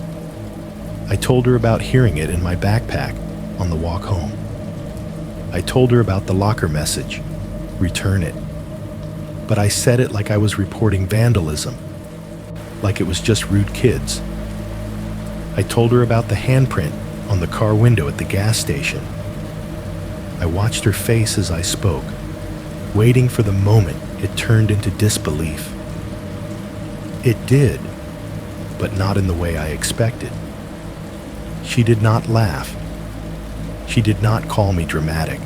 I told her about hearing it in my backpack on the walk home. I told her about the locker message, "Return it." But I said it like I was reporting vandalism, like it was just rude kids. I told her about the handprint on the car window at the gas station. I watched her face as I spoke, waiting for the moment it turned into disbelief. It did, but not in the way I expected. She did not laugh. She did not call me dramatic.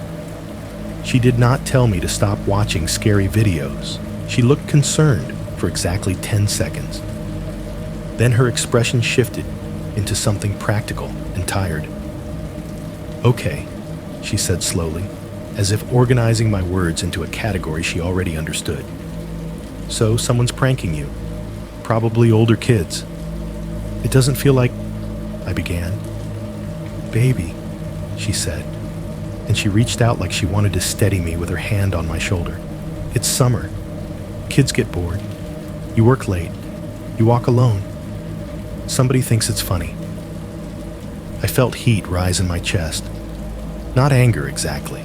She did not tell me to stop watching scary videos. She looked concerned for exactly 10 seconds. Then her expression shifted into something practical and tired. "Okay," she said slowly, as if organizing my words into a category she already understood. "So someone's pranking you. Probably older kids. It doesn't feel like—" I began. "Baby," she said, and she reached out like she wanted to steady me with her hand on my shoulder. "It's summer. Kids get bored. You work late. You walk alone. Somebody thinks it's funny." I felt heat rise in my chest. Not anger exactly.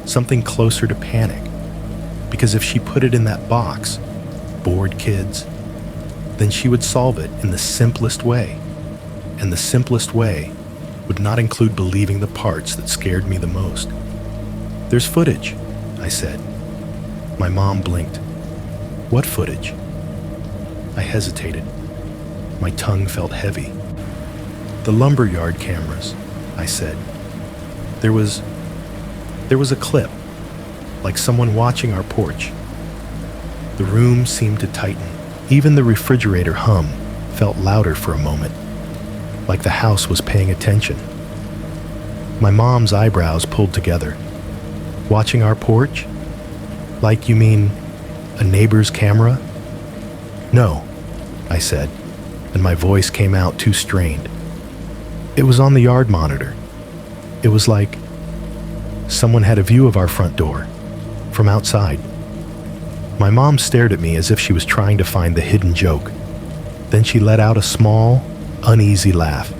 Something closer to panic. Because if she put it in that box, bored kids, then she would solve it in the simplest way. And the simplest way would not include believing the parts that scared me the most. "There's footage," I said. My mom blinked. "What footage?" I hesitated. My tongue felt heavy. "The lumberyard cameras," I said. There was a clip, like someone watching our porch. The room seemed to tighten. Even the refrigerator hum felt louder for a moment, like the house was paying attention. My mom's eyebrows pulled together. "Watching our porch? Like you mean a neighbor's camera?" "No," I said, and my voice came out too strained. "It was on the yard monitor. It was like someone had a view of our front door from outside." My mom stared at me as if she was trying to find the hidden joke. Then she let out a small, uneasy laugh.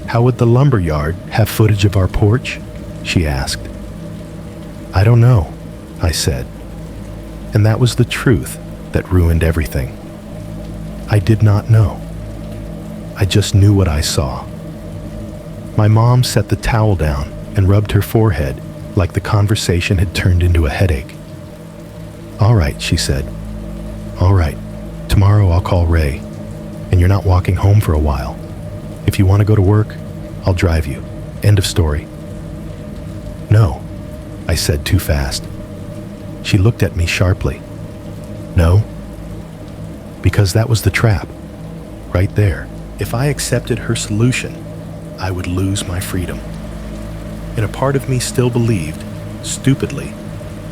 "How would the lumberyard have footage of our porch?" she asked. "I don't know," I said. And that was the truth that ruined everything. I did not know. I just knew what I saw. My mom set the towel down and rubbed her forehead like the conversation had turned into a headache. "All right," she said. "All right. Tomorrow I'll call Ray, and you're not walking home for a while. If you want to go to work, I'll drive you. End of story." "No," I said too fast. She looked at me sharply. "No?" Because that was the trap, right there. If I accepted her solution, I would lose my freedom. And a part of me still believed, stupidly,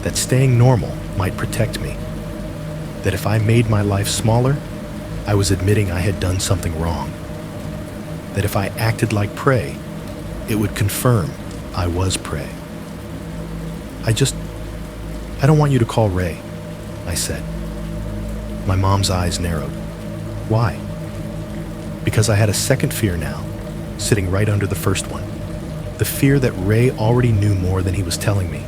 that staying normal might protect me. That if I made my life smaller, I was admitting I had done something wrong. That if I acted like prey, it would confirm I was prey. I don't want you to call Ray," I said. My mom's eyes narrowed. "Why?" Because I had a second fear now, sitting right under the first one. The fear that Ray already knew more than he was telling me.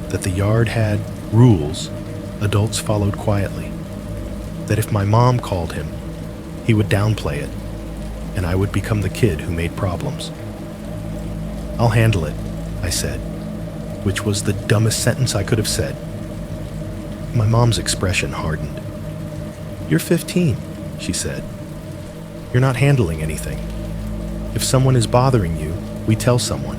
That the yard had rules adults followed quietly. That if my mom called him, he would downplay it, and I would become the kid who made problems. "I'll handle it," I said, which was the dumbest sentence I could have said. My mom's expression hardened. "You're 15, she said. "You're not handling anything. If someone is bothering you, we tell someone."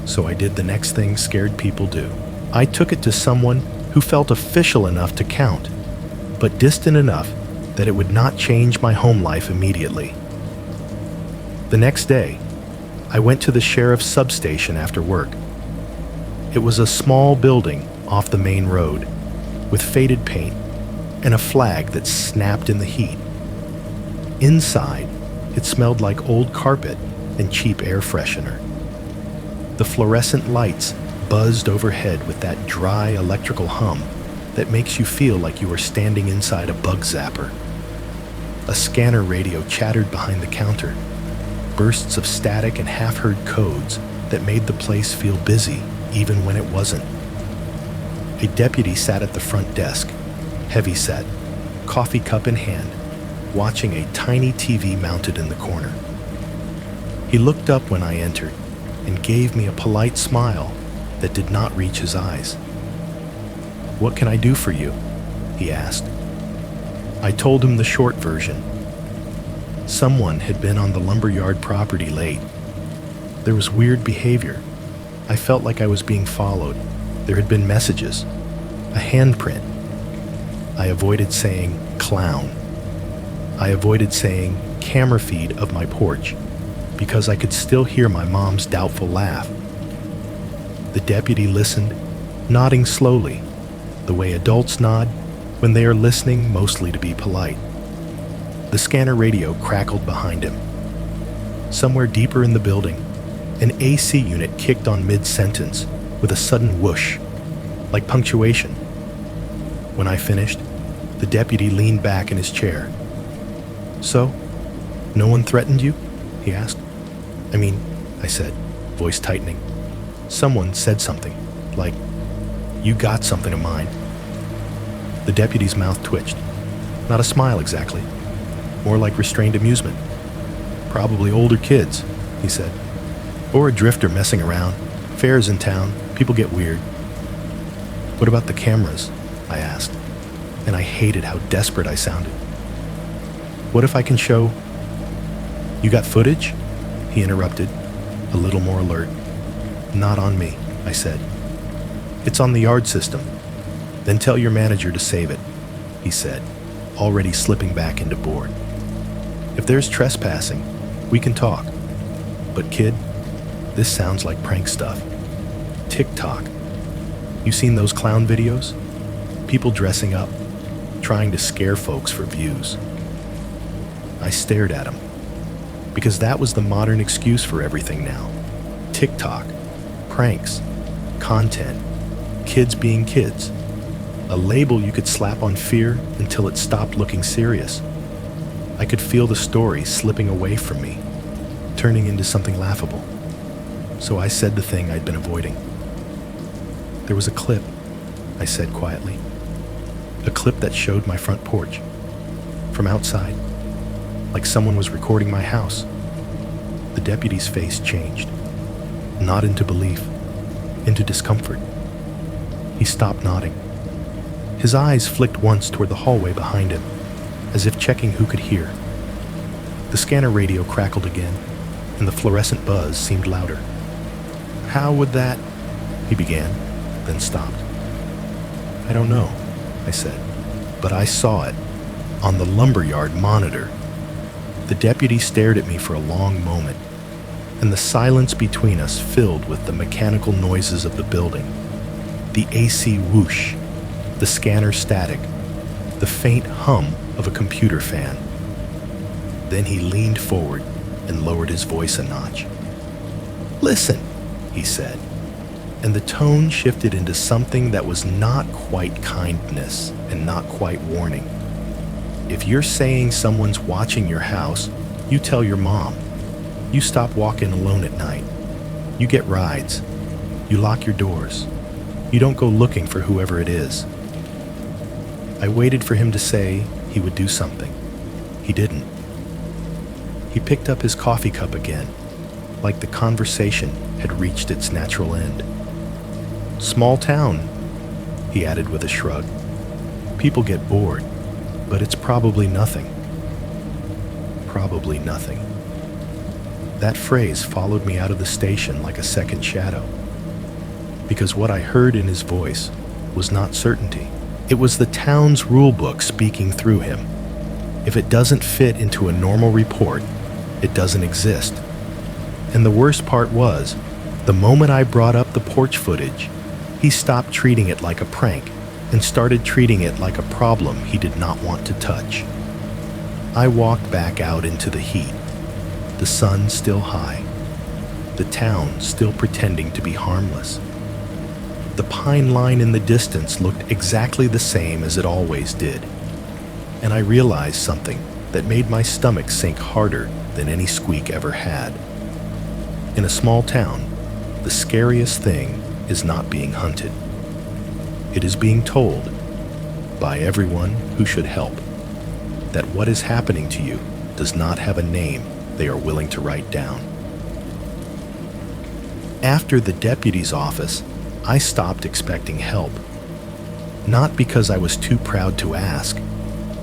So I did the next thing scared people do. I took it to someone who felt official enough to count, but distant enough that it would not change my home life immediately. The next day, I went to the sheriff's substation after work. It was a small building off the main road, with faded paint and a flag that snapped in the heat. Inside, it smelled like old carpet and cheap air freshener. The fluorescent lights buzzed overhead with that dry electrical hum that makes you feel like you are standing inside a bug zapper. A scanner radio chattered behind the counter, bursts of static and half-heard codes that made the place feel busy even when it wasn't. A deputy sat at the front desk, heavy-set, coffee cup in hand, watching a tiny TV mounted in the corner. He looked up when I entered and gave me a polite smile that did not reach his eyes. "What can I do for you?" he asked. I told him the short version. Someone had been on the lumberyard property late. There was weird behavior. I felt like I was being followed. There had been messages, a handprint. I avoided saying clown. I avoided saying camera feed of my porch because I could still hear my mom's doubtful laugh. The deputy listened, nodding slowly, the way adults nod when they are listening mostly to be polite. The scanner radio crackled behind him. Somewhere deeper in the building, an AC unit kicked on mid-sentence with a sudden whoosh, like punctuation. When I finished, the deputy leaned back in his chair. "So, no one threatened you?" he asked. I said, voice tightening. Someone said something, like, "You got something of mine." The deputy's mouth twitched. Not a smile exactly, more like restrained amusement. "Probably older kids," he said. "Or a drifter messing around. Fairs in town, people get weird." "What about the cameras?" I asked, and I hated how desperate I sounded. "What if I can show—" "You got footage?" he interrupted, a little more alert. "Not on me," I said. "It's on the yard system. Then tell your manager to save it," he said, already slipping back into board. "If there's trespassing, we can talk. But kid, this sounds like prank stuff. TikTok. You seen those clown videos? People dressing up, trying to scare folks for views." I stared at him, because that was the modern excuse for everything now. TikTok, pranks, content, kids being kids. A label you could slap on fear until it stopped looking serious. I could feel the story slipping away from me, turning into something laughable. So I said the thing I'd been avoiding. "There was a clip," I said quietly. "A clip that showed my front porch. from outside, like someone was recording my house. The deputy's face changed, not into belief, into discomfort. He stopped nodding. His eyes flicked once toward the hallway behind him, as if checking who could hear. The scanner radio crackled again, and the fluorescent buzz seemed louder. "How would that—" he began, then stopped. "I don't know," I said, "but I saw it, on the lumberyard monitor." The deputy stared at me for a long moment, and the silence between us filled with the mechanical noises of the building. The AC whoosh, the scanner static, the faint hum of a computer fan. Then he leaned forward and lowered his voice a notch. "Listen," he said, and the tone shifted into something that was not quite kindness and not quite warning. "If you're saying someone's watching your house, you tell your mom. You stop walking alone at night. You get rides. You lock your doors. You don't go looking for whoever it is." I waited for him to say he would do something. He didn't. He picked up his coffee cup again, like the conversation had reached its natural end. "Small town," he added with a shrug. "People get bored, but it's probably nothing." Probably nothing. That phrase followed me out of the station like a second shadow, because what I heard in his voice was not certainty. It was the town's rulebook speaking through him. If it doesn't fit into a normal report, it doesn't exist. And the worst part was, the moment I brought up the porch footage, he stopped treating it like a prank and started treating it like a problem he did not want to touch. I walked back out into the heat, the sun still high, the town still pretending to be harmless. The pine line in the distance looked exactly the same as it always did, and I realized something that made my stomach sink harder than any squeak ever had. In a small town, the scariest thing is not being hunted. It is being told, by everyone who should help, that what is happening to you does not have a name they are willing to write down. After the deputy's office, I stopped expecting help. Not because I was too proud to ask,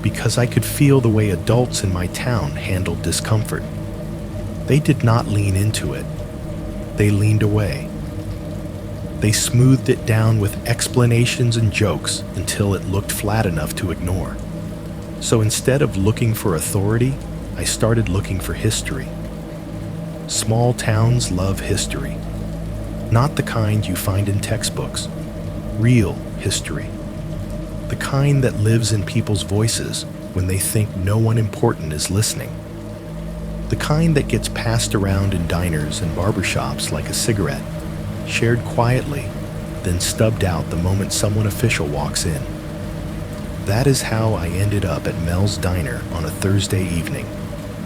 because I could feel the way adults in my town handled discomfort. They did not lean into it. They leaned away. They smoothed it down with explanations and jokes until it looked flat enough to ignore. So instead of looking for authority, I started looking for history. Small towns love history. Not the kind you find in textbooks. Real history. The kind that lives in people's voices when they think no one important is listening. The kind that gets passed around in diners and barbershops like a cigarette, shared quietly, then stubbed out the moment someone official walks in. That is how I ended up at Mel's Diner on a Thursday evening,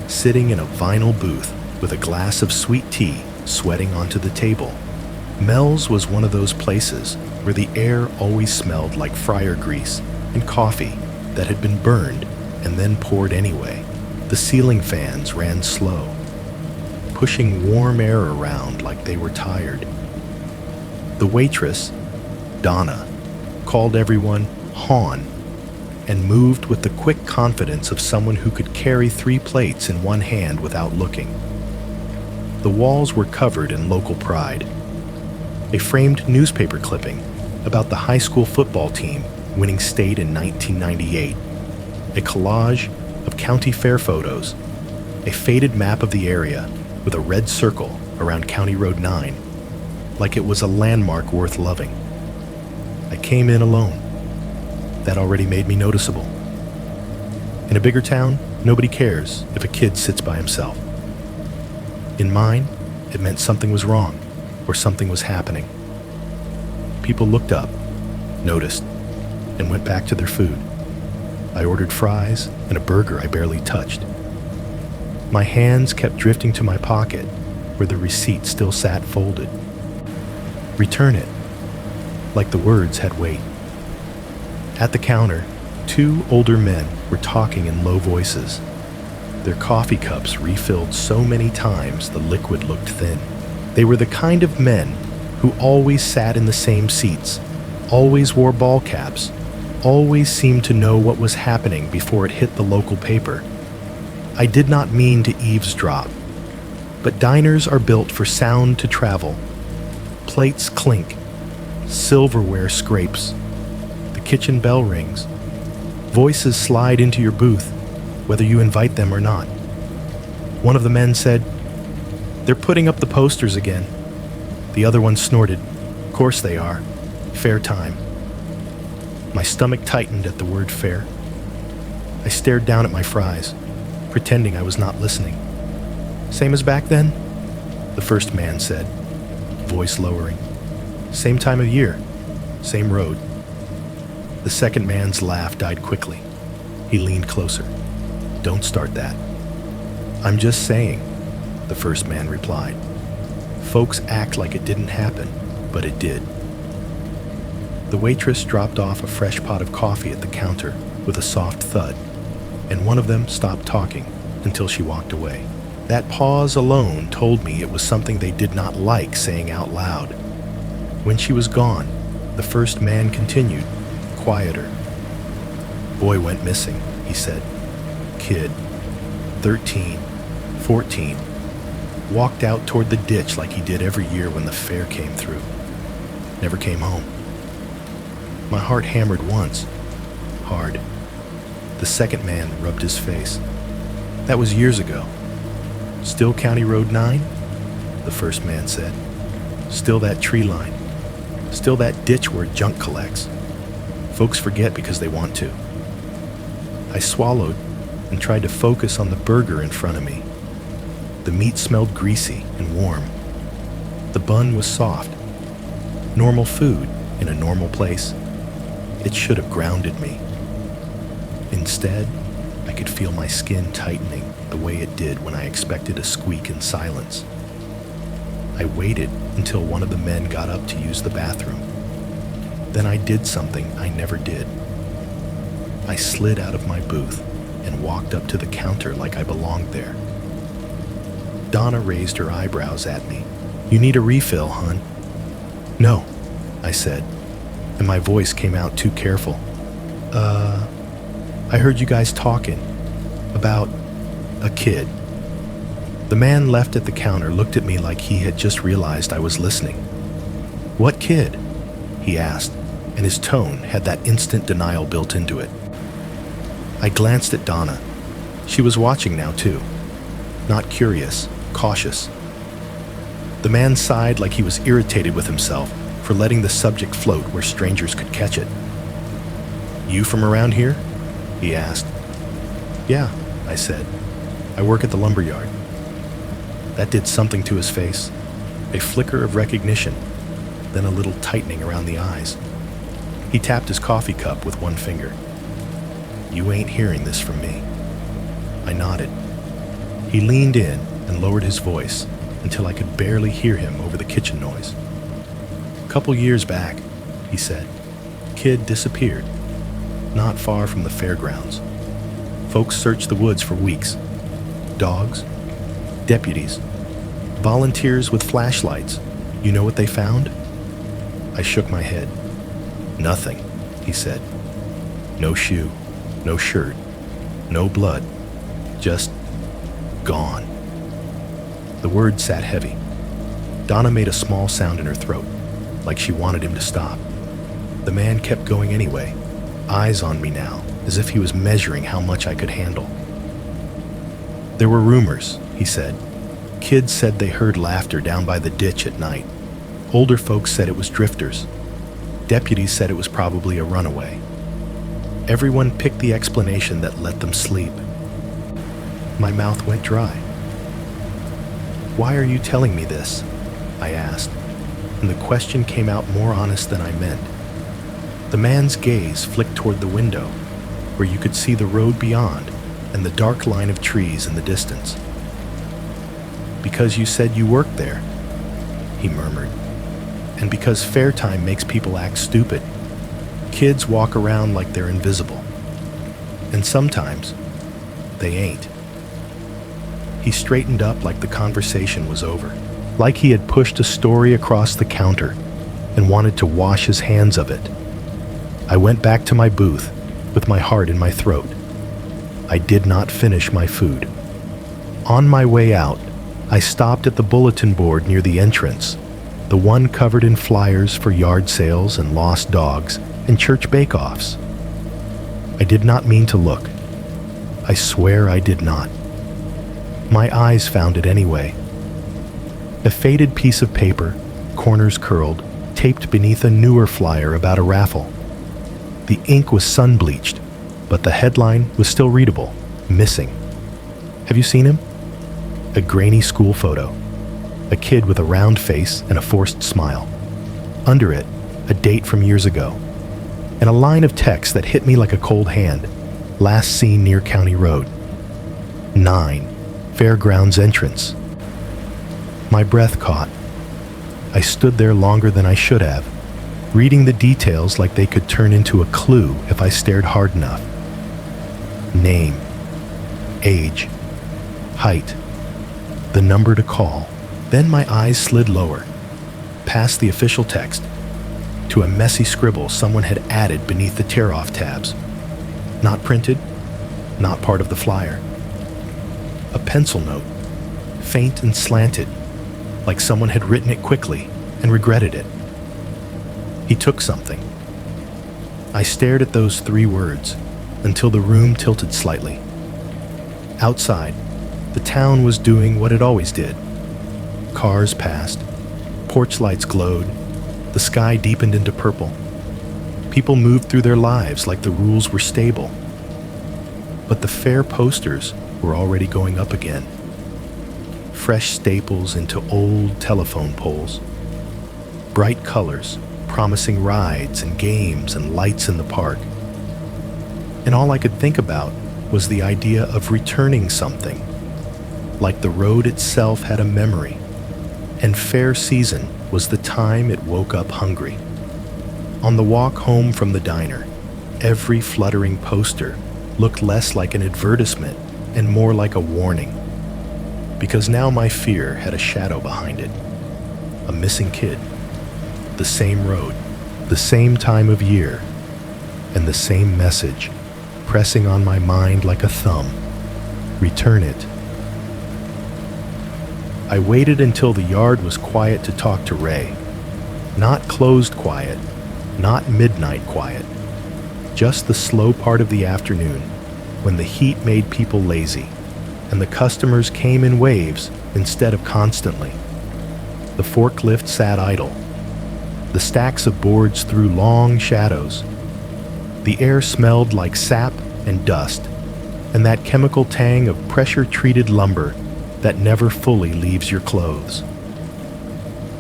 sitting in a vinyl booth with a glass of sweet tea sweating onto the table. Mel's was one of those places where the air always smelled like fryer grease and coffee that had been burned and then poured anyway. The ceiling fans ran slow, pushing warm air around like they were tired. The waitress, Donna, called everyone "Hon" and moved with the quick confidence of someone who could carry 3 plates in one hand without looking. The walls were covered in local pride. A framed newspaper clipping about the high school football team winning state in 1998, a collage of county fair photos, a faded map of the area with a red circle around County Road 9, like it was a landmark worth loving. I came in alone. That already made me noticeable. In a bigger town, nobody cares if a kid sits by himself. In mine, it meant something was wrong, or something was happening. People looked up, noticed, and went back to their food. I ordered fries and a burger I barely touched. My hands kept drifting to my pocket, where the receipt still sat folded. Return it, like the words had weight. At the counter, Two older men were talking in low voices. Their coffee cups refilled so many times the liquid looked thin. They were the kind of men who always sat in the same seats, always wore ball caps, always seemed to know what was happening before it hit the local paper. I did not mean to eavesdrop, but diners are built for sound to travel. Plates clink, silverware scrapes, the kitchen bell rings. Voices slide into your booth, whether you invite them or not. One of the men said, "They're putting up the posters again." The other one snorted, "Of course they are. Fair time." My stomach tightened at the word fair. I stared down at my fries, pretending I was not listening. "Same as back then?" the first man said, voice lowering. "Same time of year, same road." The second man's laugh died quickly. He leaned closer. "Don't start that." "I'm just saying," the first man replied. "Folks act like it didn't happen, but it did." The waitress dropped off a fresh pot of coffee at the counter with a soft thud, and one of them stopped talking until she walked away. That pause alone told me it was something they did not like saying out loud. When she was gone, the first man continued, quieter. "Boy went missing," he said. "Kid, 13, 14, walked out toward the ditch like he did every year when the fair came through. Never came home." My heart hammered once, hard. The second man rubbed his face. "That was years ago." "Still County Road 9? The first man said. "Still that tree line. Still that ditch where junk collects. Folks forget because they want to." I swallowed and tried to focus on the burger in front of me. The meat smelled greasy and warm. The bun was soft. Normal food in a normal place. It should have grounded me. Instead, I could feel my skin tightening the way it did when I expected a squeak in silence. I waited until one of the men got up to use the bathroom. Then I did something I never did. I slid out of my booth and walked up to the counter like I belonged there. Donna raised her eyebrows at me. "You need a refill, hon?" "No," I said, and my voice came out too careful. I heard you guys talking about a kid." The man left at the counter looked at me like he had just realized I was listening. "What kid?" he asked, and his tone had that instant denial built into it. I glanced at Donna. She was watching now, too. Not curious, cautious. The man sighed like he was irritated with himself for letting the subject float where strangers could catch it. "You from around here?" he asked. "Yeah," I said. "I work at the lumber yard." That did something to his face. A flicker of recognition, then a little tightening around the eyes. He tapped his coffee cup with one finger. "You ain't hearing this from me." I nodded. He leaned in and lowered his voice until I could barely hear him over the kitchen noise. "Couple years back," he said, "kid disappeared, not far from the fairgrounds. Folks searched the woods for weeks. Dogs, deputies, volunteers with flashlights. You know what they found?" I shook my head. "Nothing," he said. "No shoe, no shirt, no blood, just gone." The word sat heavy. Donna made a small sound in her throat, like she wanted him to stop. The man kept going anyway, eyes on me now, as if he was measuring how much I could handle. "There were rumors," he said. "Kids said they heard laughter down by the ditch at night. Older folks said it was drifters. Deputies said it was probably a runaway. Everyone picked the explanation that let them sleep." My mouth went dry. "Why are you telling me this?" I asked, and the question came out more honest than I meant. The man's gaze flicked toward the window, where you could see the road beyond and the dark line of trees in the distance. "Because you said you worked there," he murmured, "and because fair time makes people act stupid. Kids walk around like they're invisible. And sometimes, they ain't. He straightened up like the conversation was over, like he had pushed a story across the counter and wanted to wash his hands of it. I went back to my booth with my heart in my throat. I did not finish my food. On my way out, I stopped at the bulletin board near the entrance, the one covered in flyers for yard sales and lost dogs and church bake-offs. I did not mean to look. I swear I did not. My eyes found it anyway. A faded piece of paper, corners curled, taped beneath a newer flyer about a raffle. The ink was sun-bleached, but the headline was still readable, missing. Have you seen him? A grainy school photo. A kid with a round face and a forced smile. Under it, a date from years ago. And a line of text that hit me like a cold hand. Last seen near County Road. 9. Fairgrounds entrance. My breath caught. I stood there longer than I should have, reading the details like they could turn into a clue if I stared hard enough. Name, age, height, the number to call. Then my eyes slid lower, past the official text, to a messy scribble someone had added beneath the tear-off tabs. Not printed, not part of the flyer. A pencil note, faint and slanted, like someone had written it quickly and regretted it. He took something. I stared at those 3 words until the room tilted slightly. Outside, the town was doing what it always did. Cars passed, porch lights glowed, the sky deepened into purple. People moved through their lives like the rules were stable. But the fair posters were already going up again. Fresh staples into old telephone poles. Bright colors, promising rides and games and lights in the park. And all I could think about was the idea of returning something, like the road itself had a memory, and fair season was the time it woke up hungry. On the walk home from the diner, every fluttering poster looked less like an advertisement and more like a warning, because now my fear had a shadow behind it. A missing kid, the same road, the same time of year, and the same message pressing on my mind like a thumb. Return it. I waited until the yard was quiet to talk to Ray. Not closed quiet, not midnight quiet, just the slow part of the afternoon when the heat made people lazy and the customers came in waves instead of constantly. The forklift sat idle. The stacks of boards threw long shadows. The air smelled like sap and dust, and that chemical tang of pressure-treated lumber that never fully leaves your clothes.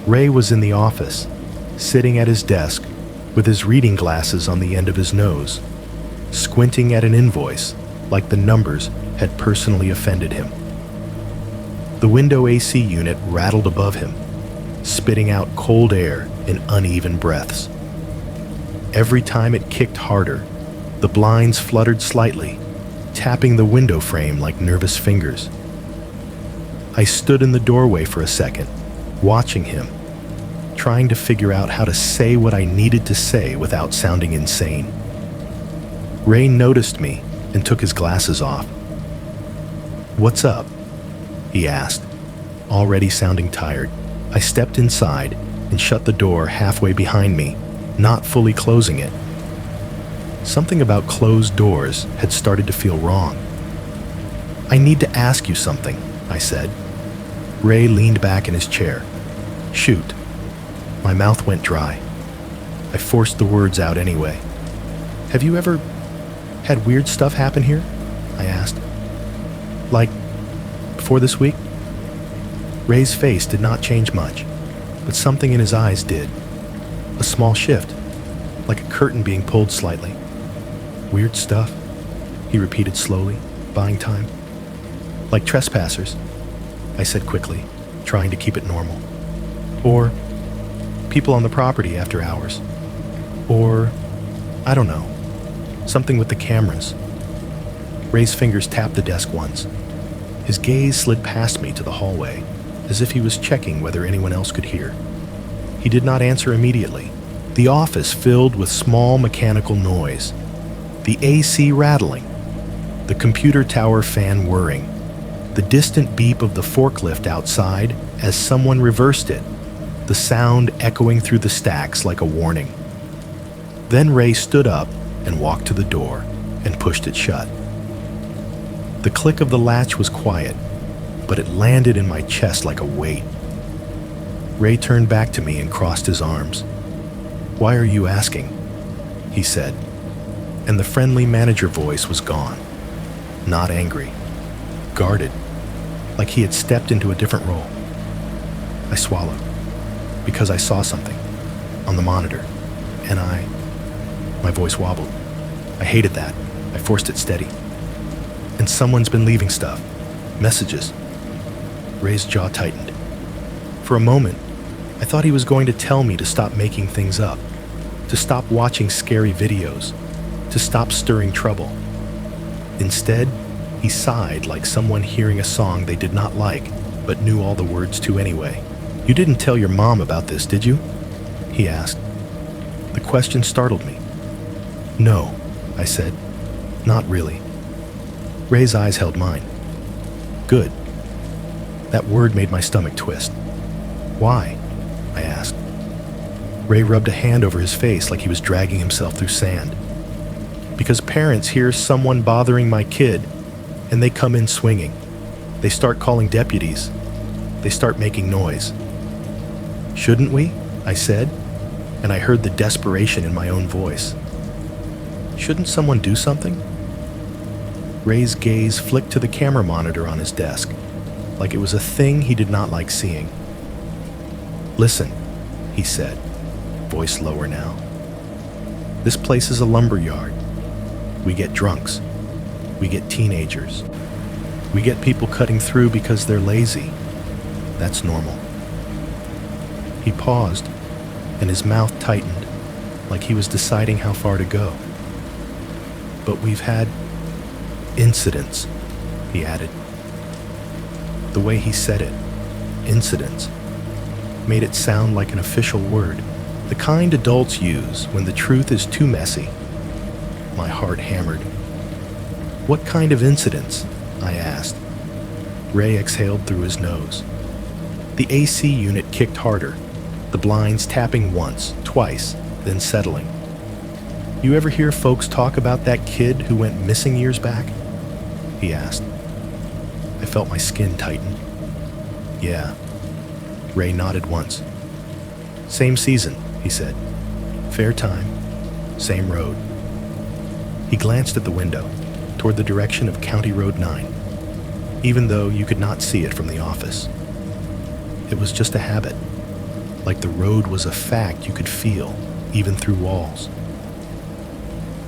Ray was in the office, sitting at his desk with his reading glasses on the end of his nose, squinting at an invoice like the numbers had personally offended him. The window AC unit rattled above him, spitting out cold air in uneven breaths. Every time it kicked harder, the blinds fluttered slightly, tapping the window frame like nervous fingers. I stood in the doorway for a second, watching him, trying to figure out how to say what I needed to say without sounding insane. Ray noticed me and took his glasses off. "What's up?" he asked, already sounding tired. I stepped inside and shut the door halfway behind me, not fully closing it. Something about closed doors had started to feel wrong. "I need to ask you something," I said. Ray leaned back in his chair. "Shoot." My mouth went dry. I forced the words out anyway. "Have you ever had weird stuff happen here?" I asked. "Like, before this week?" Ray's face did not change much, but something in his eyes did. A small shift, like a curtain being pulled slightly. "Weird stuff," he repeated slowly, buying time. "Like trespassers," I said quickly, trying to keep it normal. "Or people on the property after hours. Or, I don't know, something with the cameras." Ray's fingers tapped the desk once. His gaze slid past me to the hallway, as if he was checking whether anyone else could hear. He did not answer immediately. The office filled with small mechanical noise. The AC rattling. The computer tower fan whirring. The distant beep of the forklift outside as someone reversed it. The sound echoing through the stacks like a warning. Then Ray stood up and walked to the door and pushed it shut. The click of the latch was quiet, but it landed in my chest like a weight. Ray turned back to me and crossed his arms. "Why are you asking?" he said, and the friendly manager voice was gone. Not angry, guarded, like he had stepped into a different role. I swallowed, because I saw something on the monitor, and my voice wobbled. I hated that. I forced it steady. And someone's been leaving stuff. Messages. Ray's jaw tightened. For a moment, I thought he was going to tell me to stop making things up, to stop watching scary videos, to stop stirring trouble. Instead, he sighed like someone hearing a song they did not like, but knew all the words to anyway. "You didn't tell your mom about this, did you?" he asked. The question startled me. "No," I said. "Not really." Ray's eyes held mine. "Good." That word made my stomach twist. "Why?" I asked. Ray rubbed a hand over his face like he was dragging himself through sand. "Because parents hear someone bothering my kid, and they come in swinging. They start calling deputies. They start making noise." "Shouldn't we?" I said, and I heard the desperation in my own voice. "Shouldn't someone do something?" Ray's gaze flicked to the camera monitor on his desk, like it was a thing he did not like seeing. "Listen," he said, voice lower now. "This place is a lumber yard. We get drunks. We get teenagers. We get people cutting through because they're lazy. That's normal." He paused, and his mouth tightened, like he was deciding how far to go. "But we've had incidents," he added. The way he said it, incidents, made it sound like an official word, the kind adults use when the truth is too messy. My heart hammered. "What kind of incidents?" I asked. Ray exhaled through his nose. The AC unit kicked harder, the blinds tapping once, twice, then settling. "You ever hear folks talk about that kid who went missing years back?" he asked. I felt my skin tighten. "Yeah." Ray nodded once. "Same season," he said. "Fair time. Same road." He glanced at the window, toward the direction of County Road 9, even though you could not see it from the office. It was just a habit, like the road was a fact you could feel, even through walls.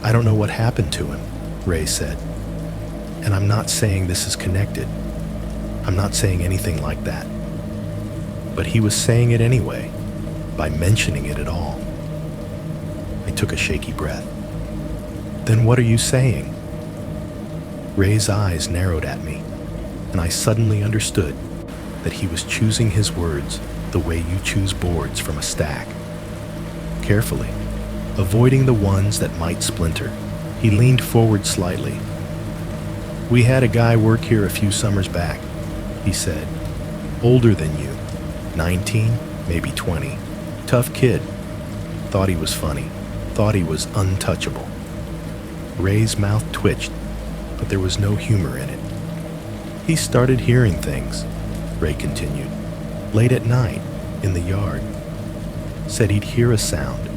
"I don't know what happened to him," Ray said. "And I'm not saying this is connected. I'm not saying anything like that. But he was saying it anyway, by mentioning it at all." I took a shaky breath. "Then what are you saying?" Ray's eyes narrowed at me, and I suddenly understood that he was choosing his words the way you choose boards from a stack. Carefully, avoiding the ones that might splinter, he leaned forward slightly. "We had a guy work here a few summers back," he said. "Older than you, 19, maybe 20. Tough kid. Thought he was funny. Thought he was untouchable." Ray's mouth twitched, but there was no humor in it. "He started hearing things," Ray continued, "late at night, in the yard. Said he'd hear a sound,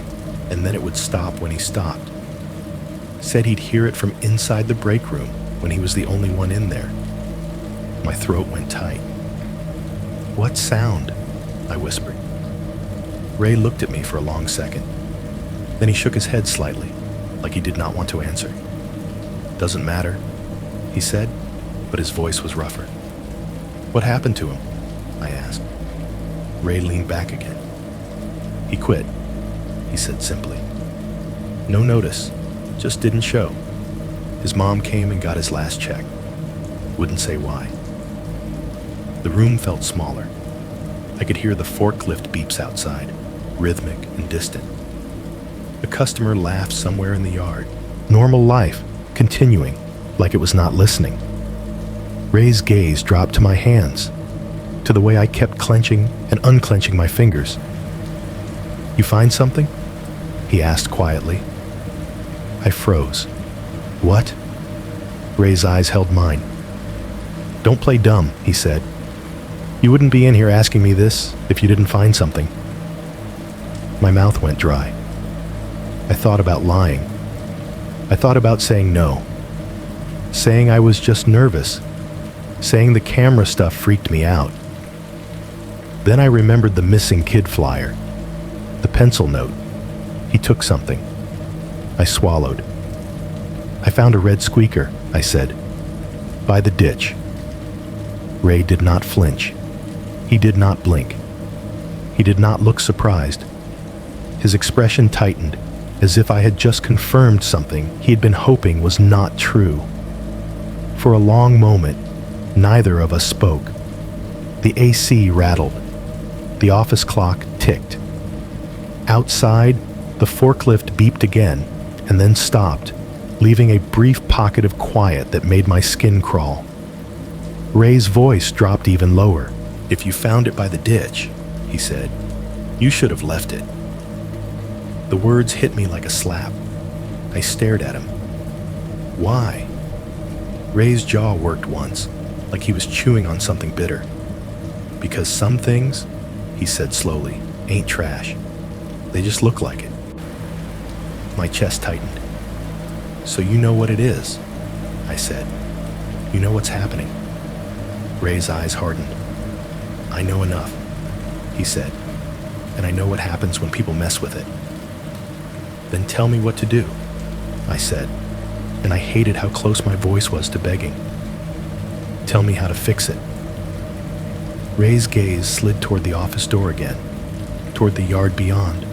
and then it would stop when he stopped. Said he'd hear it from inside the break room when he was the only one in there." My throat went tight. "What sound?" I whispered. Ray looked at me for a long second. Then he shook his head slightly, like he did not want to answer. "Doesn't matter," he said, but his voice was rougher. "What happened to him?" I asked. Ray leaned back again. "He quit," he said simply. "No notice, just didn't show. His mom came and got his last check. Wouldn't say why. The room felt smaller. I could hear the forklift beeps outside, rhythmic and distant. A customer laughed somewhere in the yard. Normal life, continuing, like it was not listening. Ray's gaze dropped to my hands, to the way I kept clenching and unclenching my fingers. "You find something?" he asked quietly. I froze. "What?" Ray's eyes held mine. "Don't play dumb," he said. "You wouldn't be in here asking me this if you didn't find something." My mouth went dry. I thought about lying. I thought about saying no. Saying I was just nervous. Saying the camera stuff freaked me out. Then I remembered the missing kid flyer. The pencil note. He took something. I swallowed. "I found a red squeaker," I said. "By the ditch." Ray did not flinch. He did not blink. He did not look surprised. His expression tightened, as if I had just confirmed something he had been hoping was not true. For a long moment, neither of us spoke. The AC rattled. The office clock ticked. Outside, the forklift beeped again and then stopped, leaving a brief pocket of quiet that made my skin crawl. Ray's voice dropped even lower. "If you found it by the ditch," he said, "you should have left it." The words hit me like a slap. I stared at him. Why? Ray's jaw worked once, like he was chewing on something bitter. "Because some things," he said slowly, "ain't trash. They just look like it." My chest tightened. "So you know what it is," I said. "You know what's happening." Ray's eyes hardened. "I know enough," he said, "and I know what happens when people mess with it." "Then tell me what to do," I said, and I hated how close my voice was to begging. "Tell me how to fix it." Ray's gaze slid toward the office door again, toward the yard beyond,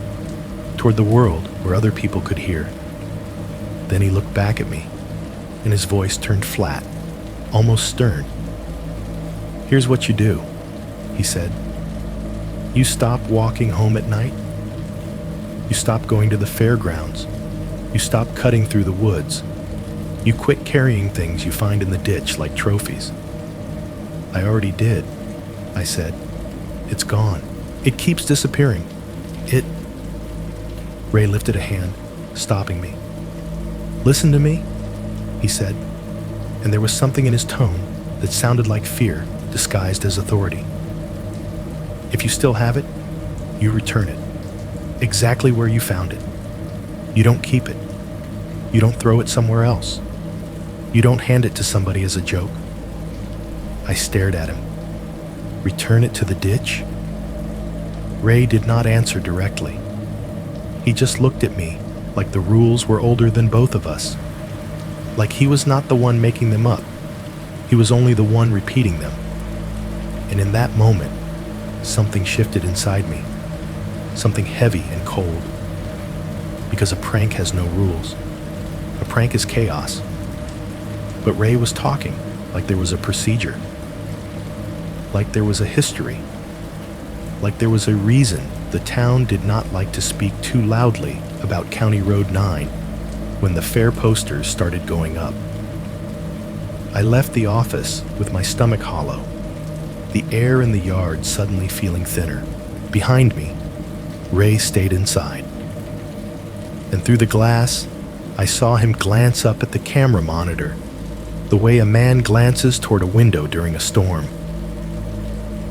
toward the world where other people could hear. Then he looked back at me, and his voice turned flat, almost stern. "Here's what you do," he said. "You stop walking home at night. You stop going to the fairgrounds. You stop cutting through the woods. You quit carrying things you find in the ditch like trophies." "I already did," I said. "It's gone. It keeps disappearing. It..." Ray lifted a hand, stopping me. "Listen to me," he said, and there was something in his tone that sounded like fear disguised as authority. "If you still have it, you return it, exactly where you found it. You don't keep it. You don't throw it somewhere else. You don't hand it to somebody as a joke." I stared at him. Return it to the ditch? Ray did not answer directly. He just looked at me like the rules were older than both of us. Like he was not the one making them up. He was only the one repeating them. And in that moment, something shifted inside me. Something heavy and cold. Because a prank has no rules. A prank is chaos. But Ray was talking like there was a procedure. Like there was a history. Like there was a reason the town did not like to speak too loudly about County Road 9 when the fair posters started going up. I left the office with my stomach hollow, the air in the yard suddenly feeling thinner. Behind me, Ray stayed inside. And through the glass, I saw him glance up at the camera monitor, the way a man glances toward a window during a storm.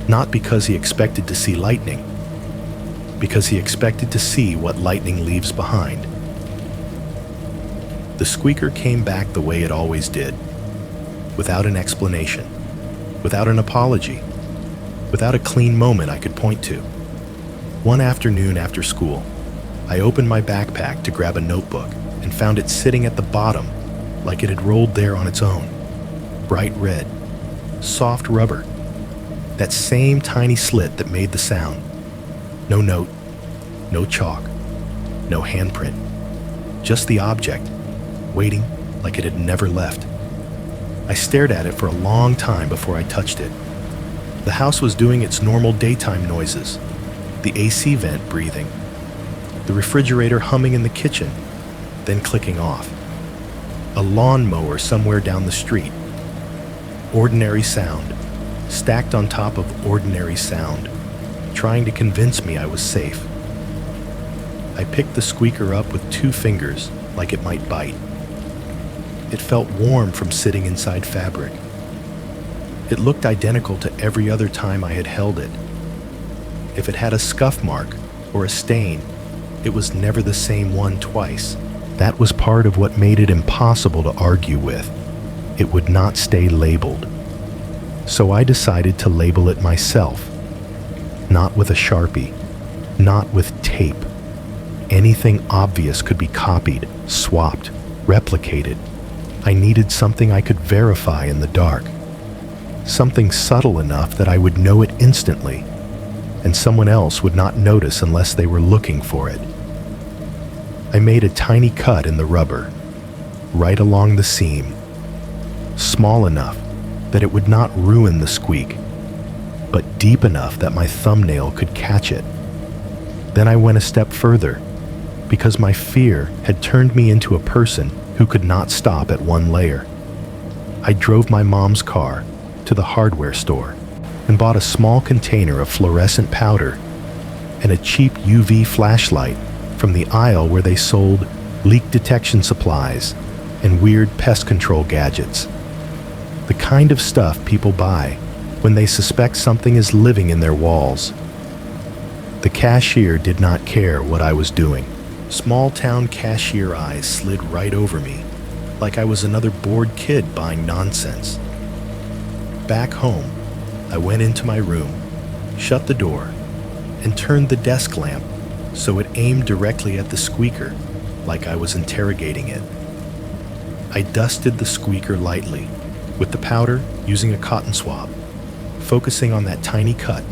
Not because he expected to see lightning, because he expected to see what lightning leaves behind. The squeaker came back the way it always did, without an explanation, without an apology, without a clean moment I could point to. One afternoon after school, I opened my backpack to grab a notebook and found it sitting at the bottom like it had rolled there on its own. Bright red, soft rubber, that same tiny slit that made the sound. No note, no chalk, no handprint, just the object, waiting like it had never left. I stared at it for a long time before I touched it. The house was doing its normal daytime noises, the AC vent breathing, the refrigerator humming in the kitchen, then clicking off, a lawnmower somewhere down the street. Ordinary sound, stacked on top of ordinary sound, trying to convince me I was safe. I picked the squeaker up with 2 fingers, like it might bite. It felt warm from sitting inside fabric. It looked identical to every other time I had held it. If it had a scuff mark or a stain, it was never the same one twice. That was part of what made it impossible to argue with. It would not stay labeled. So I decided to label it myself. Not with a Sharpie, not with tape. Anything obvious could be copied, swapped, replicated. I needed something I could verify in the dark. Something subtle enough that I would know it instantly, and someone else would not notice unless they were looking for it. I made a tiny cut in the rubber, right along the seam, small enough that it would not ruin the squeak, but deep enough that my thumbnail could catch it. Then I went a step further, because my fear had turned me into a person who could not stop at one layer. I drove my mom's car to the hardware store and bought a small container of fluorescent powder and a cheap UV flashlight from the aisle where they sold leak detection supplies and weird pest control gadgets. The kind of stuff people buy when they suspect something is living in their walls. The cashier did not care what I was doing. Small-town cashier eyes slid right over me, like I was another bored kid buying nonsense. Back home, I went into my room, shut the door, and turned the desk lamp so it aimed directly at the squeaker, like I was interrogating it. I dusted the squeaker lightly, with the powder using a cotton swab, focusing on that tiny cut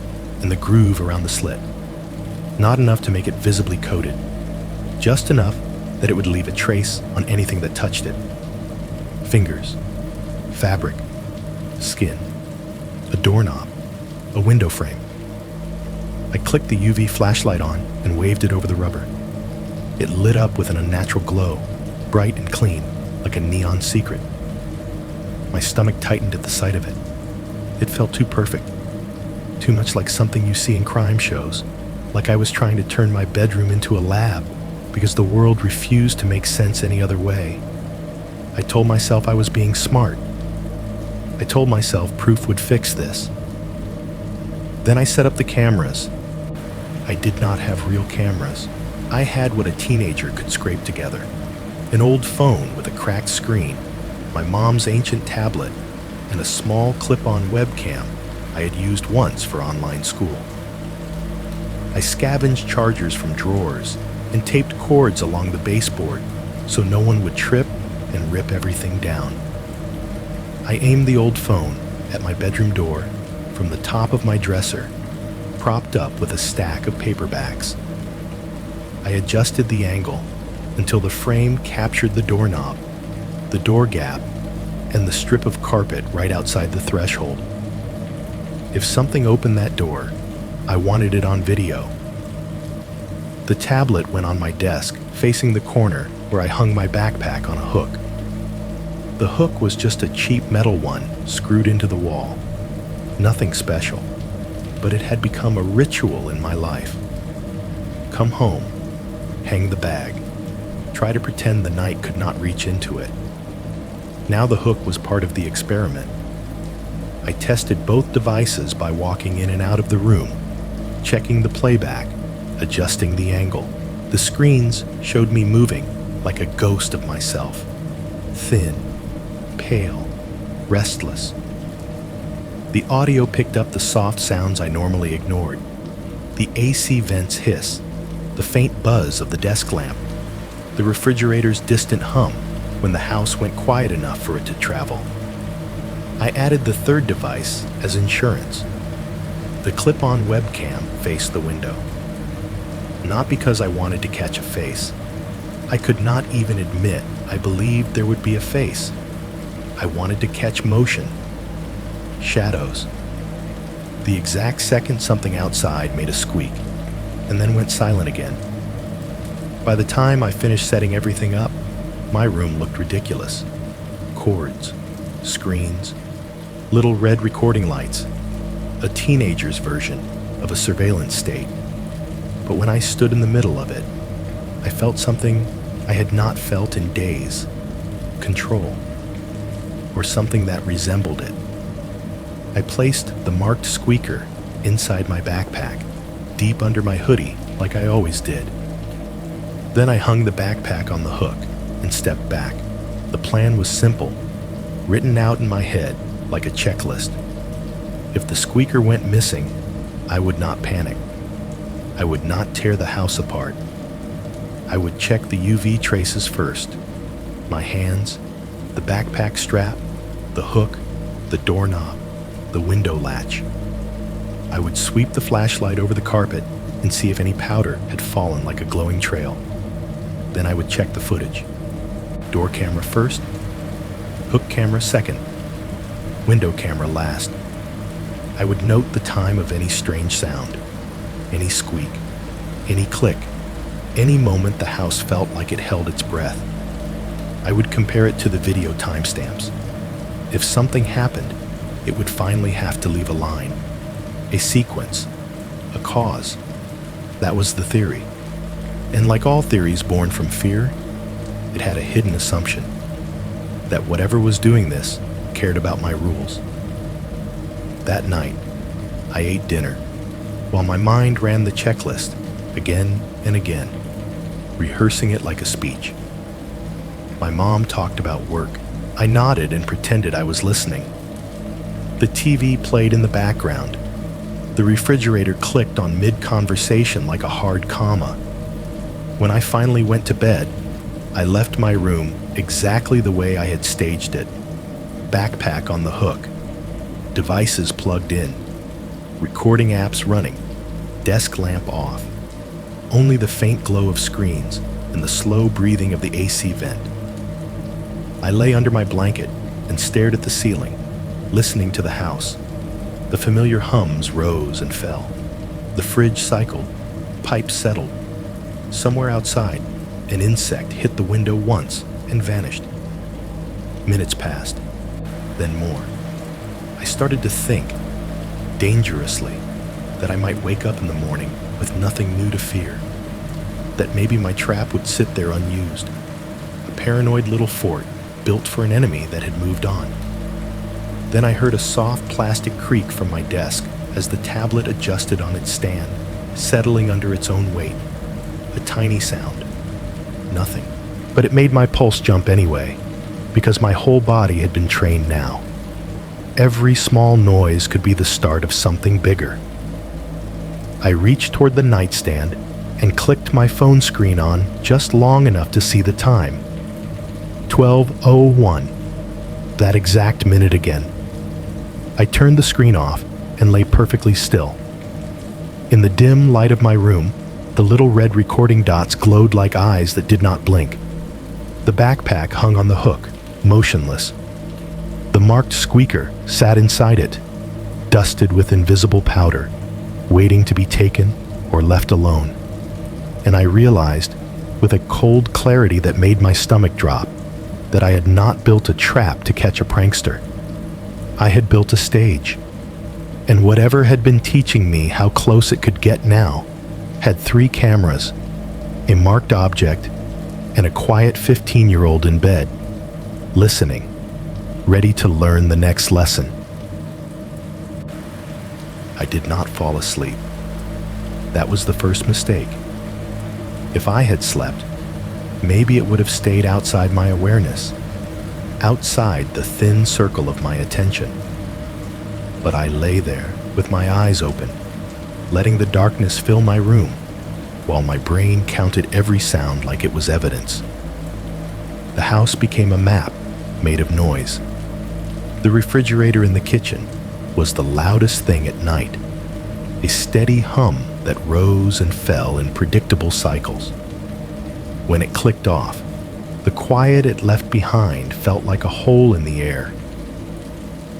and the groove around the slit. Not enough to make it visibly coated, just enough that it would leave a trace on anything that touched it. Fingers, fabric, skin, a doorknob, a window frame. I clicked the UV flashlight on and waved it over the rubber. It lit up with an unnatural glow, bright and clean, like a neon secret. My stomach tightened at the sight of it. It felt too perfect, too much like something you see in crime shows, like I was trying to turn my bedroom into a lab because the world refused to make sense any other way. I told myself I was being smart. I told myself proof would fix this. Then I set up the cameras. I did not have real cameras. I had what a teenager could scrape together. An old phone with a cracked screen, my mom's ancient tablet, and a small clip-on webcam I had used once for online school. I scavenged chargers from drawers and taped cords along the baseboard so no one would trip and rip everything down. I aimed the old phone at my bedroom door from the top of my dresser, propped up with a stack of paperbacks. I adjusted the angle until the frame captured the doorknob, the door gap, and the strip of carpet right outside the threshold. If something opened that door, I wanted it on video. The tablet went on my desk, facing the corner where I hung my backpack on a hook. The hook was just a cheap metal one screwed into the wall. Nothing special, but it had become a ritual in my life. Come home, hang the bag, try to pretend the night could not reach into it. Now the hook was part of the experiment. I tested both devices by walking in and out of the room, checking the playback, adjusting the angle. The screens showed me moving like a ghost of myself, thin, pale, restless. The audio picked up the soft sounds I normally ignored. The AC vent's hiss, the faint buzz of the desk lamp, the refrigerator's distant hum when the house went quiet enough for it to travel. I added the third device as insurance. The clip-on webcam faced the window. Not because I wanted to catch a face. I could not even admit I believed there would be a face. I wanted to catch motion. Shadows. The exact second something outside made a squeak, and then went silent again. By the time I finished setting everything up, my room looked ridiculous. Cords, screens, little red recording lights, a teenager's version of a surveillance state. But when I stood in the middle of it, I felt something I had not felt in days. Control, or something that resembled it. I placed the marked squeaker inside my backpack, deep under my hoodie like I always did. Then I hung the backpack on the hook and stepped back. The plan was simple, written out in my head like a checklist. If the squeaker went missing, I would not panic. I would not tear the house apart. I would check the UV traces first. My hands, the backpack strap, the hook, the doorknob, the window latch. I would sweep the flashlight over the carpet and see if any powder had fallen like a glowing trail. Then I would check the footage. Door camera first, hook camera second, window camera last. I would note the time of any strange sound, any squeak, any click, any moment the house felt like it held its breath. I would compare it to the video timestamps. If something happened, it would finally have to leave a line, a sequence, a cause. That was the theory. And like all theories born from fear, it had a hidden assumption that whatever was doing this cared about my rules. That night, I ate dinner while my mind ran the checklist again and again, rehearsing it like a speech. My mom talked about work. I nodded and pretended I was listening. The TV played in the background. The refrigerator clicked on mid-conversation like a hard comma. When I finally went to bed, I left my room exactly the way I had staged it. Backpack on the hook, devices plugged in, recording apps running, desk lamp off, only the faint glow of screens and the slow breathing of the AC vent. I lay under my blanket and stared at the ceiling, listening to the house. The familiar hums rose and fell. The fridge cycled, pipes settled. Somewhere outside, an insect hit the window once and vanished. Minutes passed, then more. I started to think, dangerously, that I might wake up in the morning with nothing new to fear, that maybe my trap would sit there unused, a paranoid little fort built for an enemy that had moved on. Then I heard a soft plastic creak from my desk as the tablet adjusted on its stand, settling under its own weight. A tiny sound. Nothing. But it made my pulse jump anyway, because my whole body had been trained now. Every small noise could be the start of something bigger. I reached toward the nightstand and clicked my phone screen on just long enough to see the time. 12:01. That exact minute again. I turned the screen off and lay perfectly still. In the dim light of my room, the little red recording dots glowed like eyes that did not blink. The backpack hung on the hook, motionless. The marked squeaker sat inside it, dusted with invisible powder, waiting to be taken or left alone. And I realized, with a cold clarity that made my stomach drop, that I had not built a trap to catch a prankster. I had built a stage, and whatever had been teaching me how close it could get now had 3 cameras, a marked object, and a quiet 15-year-old in bed, listening, ready to learn the next lesson. I did not fall asleep. That was the first mistake. If I had slept, maybe it would have stayed outside my awareness, outside the thin circle of my attention. But I lay there with my eyes open, letting the darkness fill my room, while my brain counted every sound like it was evidence. The house became a map made of noise. The refrigerator in the kitchen was the loudest thing at night, a steady hum that rose and fell in predictable cycles. When it clicked off, The quiet it left behind felt like a hole in the air.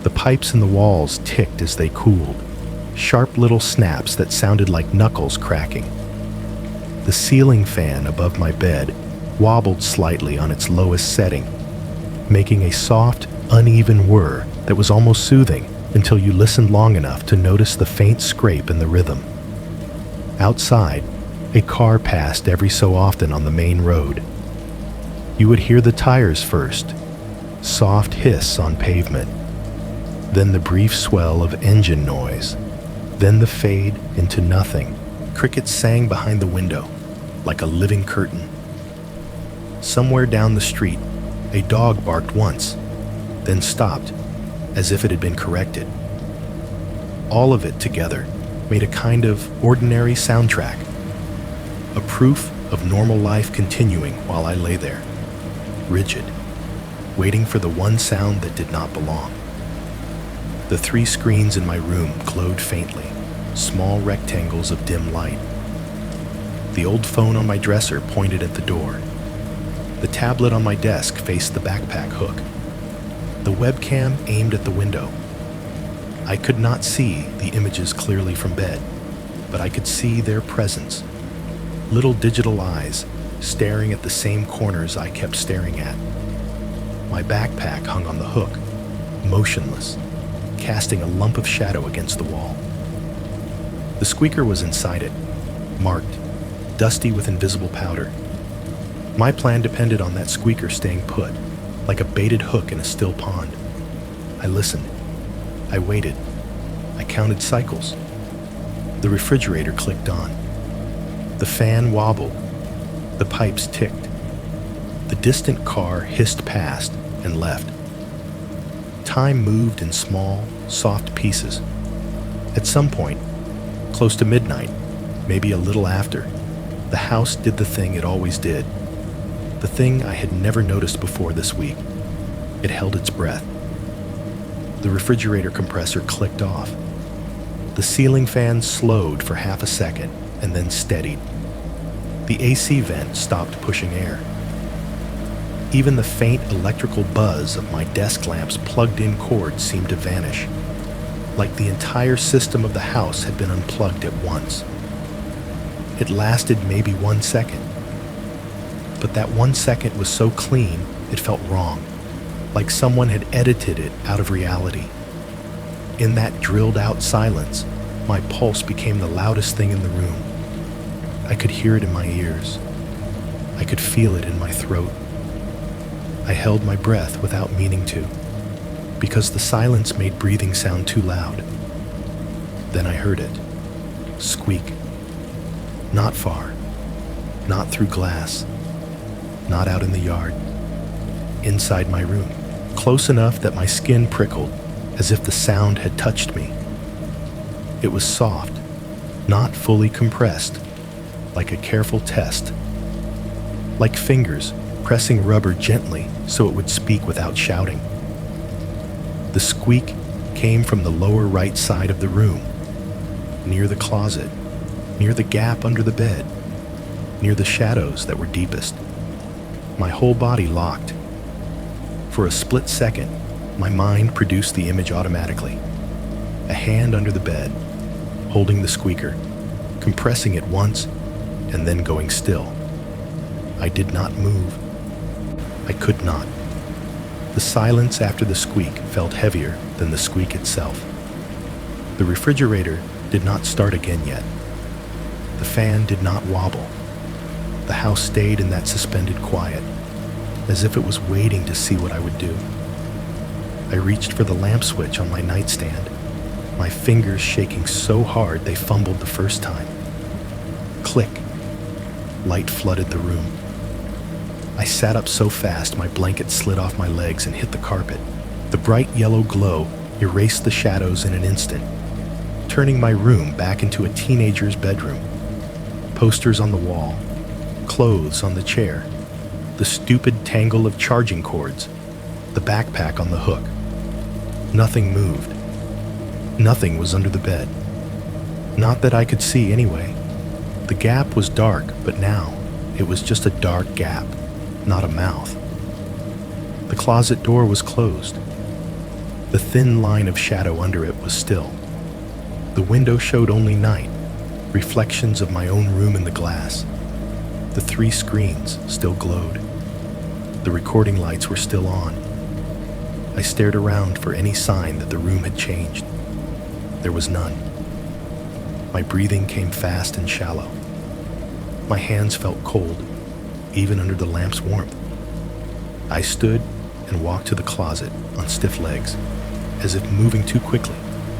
The pipes in the walls ticked as they cooled, sharp little snaps that sounded like knuckles cracking. The ceiling fan above my bed wobbled slightly on its lowest setting, making a soft, uneven whir that was almost soothing until you listened long enough to notice the faint scrape in the rhythm. Outside, a car passed every so often on the main road. You would hear the tires first, soft hiss on pavement, then the brief swell of engine noise, then the fade into nothing. Crickets sang behind the window, like a living curtain. Somewhere down the street, a dog barked once, then stopped, as if it had been corrected. All of it together made a kind of ordinary soundtrack, a proof of normal life continuing while I lay there, rigid, waiting for the one sound that did not belong. The 3 screens in my room glowed faintly, small rectangles of dim light. The old phone on my dresser pointed at the door. The tablet on my desk faced the backpack hook. The webcam aimed at the window. I could not see the images clearly from bed, but I could see their presence. Little digital eyes staring at the same corners I kept staring at. My backpack hung on the hook, motionless, casting a lump of shadow against the wall. The squeaker was inside it, marked, dusty with invisible powder. My plan depended on that squeaker staying put, like a baited hook in a still pond. I listened. I waited. I counted cycles. The refrigerator clicked on. The fan wobbled. The pipes ticked. The distant car hissed past and left. Time moved in small, soft pieces. At some point, close to midnight, maybe a little after, the house did the thing it always did. The thing I had never noticed before this week. It held its breath. The refrigerator compressor clicked off. The ceiling fan slowed for half a second and then steadied. The AC vent stopped pushing air. Even the faint electrical buzz of my desk lamp's plugged-in cord seemed to vanish, like the entire system of the house had been unplugged at once. It lasted maybe 1 second, but that 1 second was so clean it felt wrong, like someone had edited it out of reality. In that drilled-out silence, my pulse became the loudest thing in the room. I could hear it in my ears. I could feel it in my throat. I held my breath without meaning to, because the silence made breathing sound too loud. Then I heard it. Squeak. Not far. Not through glass. Not out in the yard. Inside my room. Close enough that my skin prickled, as if the sound had touched me. It was soft, not fully compressed, like a careful test. Like fingers pressing rubber gently so it would speak without shouting. The squeak came from the lower right side of the room, near the closet, near the gap under the bed, near the shadows that were deepest. My whole body locked. For a split second, my mind produced the image automatically. A hand under the bed, holding the squeaker, compressing it once, and then going still. I did not move. I could not. The silence after the squeak felt heavier than the squeak itself. The refrigerator did not start again yet. The fan did not wobble. The house stayed in that suspended quiet, as if it was waiting to see what I would do. I reached for the lamp switch on my nightstand, my fingers shaking so hard they fumbled the first time. Click. Light flooded the room. I sat up so fast my blanket slid off my legs and hit the carpet. The bright yellow glow erased the shadows in an instant, turning my room back into a teenager's bedroom. Posters on the wall, clothes on the chair, the stupid tangle of charging cords, the backpack on the hook. Nothing moved. Nothing was under the bed. Not that I could see anyway. The gap was dark, but now it was just a dark gap, not a mouth. The closet door was closed. The thin line of shadow under it was still. The window showed only night, reflections of my own room in the glass. The 3 screens still glowed. The recording lights were still on. I stared around for any sign that the room had changed. There was none. My breathing came fast and shallow. My hands felt cold, even under the lamp's warmth. I stood and walked to the closet on stiff legs, as if moving too quickly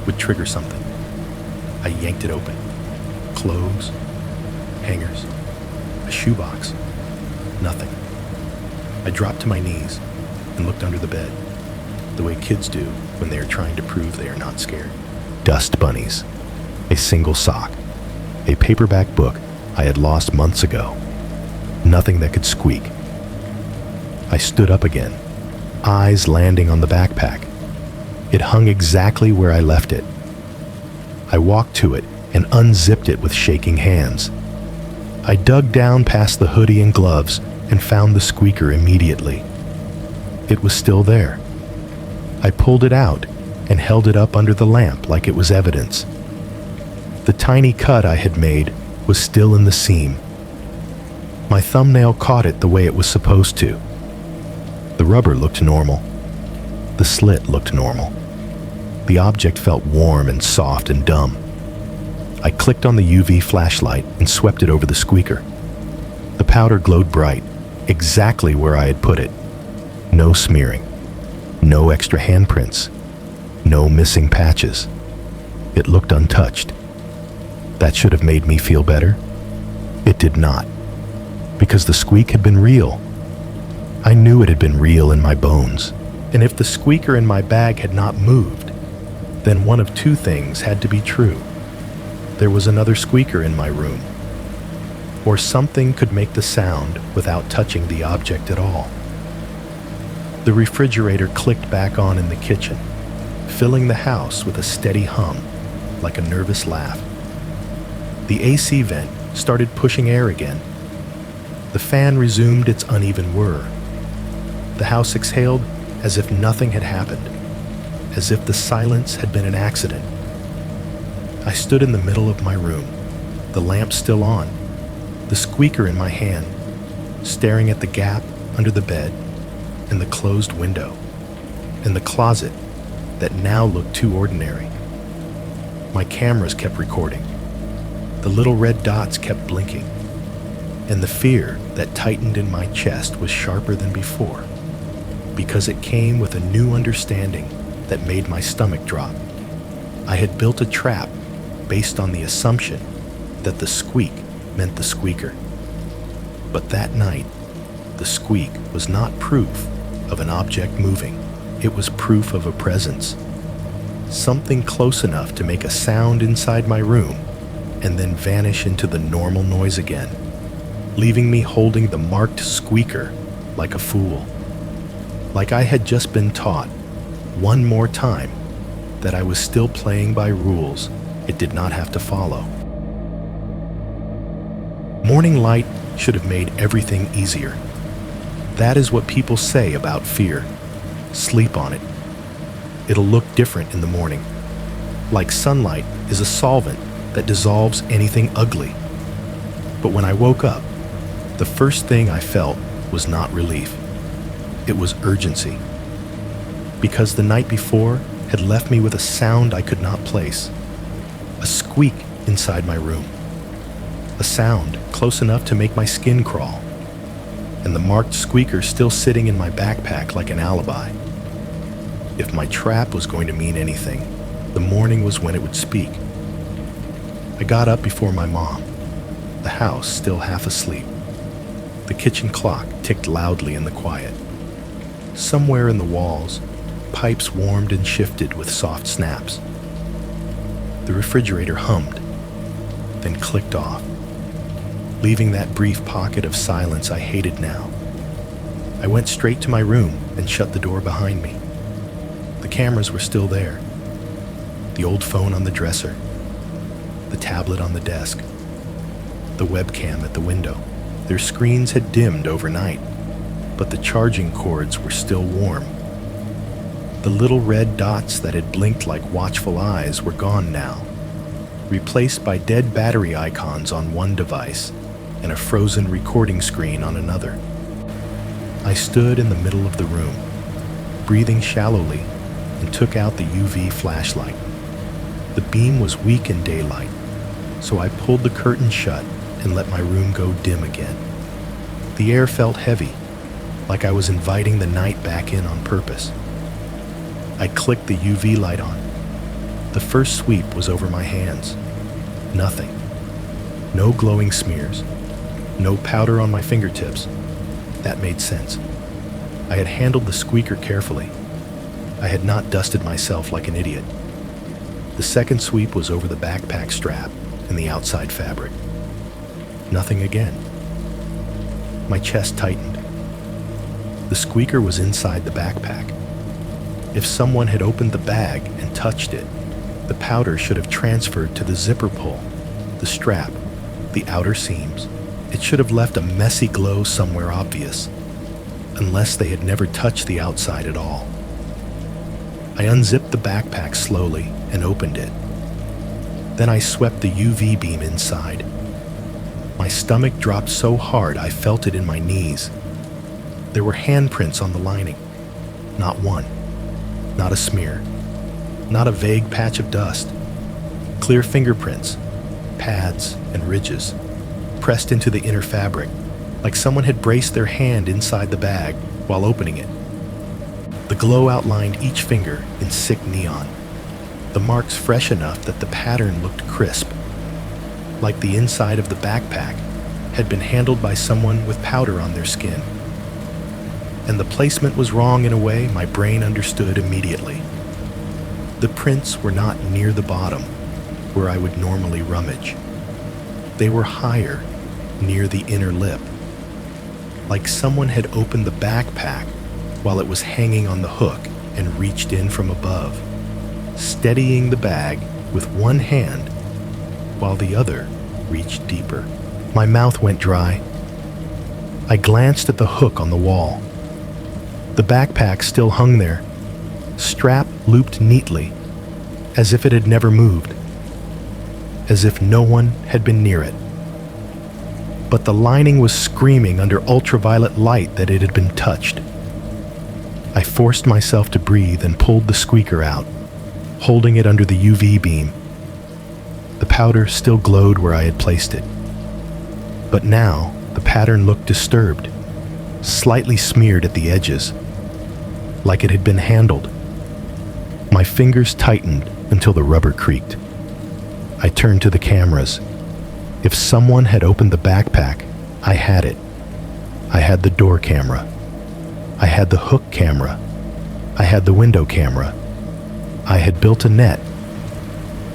would trigger something. I yanked it open. Clothes, hangers, a shoebox, nothing. I dropped to my knees and looked under the bed, the way kids do when they are trying to prove they are not scared. Dust bunnies, a single sock, a paperback book I had lost months ago. Nothing that could squeak. I stood up again, eyes landing on the backpack. It hung exactly where I left it. I walked to it and unzipped it with shaking hands. I dug down past the hoodie and gloves and found the squeaker immediately. It was still there. I pulled it out and held it up under the lamp like it was evidence. The tiny cut I had made was still in the seam. My thumbnail caught it the way it was supposed to. The rubber looked normal. The slit looked normal. The object felt warm and soft and dumb. I clicked on the UV flashlight and swept it over the squeaker. The powder glowed bright, exactly where I had put it. No smearing. No extra handprints. No missing patches. It looked untouched. That should have made me feel better. It did not, because the squeak had been real. I knew it had been real in my bones, and if the squeaker in my bag had not moved, then one of 2 things had to be true. There was another squeaker in my room, or something could make the sound without touching the object at all. The refrigerator clicked back on in the kitchen, filling the house with a steady hum, like a nervous laugh. The AC vent started pushing air again. The fan resumed its uneven whir. The house exhaled as if nothing had happened, as if the silence had been an accident. I stood in the middle of my room, the lamp still on, the squeaker in my hand, staring at the gap under the bed and the closed window, and the closet that now looked too ordinary. My cameras kept recording. The little red dots kept blinking, and the fear that tightened in my chest was sharper than before, because it came with a new understanding that made my stomach drop. I had built a trap based on the assumption that the squeak meant the squeaker. But that night, the squeak was not proof of an object moving. It was proof of a presence. Something close enough to make a sound inside my room and then vanish into the normal noise again, leaving me holding the marked squeaker like a fool. Like I had just been taught, one more time, that I was still playing by rules it did not have to follow. Morning light should have made everything easier. That is what people say about fear. Sleep on it. It'll look different in the morning. Like sunlight is a solvent that dissolves anything ugly. But when I woke up, the first thing I felt was not relief. It was urgency. Because the night before had left me with a sound I could not place. A squeak inside my room. A sound close enough to make my skin crawl. And the marked squeaker still sitting in my backpack like an alibi. If my trap was going to mean anything, the morning was when it would speak. I got up before my mom, the house still half asleep. The kitchen clock ticked loudly in the quiet. Somewhere in the walls, pipes warmed and shifted with soft snaps. The refrigerator hummed, then clicked off, leaving that brief pocket of silence I hated now. I went straight to my room and shut the door behind me. The cameras were still there. The old phone on the dresser, the tablet on the desk, the webcam at the window. Their screens had dimmed overnight, but the charging cords were still warm. The little red dots that had blinked like watchful eyes were gone now, replaced by dead battery icons on one device and a frozen recording screen on another. I stood in the middle of the room, breathing shallowly, and took out the UV flashlight. The beam was weak in daylight, so I pulled the curtain shut and let my room go dim again. The air felt heavy, like I was inviting the night back in on purpose. I clicked the UV light on. The first sweep was over my hands. Nothing. No glowing smears. No powder on my fingertips. That made sense. I had handled the squeaker carefully. I had not dusted myself like an idiot. The second sweep was over the backpack strap and the outside fabric. Nothing again. My chest tightened. The squeaker was inside the backpack. If someone had opened the bag and touched it, the powder should have transferred to the zipper pull, the strap, the outer seams. It should have left a messy glow somewhere obvious, unless they had never touched the outside at all. I unzipped the backpack slowly and opened it. Then I swept the UV beam inside. My stomach dropped so hard I felt it in my knees. There were handprints on the lining. Not one. Not a smear. Not a vague patch of dust. Clear fingerprints, pads, and ridges, pressed into the inner fabric, like someone had braced their hand inside the bag while opening it. The glow outlined each finger in sick neon, the marks fresh enough that the pattern looked crisp, like the inside of the backpack had been handled by someone with powder on their skin. And the placement was wrong in a way my brain understood immediately. The prints were not near the bottom, where I would normally rummage. They were higher, near the inner lip, like someone had opened the backpack while it was hanging on the hook and reached in from above, steadying the bag with one hand while the other reached deeper. My mouth went dry. I glanced at the hook on the wall. The backpack still hung there, strap looped neatly, as if it had never moved, as if no one had been near it. But the lining was screaming under ultraviolet light that it had been touched. I forced myself to breathe and pulled the squeaker out, holding it under the UV beam. The powder still glowed where I had placed it. But now the pattern looked disturbed, slightly smeared at the edges, like it had been handled. My fingers tightened until the rubber creaked. I turned to the cameras. If someone had opened the backpack, I had it. I had the door camera. I had the hook camera. I had the window camera. I had built a net.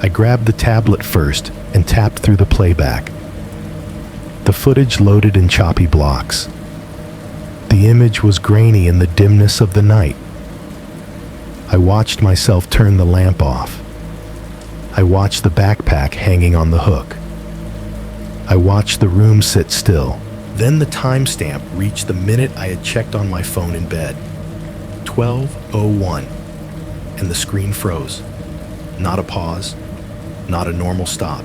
I grabbed the tablet first and tapped through the playback. The footage loaded in choppy blocks. The image was grainy in the dimness of the night. I watched myself turn the lamp off. I watched the backpack hanging on the hook. I watched the room sit still. Then the timestamp reached the minute I had checked on my phone in bed. 12:01. And the screen froze. Not a pause. Not a normal stop.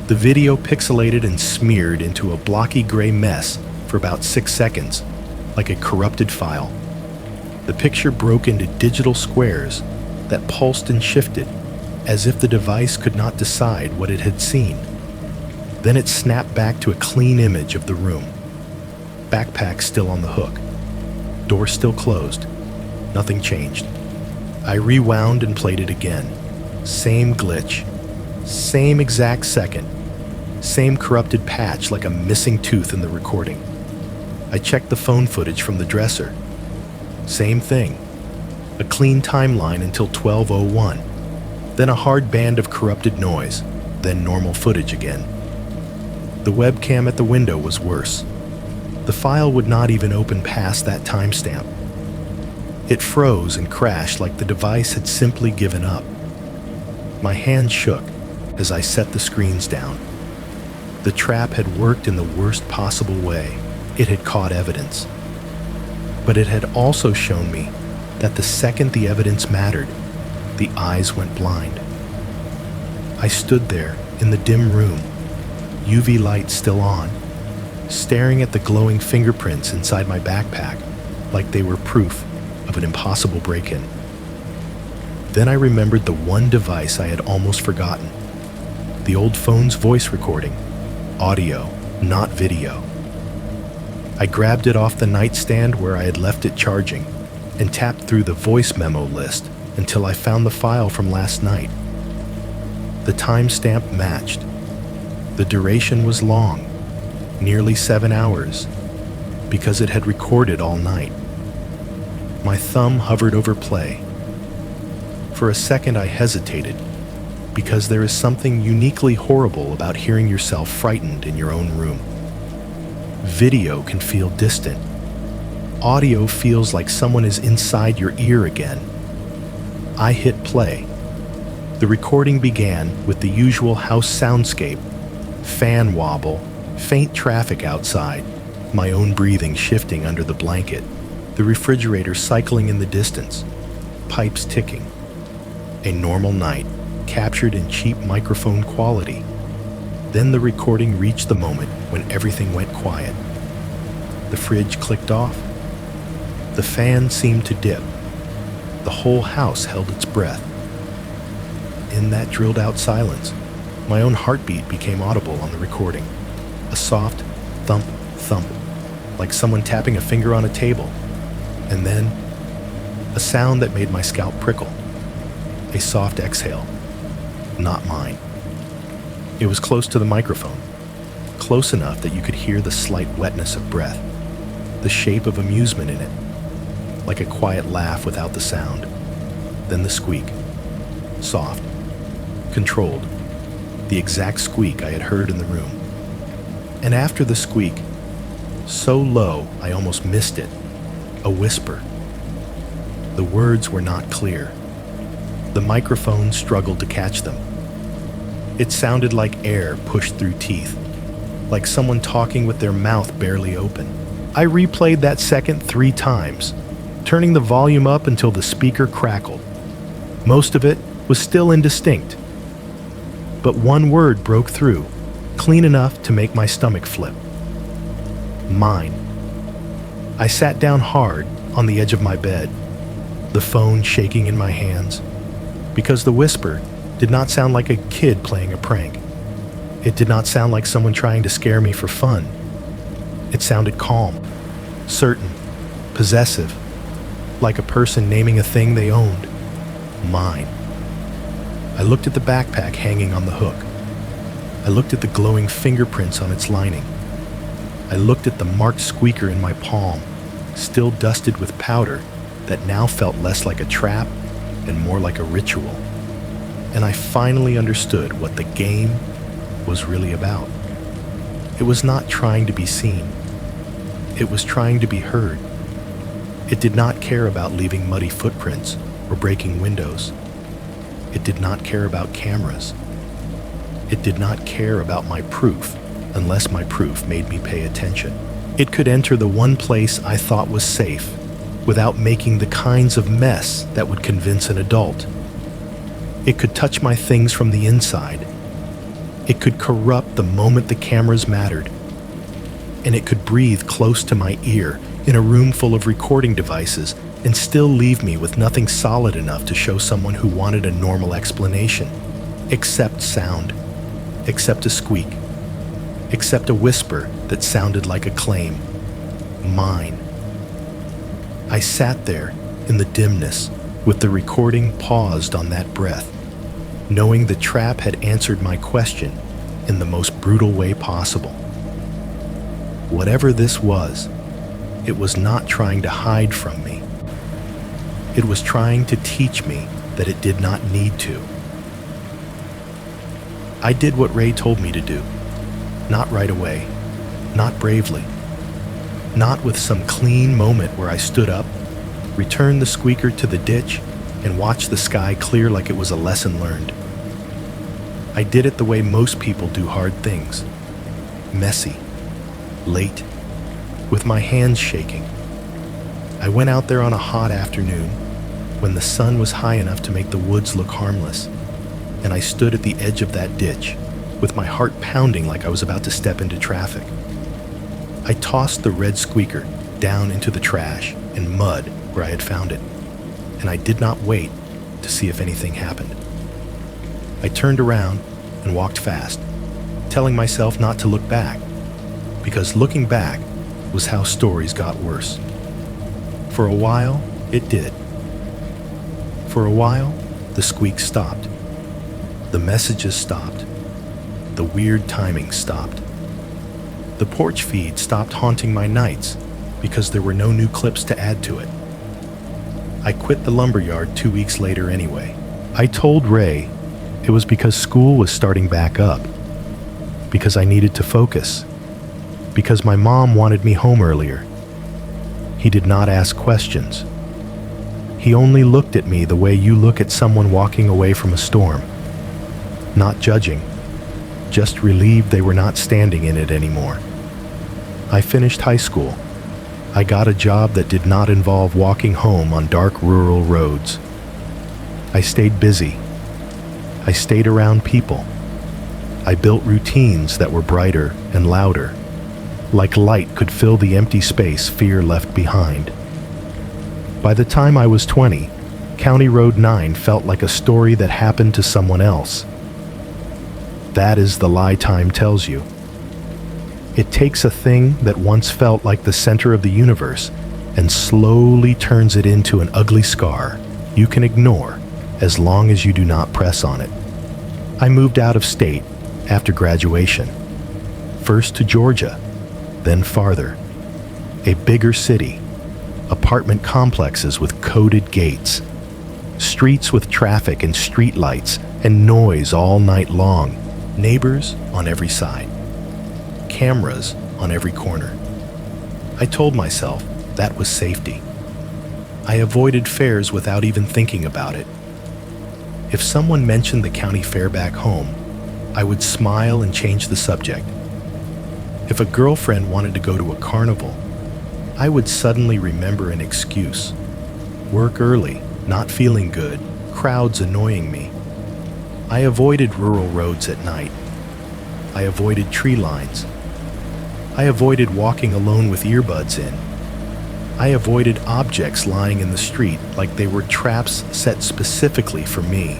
The video pixelated and smeared into a blocky gray mess for about 6 seconds, like a corrupted file. The picture broke into digital squares that pulsed and shifted, as if the device could not decide what it had seen. Then it snapped back to a clean image of the room. Backpack still on the hook. Door still closed. Nothing changed. I rewound and played it again. Same glitch. Same exact second. Same corrupted patch like a missing tooth in the recording. I checked the phone footage from the dresser. Same thing. A clean timeline until 12:01. Then a hard band of corrupted noise. Then normal footage again. The webcam at the window was worse. The file would not even open past that timestamp. It froze and crashed like the device had simply given up. My hand shook as I set the screens down. The trap had worked in the worst possible way. It had caught evidence. But it had also shown me that the second the evidence mattered, the eyes went blind. I stood there in the dim room, UV light still on, staring at the glowing fingerprints inside my backpack like they were proof of an impossible break-in. Then I remembered the one device I had almost forgotten, the old phone's voice recording, audio, not video. I grabbed it off the nightstand where I had left it charging and tapped through the voice memo list until I found the file from last night. The timestamp matched. The duration was long, nearly 7 hours, because it had recorded all night. My thumb hovered over play. For a second I hesitated, because there is something uniquely horrible about hearing yourself frightened in your own room. Video can feel distant. Audio feels like someone is inside your ear again. I hit play. The recording began with the usual house soundscape, fan wobble, faint traffic outside, my own breathing shifting under the blanket, the refrigerator cycling in the distance, pipes ticking. A normal night, captured in cheap microphone quality. Then the recording reached the moment when everything went quiet. The fridge clicked off. The fan seemed to dip. The whole house held its breath. In that drilled-out silence, my own heartbeat became audible on the recording. A soft thump, thump, like someone tapping a finger on a table. And then, a sound that made my scalp prickle. A soft exhale. Not mine. It was close to the microphone, close enough that you could hear the slight wetness of breath, the shape of amusement in it, like a quiet laugh without the sound. Then the squeak. Soft, controlled, the exact squeak I had heard in the room. And after the squeak, so low I almost missed it, a whisper. The words were not clear. The microphone struggled to catch them. It sounded like air pushed through teeth, like someone talking with their mouth barely open. I replayed that second 3 times, turning the volume up until the speaker crackled. Most of it was still indistinct, but one word broke through, clean enough to make my stomach flip. Mine. I sat down hard on the edge of my bed, the phone shaking in my hands, because the whisper did not sound like a kid playing a prank. It did not sound like someone trying to scare me for fun. It sounded calm, certain, possessive, like a person naming a thing they owned. Mine. I looked at the backpack hanging on the hook. I looked at the glowing fingerprints on its lining. I looked at the marked squeaker in my palm, still dusted with powder that now felt less like a trap and more like a ritual. And I finally understood what the game was really about. It was not trying to be seen. It was trying to be heard. It did not care about leaving muddy footprints or breaking windows. It did not care about cameras. It did not care about my proof unless my proof made me pay attention. It could enter the one place I thought was safe without making the kinds of mess that would convince an adult. It could touch my things from the inside. It could corrupt the moment the cameras mattered. And it could breathe close to my ear in a room full of recording devices and still leave me with nothing solid enough to show someone who wanted a normal explanation. Except sound. Except a squeak. Except a whisper that sounded like a claim. Mine. I sat there in the dimness with the recording paused on that breath, knowing the trap had answered my question in the most brutal way possible. Whatever this was, it was not trying to hide from me. It was trying to teach me that it did not need to. I did what Ray told me to do. Not right away, not bravely, not with some clean moment where I stood up, returned the squeaker to the ditch, and watched the sky clear like it was a lesson learned. I did it the way most people do hard things. Messy, late, with my hands shaking. I went out there on a hot afternoon when the sun was high enough to make the woods look harmless, and I stood at the edge of that ditch with my heart pounding like I was about to step into traffic. I tossed the red squeaker down into the trash and mud where I had found it, and I did not wait to see if anything happened. I turned around and walked fast, telling myself not to look back, because looking back was how stories got worse. For a while, it did. For a while, the squeak stopped. The messages stopped. The weird timing stopped. The porch feed stopped haunting my nights because there were no new clips to add to it. I quit the lumberyard 2 weeks later anyway. I told Ray it was because school was starting back up, because I needed to focus, because my mom wanted me home earlier. He did not ask questions. He only looked at me the way you look at someone walking away from a storm. Not judging, just relieved they were not standing in it anymore. I finished high school. I got a job that did not involve walking home on dark rural roads. I stayed busy. I stayed around people. I built routines that were brighter and louder, like light could fill the empty space fear left behind. By the time I was 20, County Road 9 felt like a story that happened to someone else. That is the lie time tells you. It takes a thing that once felt like the center of the universe and slowly turns it into an ugly scar you can ignore as long as you do not press on it. I moved out of state after graduation, first to Georgia, then farther. A bigger city, apartment complexes with coded gates, streets with traffic and street lights and noise all night long, neighbors on every side, cameras on every corner. I told myself that was safety. I avoided fairs without even thinking about it. If someone mentioned the county fair back home, I would smile and change the subject. If a girlfriend wanted to go to a carnival, I would suddenly remember an excuse. Work early, not feeling good, crowds annoying me. I avoided rural roads at night. I avoided tree lines. I avoided walking alone with earbuds in. I avoided objects lying in the street like they were traps set specifically for me.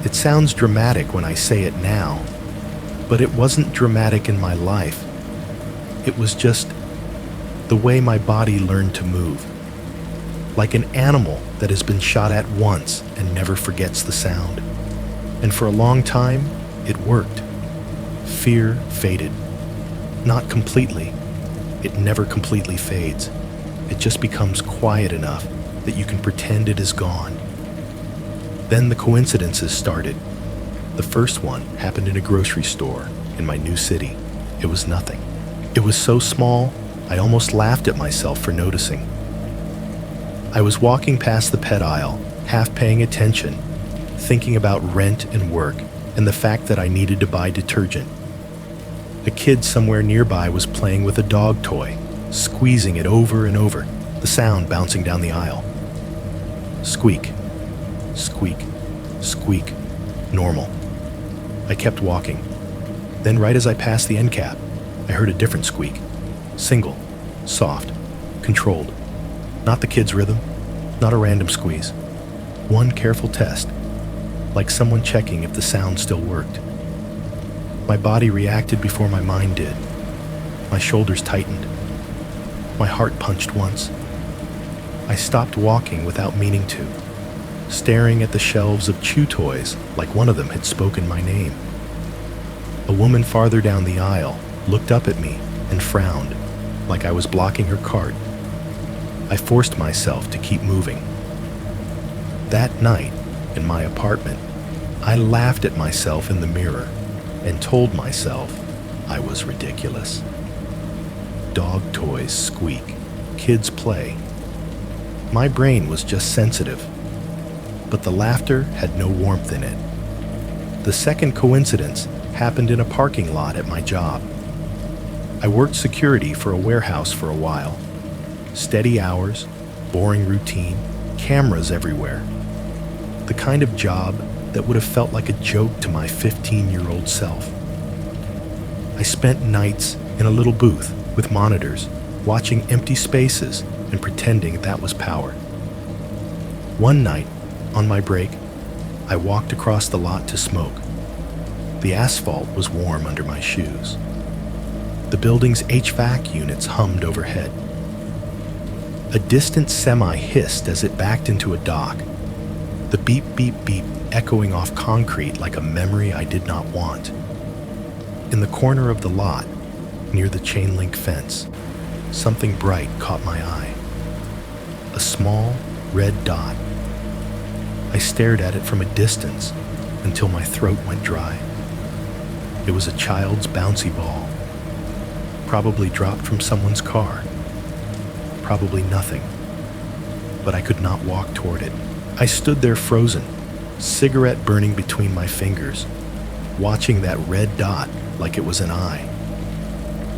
It sounds dramatic when I say it now, but it wasn't dramatic in my life. It was just the way my body learned to move. Like an animal that has been shot at once and never forgets the sound. And for a long time, it worked. Fear faded. Not completely. It never completely fades. It just becomes quiet enough that you can pretend it is gone. Then the coincidences started. The first one happened in a grocery store in my new city. It was nothing. It was so small, I almost laughed at myself for noticing. I was walking past the pet aisle, half paying attention, thinking about rent and work and the fact that I needed to buy detergent. A kid somewhere nearby was playing with a dog toy, squeezing it over and over, the sound bouncing down the aisle. Squeak, squeak, squeak, normal. I kept walking. Then right as I passed the end cap, I heard a different squeak. Single, soft, controlled. Not the kid's rhythm, not a random squeeze. One careful test, like someone checking if the sound still worked. My body reacted before my mind did. My shoulders tightened. My heart punched once. I stopped walking without meaning to, staring at the shelves of chew toys like one of them had spoken my name. A woman farther down the aisle looked up at me and frowned, like I was blocking her cart. I forced myself to keep moving. That night, in my apartment, I laughed at myself in the mirror and told myself I was ridiculous. Dog toys squeak, kids play. My brain was just sensitive, but the laughter had no warmth in it. The second coincidence happened in a parking lot at my job. I worked security for a warehouse for a while. Steady hours, boring routine, cameras everywhere. The kind of job that would have felt like a joke to my 15-year-old self. I spent nights in a little booth with monitors, watching empty spaces and pretending that was power. One night, on my break, I walked across the lot to smoke. The asphalt was warm under my shoes. The building's HVAC units hummed overhead. A distant semi hissed as it backed into a dock, the beep, beep, beep echoing off concrete like a memory I did not want. In the corner of the lot, near the chain link fence, something bright caught my eye. A small, red dot. I stared at it from a distance until my throat went dry. It was a child's bouncy ball, probably dropped from someone's car. Probably nothing, but I could not walk toward it. I stood there frozen, cigarette burning between my fingers, watching that red dot like it was an eye.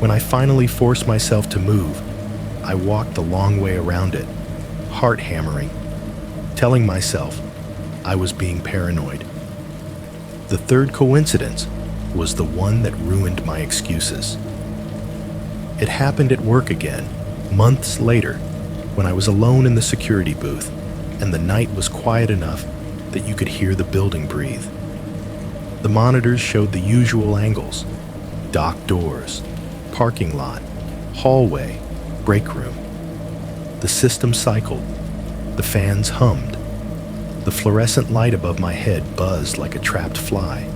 When I finally forced myself to move, I walked the long way around it, heart hammering, telling myself I was being paranoid. The third coincidence was the one that ruined my excuses. It happened at work again, months later, when I was alone in the security booth and the night was quiet enough that you could hear the building breathe. The monitors showed the usual angles: dock doors, parking lot, hallway, break room. The system cycled, the fans hummed, the fluorescent light above my head buzzed like a trapped fly.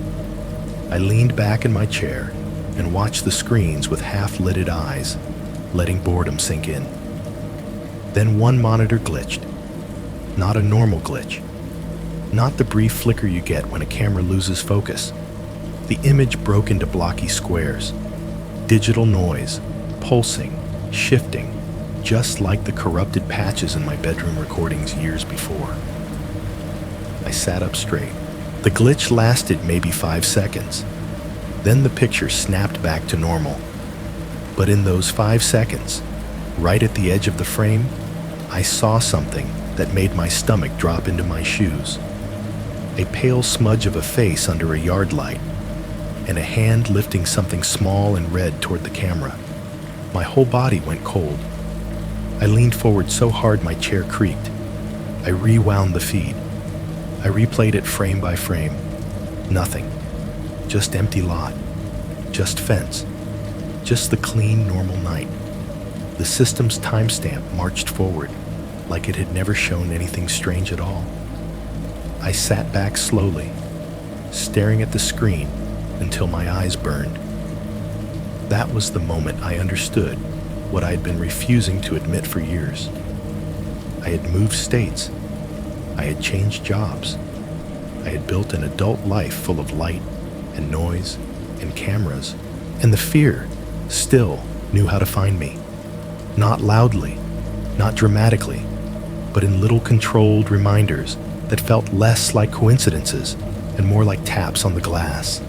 I leaned back in my chair and watched the screens with half-lidded eyes, letting boredom sink in. Then one monitor glitched. Not a normal glitch. Not the brief flicker you get when a camera loses focus. The image broke into blocky squares. Digital noise, pulsing, shifting, just like the corrupted patches in my bedroom recordings years before. I sat up straight. The glitch lasted maybe 5 seconds. Then the picture snapped back to normal. But in those 5 seconds, right at the edge of the frame, I saw something that made my stomach drop into my shoes. A pale smudge of a face under a yard light, and a hand lifting something small and red toward the camera. My whole body went cold. I leaned forward so hard my chair creaked. I rewound the feed. I replayed it frame by frame. Nothing. Just empty lot. Just fence. Just the clean, normal night. The system's timestamp marched forward, like it had never shown anything strange at all. I sat back slowly, staring at the screen until my eyes burned. That was the moment I understood what I had been refusing to admit for years. I had moved states. I had changed jobs. I had built an adult life full of light and noise and cameras, and the fear still knew how to find me. Not loudly, not dramatically, but in little controlled reminders that felt less like coincidences and more like taps on the glass.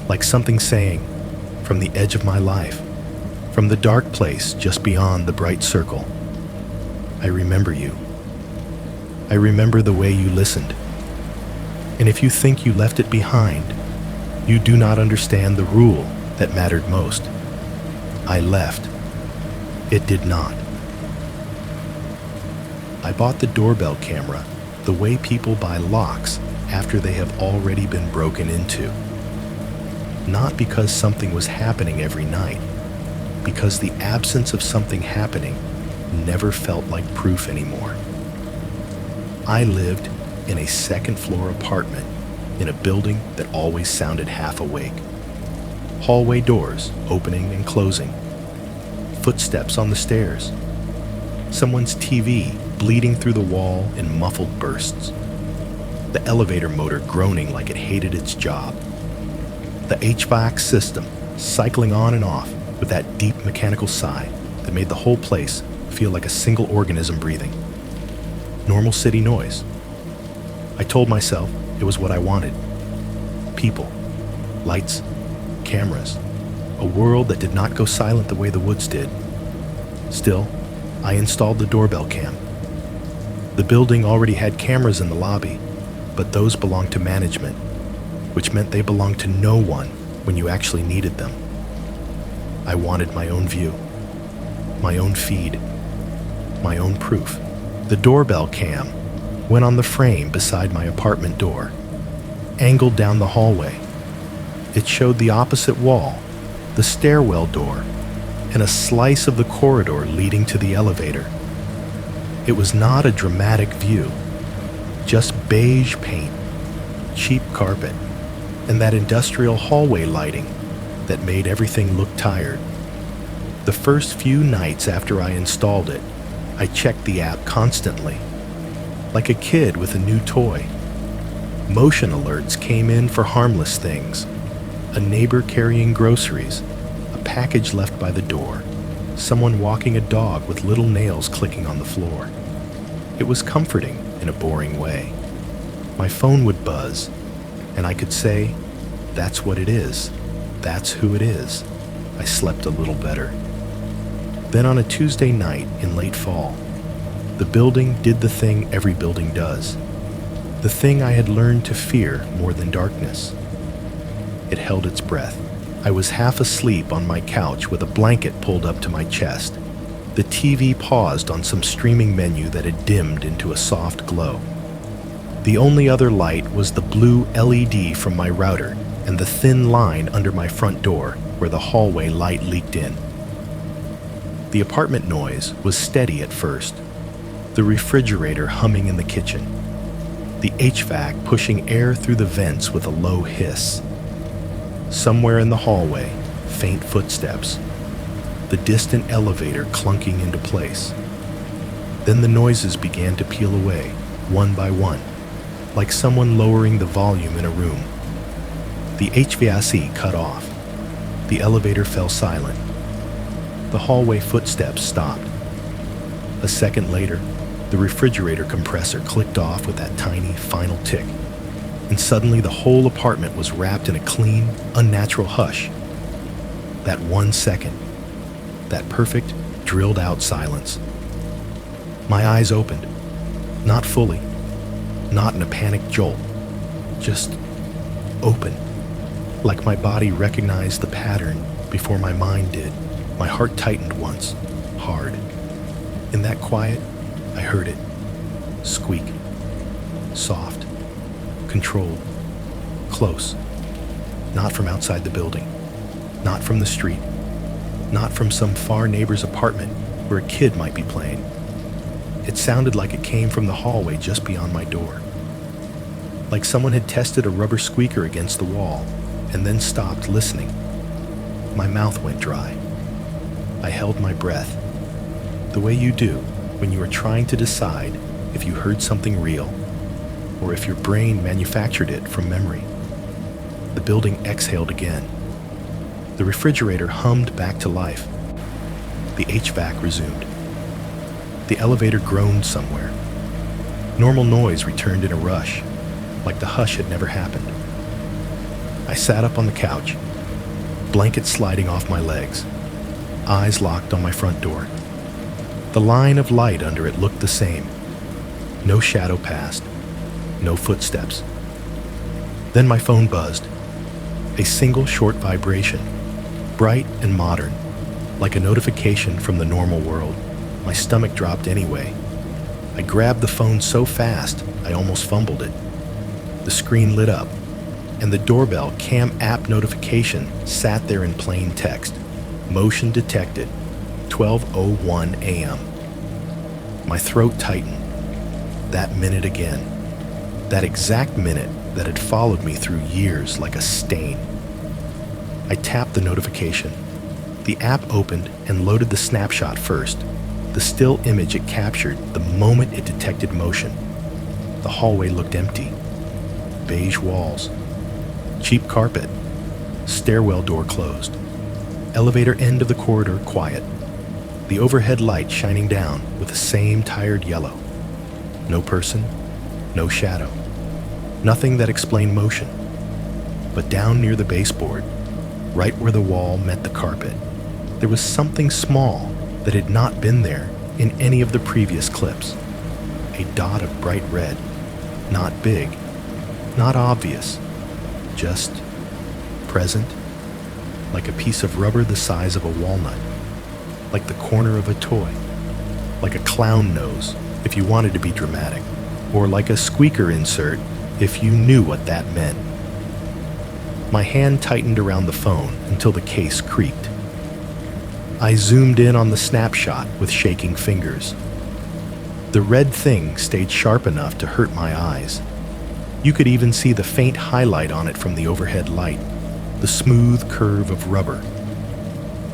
Like something saying, from the edge of my life, from the dark place just beyond the bright circle, I remember you. I remember the way you listened. And if you think you left it behind, you do not understand the rule that mattered most. I left. It did not. I bought the doorbell camera the way people buy locks after they have already been broken into. Not because something was happening every night, because the absence of something happening never felt like proof anymore. I lived in a second-floor apartment in a building that always sounded half awake. Hallway doors opening and closing. Footsteps on the stairs. Someone's TV bleeding through the wall in muffled bursts. The elevator motor groaning like it hated its job. The HVAC system cycling on and off with that deep mechanical sigh that made the whole place feel like a single organism breathing. Normal city noise. I told myself it was what I wanted. People, lights, cameras, a world that did not go silent the way the woods did. Still, I installed the doorbell cam. The building already had cameras in the lobby, but those belonged to management, which meant they belonged to no one when you actually needed them. I wanted my own view, my own feed, my own proof. The doorbell cam went on the frame beside my apartment door, angled down the hallway. It showed the opposite wall, the stairwell door, and a slice of the corridor leading to the elevator. It was not a dramatic view, just beige paint, cheap carpet, and that industrial hallway lighting that made everything look tired. The first few nights after I installed it, I checked the app constantly, like a kid with a new toy. Motion alerts came in for harmless things: a neighbor carrying groceries, a package left by the door, someone walking a dog with little nails clicking on the floor. It was comforting in a boring way. My phone would buzz, and I could say, "That's what it is. That's who it is." I slept a little better. Then on a Tuesday night in late fall, the building did the thing every building does, the thing I had learned to fear more than darkness. It held its breath. I was half asleep on my couch with a blanket pulled up to my chest. The TV paused on some streaming menu that had dimmed into a soft glow. The only other light was the blue LED from my router and the thin line under my front door where the hallway light leaked in. The apartment noise was steady at first, the refrigerator humming in the kitchen, the HVAC pushing air through the vents with a low hiss. Somewhere in the hallway, faint footsteps, the distant elevator clunking into place. Then the noises began to peel away, one by one, like someone lowering the volume in a room. The HVAC cut off. The elevator fell silent. The hallway footsteps stopped. A second later, the refrigerator compressor clicked off with that tiny final tick, and suddenly the whole apartment was wrapped in a clean, unnatural hush. That 1 second, that perfect, drilled-out silence. My eyes opened, not fully, not in a panicked jolt, just open, like my body recognized the pattern before my mind did. My heart tightened once, hard. In that quiet, I heard it, squeak, soft, controlled, close, not from outside the building, not from the street, not from some far neighbor's apartment where a kid might be playing. It sounded like it came from the hallway just beyond my door, like someone had tested a rubber squeaker against the wall and then stopped listening. My mouth went dry. I held my breath, the way you do when you are trying to decide if you heard something real or if your brain manufactured it from memory. The building exhaled again. The refrigerator hummed back to life. The HVAC resumed. The elevator groaned somewhere. Normal noise returned in a rush, like the hush had never happened. I sat up on the couch, blanket sliding off my legs, eyes locked on my front door. The line of light under it looked the same. No shadow passed, no footsteps. Then my phone buzzed. A single short vibration, bright and modern, like a notification from the normal world. My stomach dropped anyway. I grabbed the phone so fast, I almost fumbled it. The screen lit up, and the doorbell cam app notification sat there in plain text. Motion detected, 12:01 a.m. My throat tightened. That minute again. That exact minute that had followed me through years like a stain. I tapped the notification. The app opened and loaded the snapshot first, the still image it captured the moment it detected motion. The hallway looked empty. Beige walls, cheap carpet, stairwell door closed, elevator end of the corridor quiet, the overhead light shining down with the same tired yellow. No person, no shadow, nothing that explained motion. But down near the baseboard, right where the wall met the carpet, there was something small that had not been there in any of the previous clips. A dot of bright red, not big, not obvious, just present, like a piece of rubber the size of a walnut, like the corner of a toy, like a clown nose if you wanted to be dramatic, or like a squeaker insert if you knew what that meant. My hand tightened around the phone until the case creaked. I zoomed in on the snapshot with shaking fingers. The red thing stayed sharp enough to hurt my eyes. You could even see the faint highlight on it from the overhead light, the smooth curve of rubber.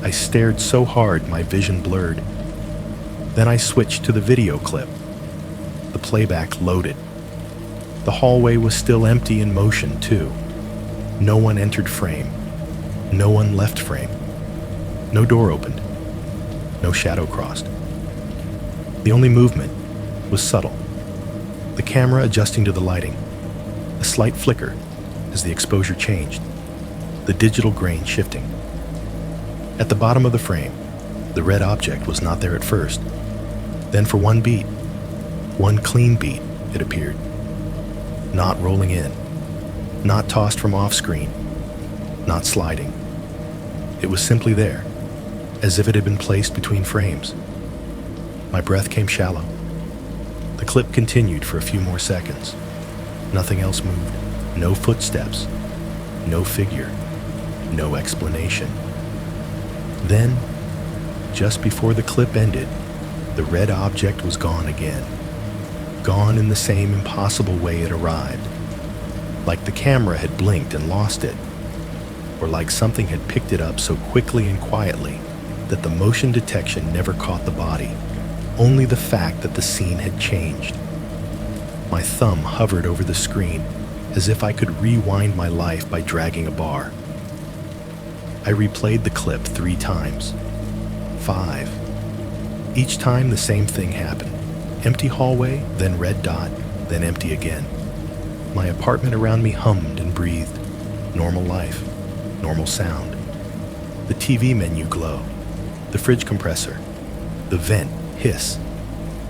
I stared so hard my vision blurred. Then I switched to the video clip. The playback loaded. The hallway was still empty in motion, too. No one entered frame. No one left frame. No door opened. No shadow crossed. The only movement was subtle. The camera adjusting to the lighting. A slight flicker as the exposure changed. The digital grain shifting. At the bottom of the frame, the red object was not there at first. Then for one beat, one clean beat, it appeared. Not rolling in. Not tossed from off-screen. Not sliding. It was simply there, as if it had been placed between frames. My breath came shallow. The clip continued for a few more seconds. Nothing else moved. No footsteps. No figure. No explanation. Then, just before the clip ended, the red object was gone again. Gone in the same impossible way it arrived. Like the camera had blinked and lost it. Or like something had picked it up so quickly and quietly that the motion detection never caught the body, only the fact that the scene had changed. My thumb hovered over the screen as if I could rewind my life by dragging a bar. I replayed the clip 3 times. 5. Each time the same thing happened. Empty hallway, then red dot, then empty again. My apartment around me hummed and breathed. Normal life, normal sound. The TV menu glow, the fridge compressor, the vent hiss.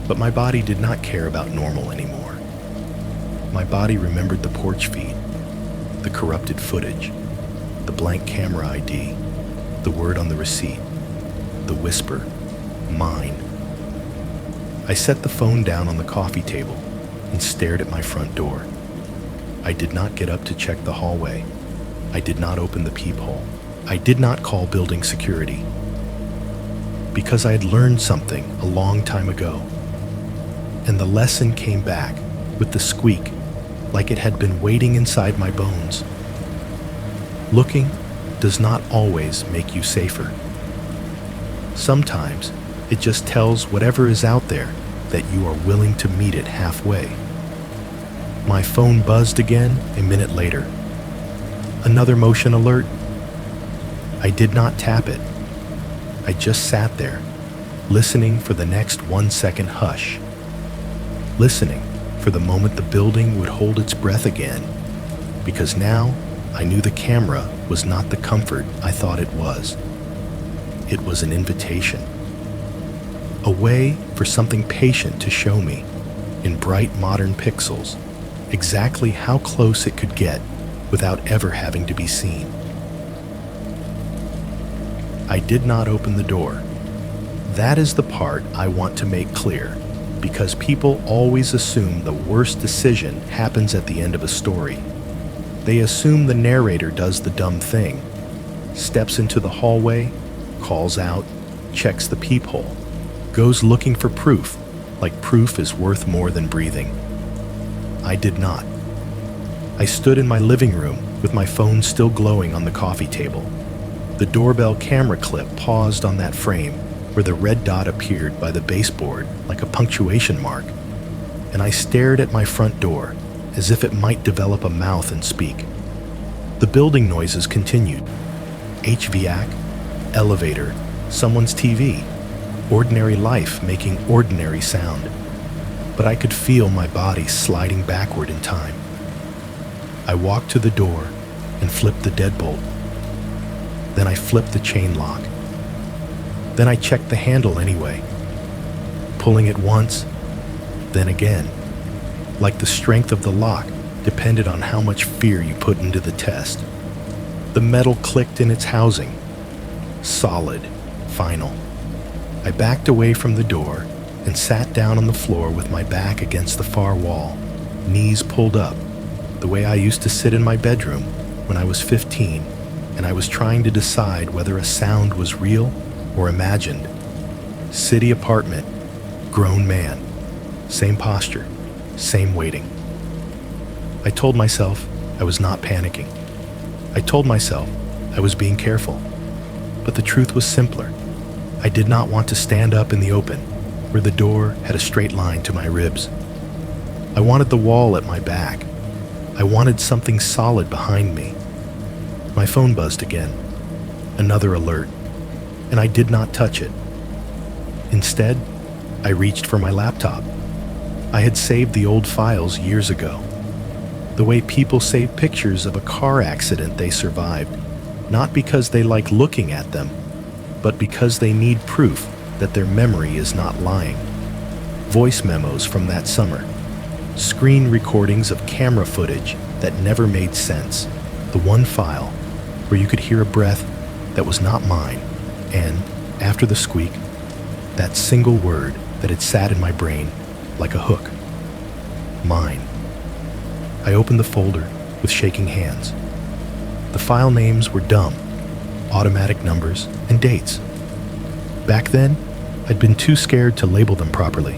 But my body did not care about normal anymore. My body remembered the porch feed, the corrupted footage, the blank camera ID, the word on the receipt, the whisper, mine. I set the phone down on the coffee table and stared at my front door. I did not get up to check the hallway. I did not open the peephole. I did not call building security. Because I had learned something a long time ago. And the lesson came back with the squeak, like it had been waiting inside my bones. Looking does not always make you safer. Sometimes it just tells whatever is out there that you are willing to meet it halfway. My phone buzzed again a minute later. Another motion alert. I did not tap it. I just sat there, listening for the next 1-second hush. Listening for the moment the building would hold its breath again, because now I knew the camera was not the comfort I thought it was. It was an invitation. A way for something patient to show me, in bright modern pixels, exactly how close it could get without ever having to be seen. I did not open the door. That is the part I want to make clear, because people always assume the worst decision happens at the end of a story. They assume the narrator does the dumb thing, steps into the hallway, calls out, checks the peephole, goes looking for proof, like proof is worth more than breathing. I did not. I stood in my living room with my phone still glowing on the coffee table. The doorbell camera clip paused on that frame where the red dot appeared by the baseboard like a punctuation mark, and I stared at my front door as if it might develop a mouth and speak. The building noises continued. HVAC, elevator, someone's TV, ordinary life making ordinary sound. But I could feel my body sliding backward in time. I walked to the door and flipped the deadbolt. Then I flipped the chain lock. Then I checked the handle anyway. pulling it once, then again, like the strength of the lock depended on how much fear you put into the test. The metal clicked in its housing. Solid, final. I backed away from the door and sat down on the floor with my back against the far wall, knees pulled up, the way I used to sit in my bedroom when I was 15 and I was trying to decide whether a sound was real or imagined. City apartment, grown man, same posture, same waiting. I told myself I was not panicking. I told myself I was being careful. But the truth was simpler. I did not want to stand up in the open, where the door had a straight line to my ribs. I wanted the wall at my back. I wanted something solid behind me. My phone buzzed again, another alert, and I did not touch it. Instead, I reached for my laptop. I had saved the old files years ago. The way people save pictures of a car accident they survived, not because they like looking at them, but because they need proof that their memory is not lying. Voice memos from that summer, screen recordings of camera footage that never made sense, the one file where you could hear a breath that was not mine, and, after the squeak, that single word that had sat in my brain like a hook. Mine. I opened the folder with shaking hands. The file names were dumb, automatic numbers and dates. Back then, I'd been too scared to label them properly,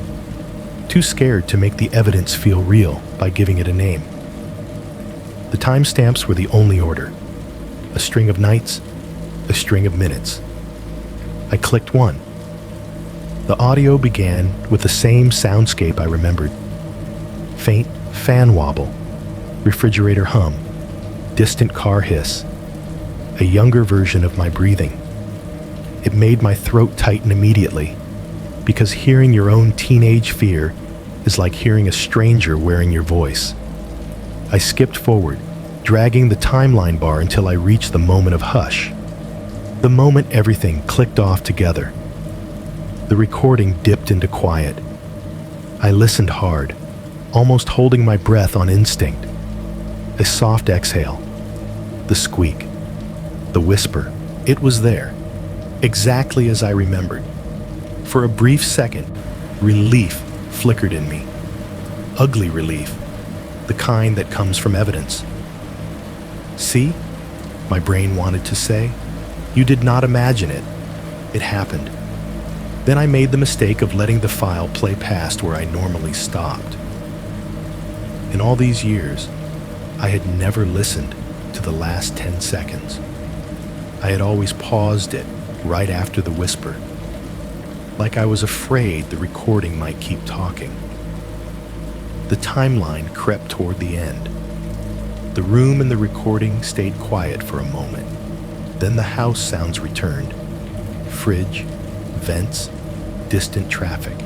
too scared to make the evidence feel real by giving it a name. The timestamps were the only order. A string of nights, a string of minutes. I clicked one. The audio began with the same soundscape I remembered. Faint fan wobble, refrigerator hum, distant car hiss, a younger version of my breathing. It made my throat tighten immediately, because hearing your own teenage fear is like hearing a stranger wearing your voice. I skipped forward, dragging the timeline bar until I reached the moment of hush, the moment everything clicked off together. The recording dipped into quiet. I listened hard, almost holding my breath on instinct. A soft exhale, the squeak, the whisper. It was there, exactly as I remembered. For a brief second, relief flickered in me. Ugly relief, the kind that comes from evidence. See, my brain wanted to say, you did not imagine it. It happened. Then I made the mistake of letting the file play past where I normally stopped. In all these years, I had never listened to the last 10 seconds. I had always paused it right after the whisper, like I was afraid the recording might keep talking. The timeline crept toward the end. The room and the recording stayed quiet for a moment. Then the house sounds returned. Fridge, vents, distant traffic.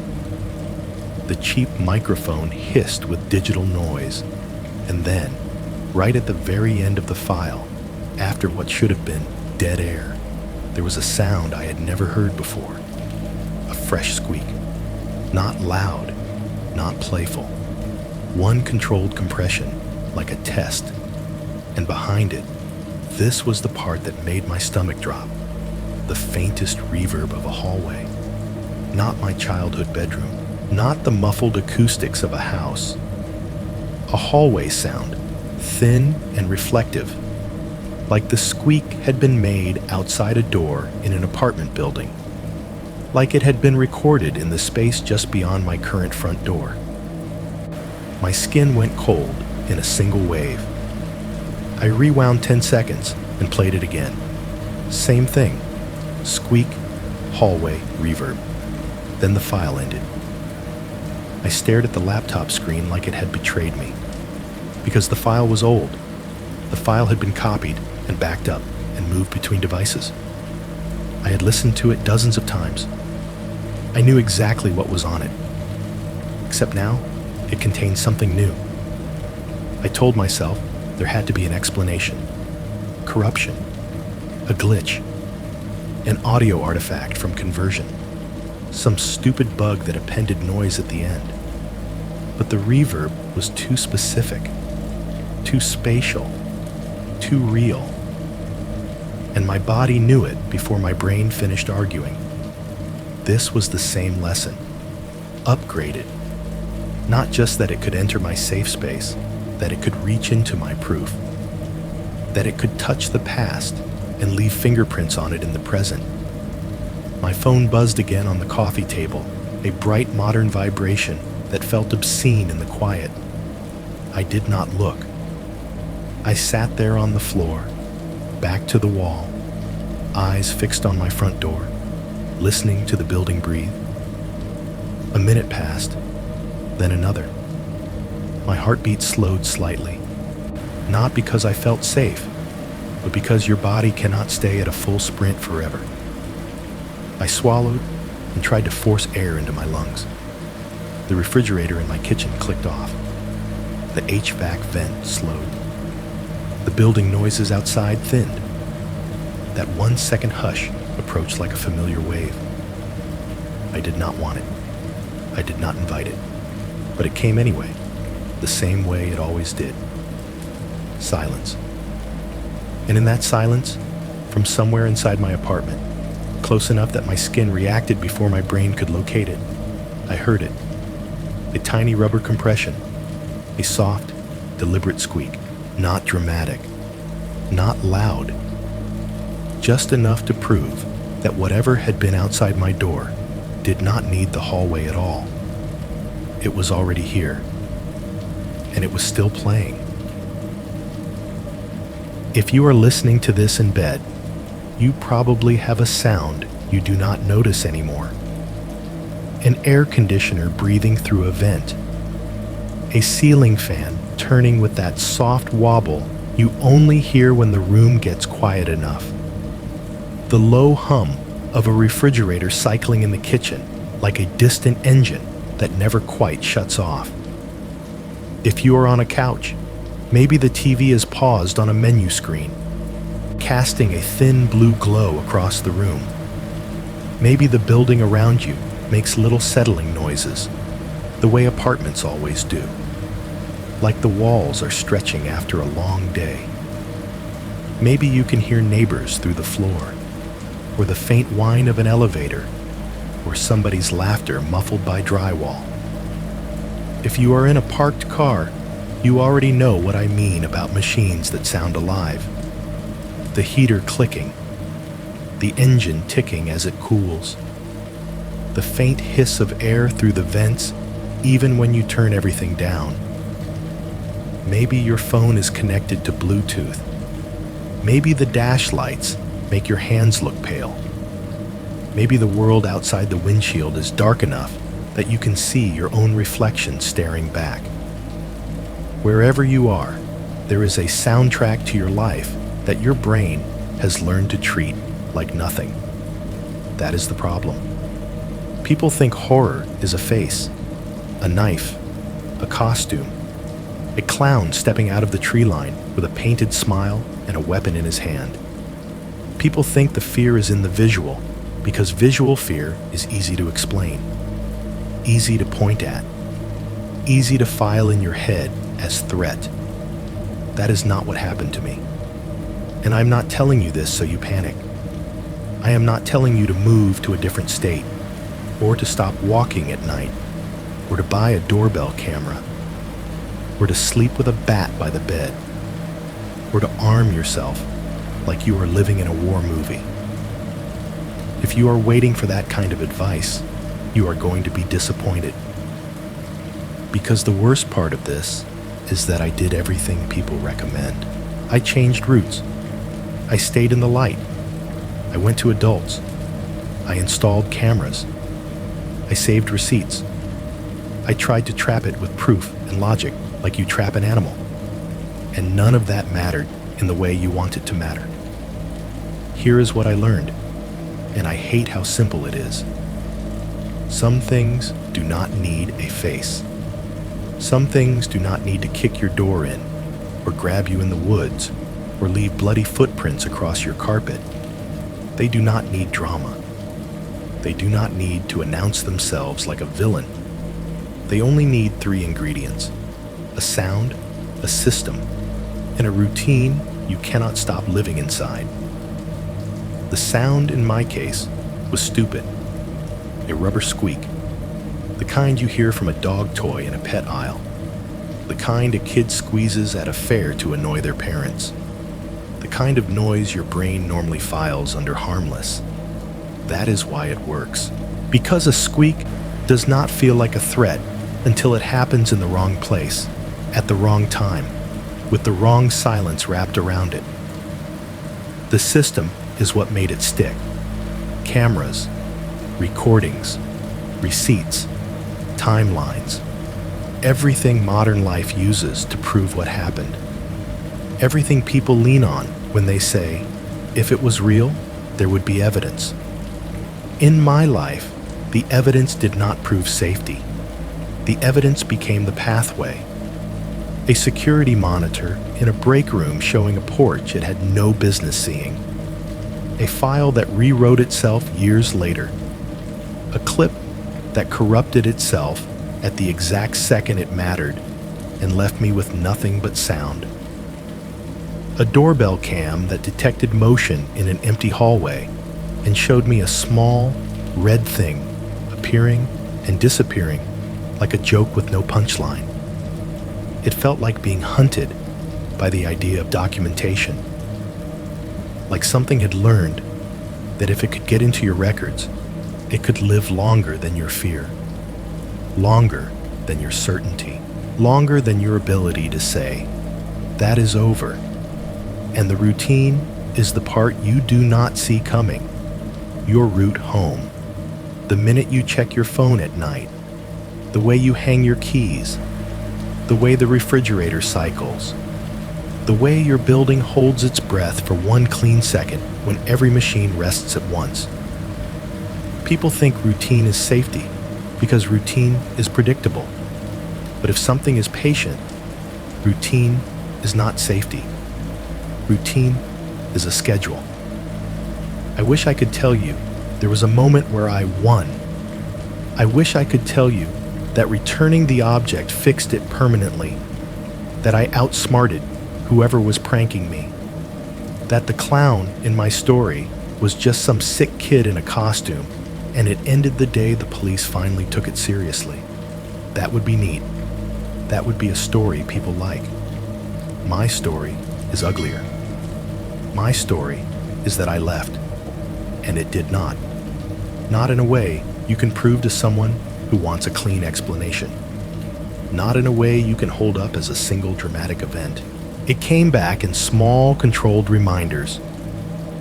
The cheap microphone hissed with digital noise. And then, right at the very end of the file, after what should have been dead air, there was a sound I had never heard before. A fresh squeak. Not loud, not playful. One controlled compression, like a test. And behind it, this was the part that made my stomach drop. The faintest reverb of a hallway. Not my childhood bedroom. Not the muffled acoustics of a house. A hallway sound, thin and reflective, like the squeak had been made outside a door in an apartment building, like it had been recorded in the space just beyond my current front door. My skin went cold in a single wave. I rewound 10 seconds and played it again. Same thing. Squeak, hallway, reverb. Then the file ended. I stared at the laptop screen like it had betrayed me. Because the file was old. The file had been copied and backed up and moved between devices. I had listened to it dozens of times. I knew exactly what was on it. Except now, it contained something new. I told myself there had to be an explanation. Corruption. A glitch. An audio artifact from conversion. some stupid bug that appended noise at the end. But the reverb was too specific, too spatial, too real. And my body knew it before my brain finished arguing. This was the same lesson, upgraded. Not just that it could enter my safe space, that it could reach into my proof, that it could touch the past and leave fingerprints on it in the present. My phone buzzed again on the coffee table, a bright modern vibration that felt obscene in the quiet. I did not look. I sat there on the floor, back to the wall, eyes fixed on my front door, listening to the building breathe. A minute passed, then another. My heartbeat slowed slightly, not because I felt safe, but because your body cannot stay at a full sprint forever. I swallowed and tried to force air into my lungs. The refrigerator in my kitchen clicked off. The HVAC vent slowed. The building noises outside thinned. That 1 second hush approached like a familiar wave. I did not want it. I did not invite it. But it came anyway, the same way it always did. Silence. And in that silence, from somewhere inside my apartment, close enough that my skin reacted before my brain could locate it, I heard it. A tiny rubber compression, a soft, deliberate squeak, not dramatic, not loud, just enough to prove that whatever had been outside my door did not need the hallway at all. It was already here, and it was still playing. If you are listening to this in bed, you probably have a sound you do not notice anymore. An air conditioner breathing through a vent. A ceiling fan turning with that soft wobble you only hear when the room gets quiet enough. The low hum of a refrigerator cycling in the kitchen like a distant engine that never quite shuts off. If you are on a couch, maybe the TV is paused on a menu screen, casting a thin blue glow across the room. Maybe the building around you makes little settling noises, the way apartments always do, like the walls are stretching after a long day. Maybe you can hear neighbors through the floor, or the faint whine of an elevator, or somebody's laughter muffled by drywall. If you are in a parked car, you already know what I mean about machines that sound alive. The heater clicking, the engine ticking as it cools, the faint hiss of air through the vents even when you turn everything down. Maybe your phone is connected to Bluetooth. Maybe the dash lights make your hands look pale. Maybe the world outside the windshield is dark enough that you can see your own reflection staring back. Wherever you are, there is a soundtrack to your life that your brain has learned to treat like nothing. That is the problem. People think horror is a face, a knife, a costume, a clown stepping out of the tree line with a painted smile and a weapon in his hand. People think the fear is in the visual because visual fear is easy to explain, easy to point at, easy to file in your head as threat. That is not what happened to me. And I'm not telling you this so you panic. I am not telling you to move to a different state, or to stop walking at night, or to buy a doorbell camera, or to sleep with a bat by the bed, or to arm yourself like you are living in a war movie. If you are waiting for that kind of advice, you are going to be disappointed. Because the worst part of this is that I did everything people recommend. I changed routes. I stayed in the light. I went to adults. I installed cameras. I saved receipts. I tried to trap it with proof and logic like you trap an animal. And none of that mattered in the way you want it to matter. Here is what I learned, and I hate how simple it is. Some things do not need a face. Some things do not need to kick your door in, or grab you in the woods, or leave bloody footprints across your carpet. They do not need drama. They do not need to announce themselves like a villain. They only need 3 ingredients: a sound, a system, and a routine you cannot stop living inside. The sound in my case was stupid. A rubber squeak. The kind you hear from a dog toy in a pet aisle. The kind a kid squeezes at a fair to annoy their parents. The kind of noise your brain normally files under harmless. That is why it works. Because a squeak does not feel like a threat until it happens in the wrong place, at the wrong time, with the wrong silence wrapped around it. The system is what made it stick. Cameras, recordings, receipts, timelines. Everything modern life uses to prove what happened. Everything people lean on when they say, if it was real, there would be evidence. In my life, the evidence did not prove safety. The evidence became the pathway. A security monitor in a break room showing a porch it had no business seeing. A file that rewrote itself years later. A clip that corrupted itself at the exact second it mattered and left me with nothing but sound. A doorbell cam that detected motion in an empty hallway and showed me a small, red thing appearing and disappearing like a joke with no punchline. It felt like being hunted by the idea of documentation. Like something had learned that if it could get into your records, it could live longer than your fear, longer than your certainty, longer than your ability to say, that is over. And the routine is the part you do not see coming, your route home. The minute you check your phone at night, the way you hang your keys, the way the refrigerator cycles, the way your building holds its breath for one clean second when every machine rests at once. People think routine is safety because routine is predictable. But if something is patient, routine is not safety. Routine is a schedule. I wish I could tell you there was a moment where I won. I wish I could tell you that returning the object fixed it permanently, that I outsmarted whoever was pranking me, that the clown in my story was just some sick kid in a costume, and it ended the day the police finally took it seriously. That would be neat. That would be a story people like. My story is uglier. My story is that I left, and it did not. Not in a way you can prove to someone who wants a clean explanation. Not in a way you can hold up as a single dramatic event. It came back in small, controlled reminders.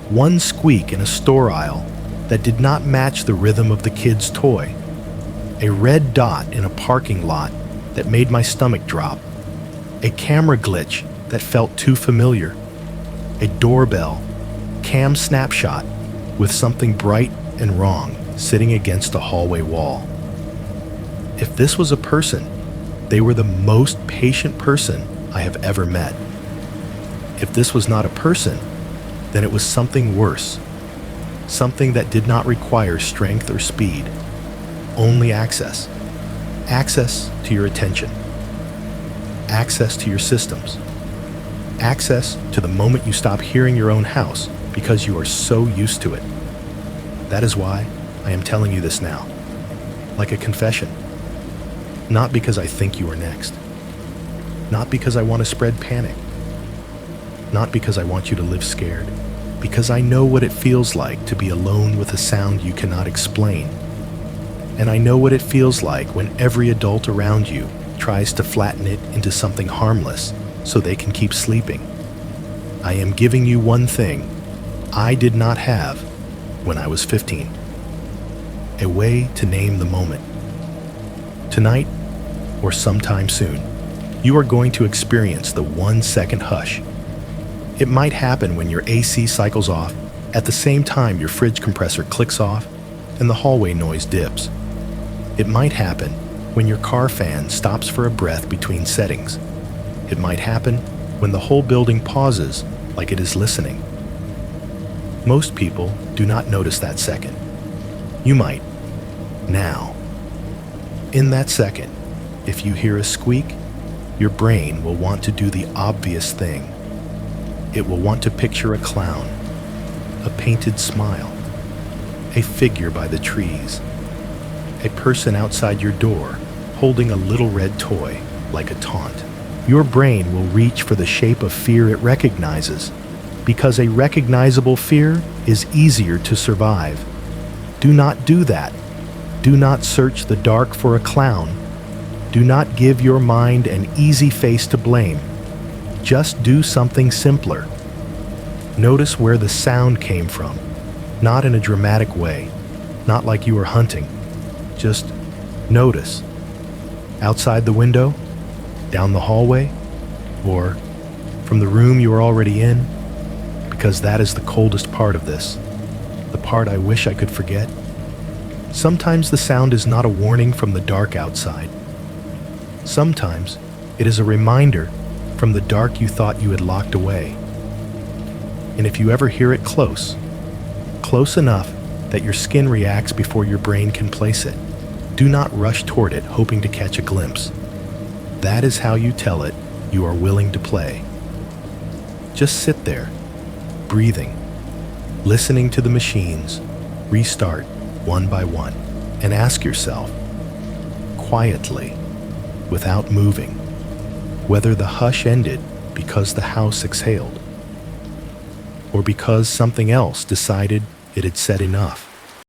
One squeak in a store aisle that did not match the rhythm of the kid's toy. A red dot in a parking lot that made my stomach drop. A camera glitch that felt too familiar. A doorbell, cam snapshot with something bright and wrong sitting against a hallway wall. If this was a person, they were the most patient person I have ever met. If this was not a person, then it was something worse. Something that did not require strength or speed, only access. Access to your attention. Access to your systems. Access to the moment you stop hearing your own house because you are so used to it. That is why I am telling you this now, like a confession. Not because I think you are next. Not because I want to spread panic. Not because I want you to live scared. Because I know what it feels like to be alone with a sound you cannot explain. And I know what it feels like when every adult around you tries to flatten it into something harmless so they can keep sleeping. I am giving you one thing I did not have when I was 15. A way to name the moment. Tonight, or sometime soon, you are going to experience the 1-second hush. It might happen when your AC cycles off at the same time your fridge compressor clicks off and the hallway noise dips. It might happen when your car fan stops for a breath between settings. It might happen when the whole building pauses like it is listening. Most people do not notice that second. You might. Now. In that second, if you hear a squeak, your brain will want to do the obvious thing. It will want to picture a clown, a painted smile, a figure by the trees, a person outside your door holding a little red toy like a taunt. Your brain will reach for the shape of fear it recognizes, because a recognizable fear is easier to survive. Do not do that. Do not search the dark for a clown. Do not give your mind an easy face to blame. Just do something simpler. Notice where the sound came from, not in a dramatic way, not like you were hunting. Just notice. Outside the window, down the hallway, or from the room you are already in, because that is the coldest part of this, the part I wish I could forget. Sometimes the sound is not a warning from the dark outside. Sometimes it is a reminder from the dark you thought you had locked away. And if you ever hear it close enough that your skin reacts before your brain can place it, do not rush toward it hoping to catch a glimpse. That is how you tell it you are willing to play. Just sit there, breathing, listening to the machines restart one by one, and ask yourself, quietly, without moving, whether the hush ended because the house exhaled, or because something else decided it had said enough.